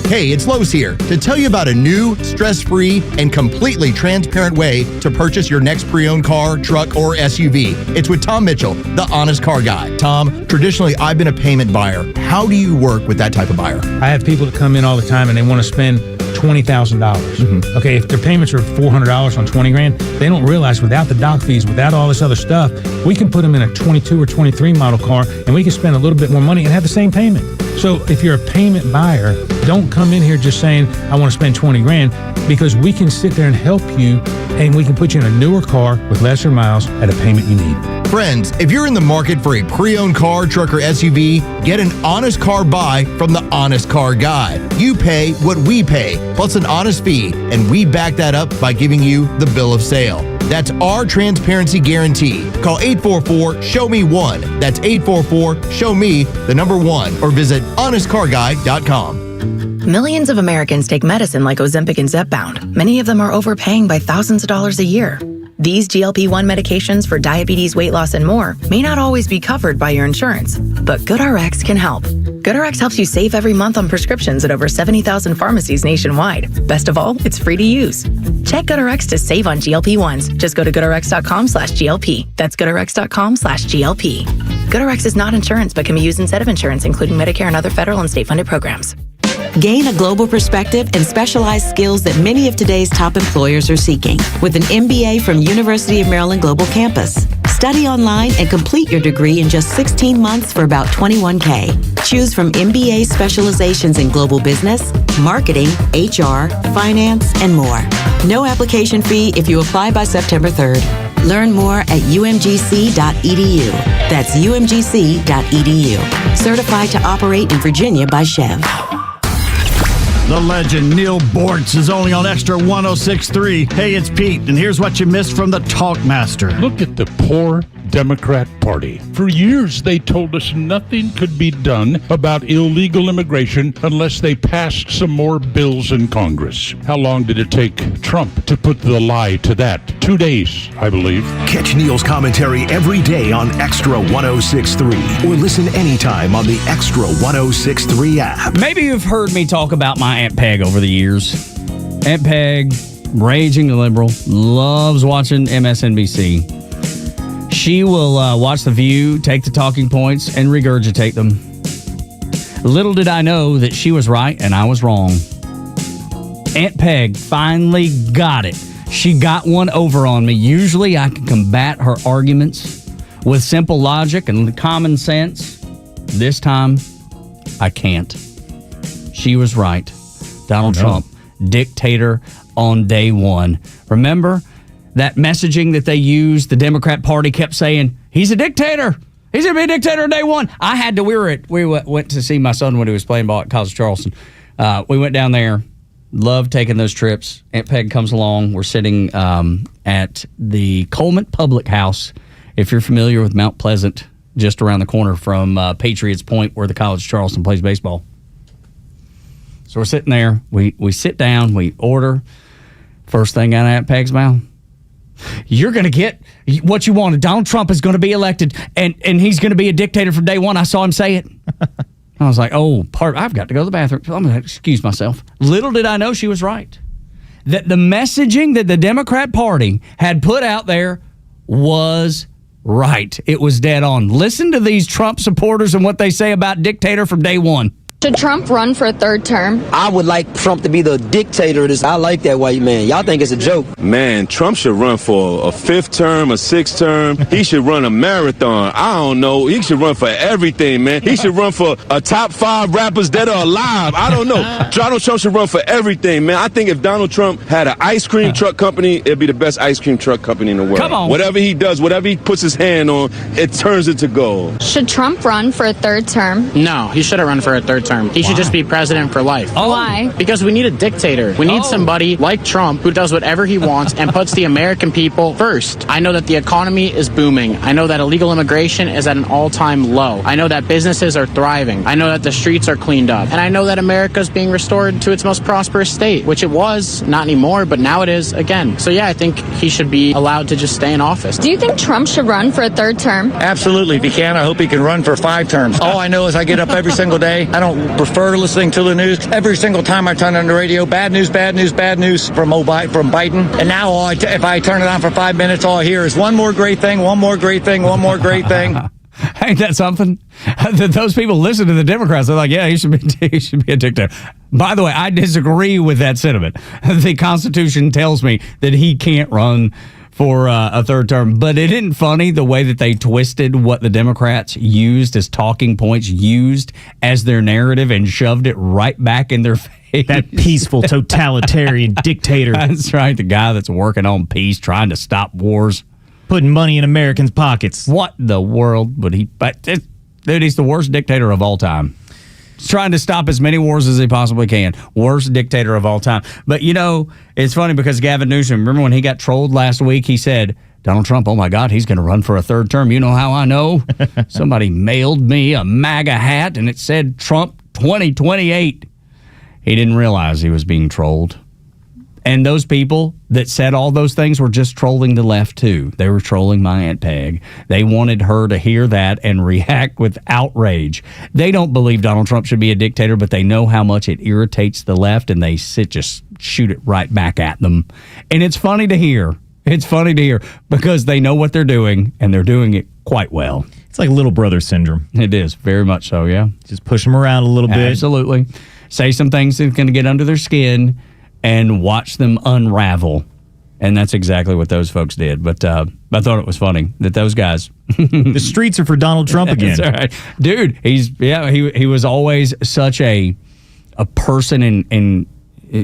Hey, it's Los here to tell you about a new, stress-free, and completely transparent way to purchase your next pre-owned car, truck, or SUV. It's with Tom Mitchell, the Honest Car Guy. Tom, traditionally, I've been a payment buyer. How do you work with that type of buyer? I have people that come in all the time and they want to spend $20,000. Okay, if their payments are $400 on $20,000, they don't realize without the doc fees, without all this other stuff, we can put them in a 22 or 23 model car and we can spend a little bit more money and have the same payment. So if you're a payment buyer, don't come in here just saying, I want to spend $20,000, because we can sit there and help you and we can put you in a newer car with lesser miles at a payment you need. Friends, if you're in the market for a pre-owned car, truck, or SUV, get an honest car buy from the Honest Car Guy. You pay what we pay, plus an honest fee, and we back that up by giving you the bill of sale. That's our transparency guarantee. Call 844-SHOW-ME-1. That's 844-SHOW-ME1, or visit honestcarguy.com. Millions of Americans take medicine like Ozempic and Zepbound. Many of them are overpaying by thousands of dollars a year. These GLP-1 medications for diabetes, weight loss, and more may not always be covered by your insurance, but GoodRx can help. GoodRx helps you save every month on prescriptions at over 70,000 pharmacies nationwide. Best of all, it's free to use. Check GoodRx to save on GLP-1s. Just go to GoodRx.com/GLP. That's GoodRx.com/GLP. GoodRx is not insurance, but can be used instead of insurance, including Medicare and other federal and state-funded programs. Gain a global perspective and specialized skills that many of today's top employers are seeking with an MBA from University of Maryland Global Campus. Study online and complete your degree in just 16 months for about $21K. Choose from MBA specializations in global business, marketing, HR, finance, and more. No application fee if you apply by September 3rd. Learn more at umgc.edu. That's umgc.edu. Certified to operate in Virginia by Chev. The legend Neil Bortz is only on Extra 106.3. Hey, it's Pete, and here's what you missed from the Talkmaster. Look at the poor Democrat Party. For years, they told us nothing could be done about illegal immigration unless they passed some more bills in Congress. How long did it take Trump to put the lie to that? 2 days, I believe. Catch Neil's commentary every day on Extra 106.3 or listen anytime on the Extra 106.3 app. Maybe you've heard me talk about my Aunt Peg over the years. Aunt Peg, raging liberal, loves watching MSNBC. She will watch The View, take the talking points, and regurgitate them. Little did I know that she was right and I was wrong. Aunt Peg finally got it. She got one over on me. Usually I can combat her arguments with simple logic and common sense. This time, I can't. She was right. Donald Trump, dictator on day one. Remember that messaging that they used? The Democrat Party kept saying, he's a dictator. He's going to be a dictator on day one. I had to, we went to see my son when he was playing ball at College Charleston. We went down there. Loved taking those trips. Aunt Peg comes along. We're sitting at the Coleman Public House, if you're familiar with Mount Pleasant, just around the corner from Patriots Point, where the College Charleston plays baseball. So we're sitting there. We sit down. We order. First thing out of Aunt Peg's mouth, you're going to get what you wanted. Donald Trump is going to be elected, and he's going to be a dictator from day one. I saw him say it. I was like, I've got to go to the bathroom. I'm going to excuse myself. Little did I know she was right. That the messaging that the Democrat Party had put out there was right. It was dead on. Listen to these Trump supporters and what they say about dictator from day one. Should Trump run for a third term? I would like Trump to be the dictator of this. I like that white man. Y'all think it's a joke. Man, Trump should run for a fifth term, a sixth term. He should run a marathon. I don't know. He should run for everything, man. He should run for a top 5 rappers that are alive. I don't know. Donald Trump should run for everything, man. I think if Donald Trump had an ice cream truck company, it'd be the best ice cream truck company in the world. Come on. Whatever he does, whatever he puts his hand on, it turns into gold. Should Trump run for a third term? No, he shouldn't run for a third term. He should just be president for life. Why? Because we need a dictator. We need somebody like Trump who does whatever he wants and puts the American people first. I know that the economy is booming. I know that illegal immigration is at an all-time low. I know that businesses are thriving. I know that the streets are cleaned up. And I know that America is being restored to its most prosperous state, which it was, not anymore, but now it is again. So yeah, I think he should be allowed to just stay in office. Do you think Trump should run for a third term? Absolutely. If he can, I hope he can run for 5 terms. All I know is I get up every single day. I don't prefer listening to the news. Every single time I turn on the radio, bad news from Biden. And now if I turn it on for 5 minutes, all I hear is one more great thing, one more great thing, one more great thing. Ain't that something? Those people listen to the Democrats. They're like, yeah, he should be a dictator. By the way, I disagree with that sentiment. The Constitution tells me that he can't run for a third term. But it isn't funny the way that they twisted what the Democrats used as talking points, used as their narrative, and shoved it right back in their face. That peaceful, totalitarian dictator. That's right. The guy that's working on peace, trying to stop wars. Putting money in Americans' pockets. What the world would he... Dude, he's the worst dictator of all time. He's trying to stop as many wars as he possibly can. Worst dictator of all time. But, you know, it's funny because Gavin Newsom, remember when he got trolled last week? He said, Donald Trump, oh my God, he's going to run for a third term. You know how I know? Somebody mailed me a MAGA hat and it said Trump 2028. He didn't realize he was being trolled. And those people that said all those things were just trolling the left, too. They were trolling my Aunt Peg. They wanted her to hear that and react with outrage. They don't believe Donald Trump should be a dictator, but they know how much it irritates the left, and they just shoot it right back at them. And it's funny to hear. It's funny to hear because they know what they're doing, and they're doing it quite well. It's like little brother syndrome. It is, very much so, yeah. Just push them around a little bit. Absolutely. Say some things that's going to get under their skin, and watch them unravel. And that's exactly what those folks did. But I thought it was funny that those guys... The streets are for Donald Trump again. That's right. Dude, he was always such a person in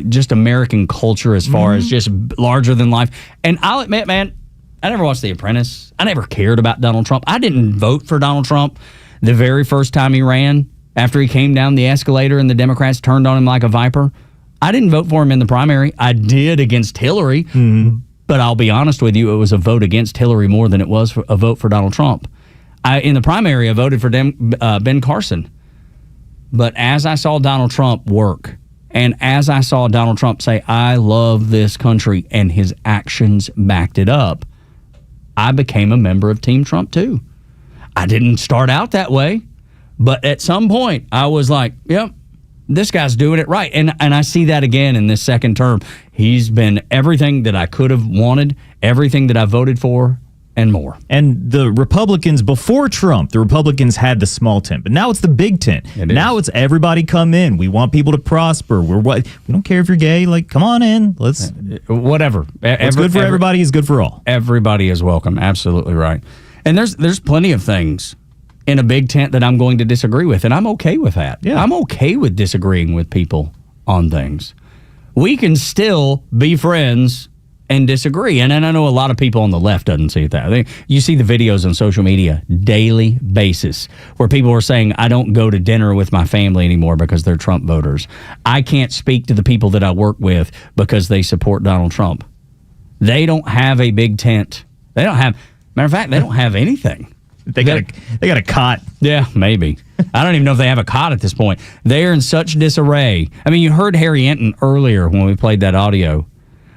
just American culture as far as just larger than life. And I'll admit, man, I never watched The Apprentice. I never cared about Donald Trump. I didn't vote for Donald Trump the very first time he ran. After he came down the escalator and the Democrats turned on him like a viper. I didn't vote for him in the primary. I did against Hillary, but I'll be honest with you, it was a vote against Hillary more than it was a vote for Donald Trump. In the primary, I voted for Ben Carson. But as I saw Donald Trump work, and as I saw Donald Trump say, I love this country, and his actions backed it up, I became a member of Team Trump too. I didn't start out that way, but at some point, I was like, yep. This guy's doing it right. And I see that again in this second term. He's been everything that I could have wanted, everything that I voted for, and more. And the Republicans, before Trump, the Republicans had the small tent, but now it's the big tent. Now it's everybody come in. We want people to prosper. We don't care if you're gay. Like, come on in. Let's... Whatever. What's good for everybody is good for all. Everybody is welcome. Absolutely right. And there's plenty of things in a big tent that I'm going to disagree with, and I'm okay with that. Yeah. I'm okay with disagreeing with people on things. We can still be friends and disagree. And I know a lot of people on the left doesn't see it that way. You see the videos on social media daily basis where people are saying, I don't go to dinner with my family anymore because they're Trump voters. I can't speak to the people that I work with because they support Donald Trump. They don't have a big tent. They don't have, matter of fact, they don't have anything. They got a cot. Yeah, maybe. I don't even know if they have a cot at this point. They are in such disarray. I mean, you heard Harry Enton earlier when we played that audio,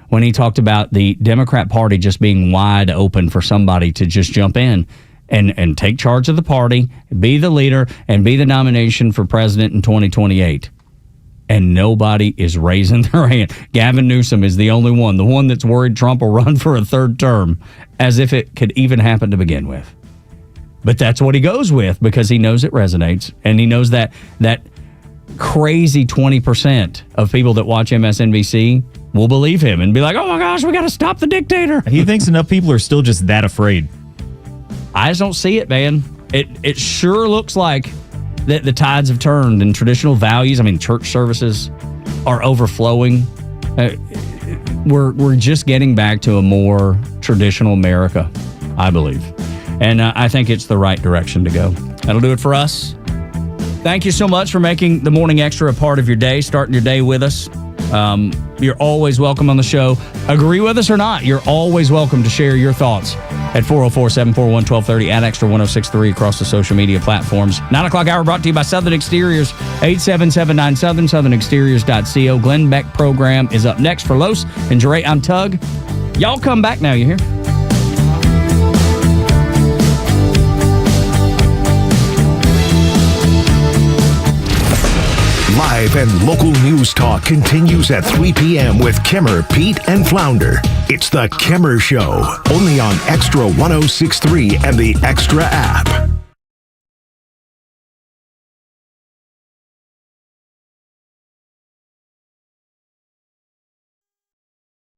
when he talked about the Democrat Party just being wide open for somebody to just jump in and take charge of the party, be the leader, and be the nomination for president in 2028. And nobody is raising their hand. Gavin Newsom is the only one, the one that's worried Trump will run for a third term, as if it could even happen to begin with. But that's what he goes with because he knows it resonates, and he knows that crazy 20% of people that watch MSNBC will believe him and be like, oh my gosh, we got to stop the dictator. He thinks enough people are still just that afraid. I just don't see it, man. It sure looks like that the tides have turned and traditional values, I mean, church services are overflowing. We're just getting back to a more traditional America, I believe. And I think it's the right direction to go. That'll do it for us. Thank you so much for making the Morning Extra a part of your day, starting your day with us. You're always welcome on the show. Agree with us or not, you're always welcome to share your thoughts at 404-741-1230 at Extra 1063 across the social media platforms. 9 o'clock hour brought to you by Southern Exteriors, 8779 Southern, southernexteriors.co. Glenn Beck program is up next. For Los and Jeray, I'm Tug. Y'all come back now, you hear? Live and local news talk continues at 3 p.m. with Kimmer, Pete, and Flounder. It's the Kimmer Show, only on Extra 1063 and the Extra app.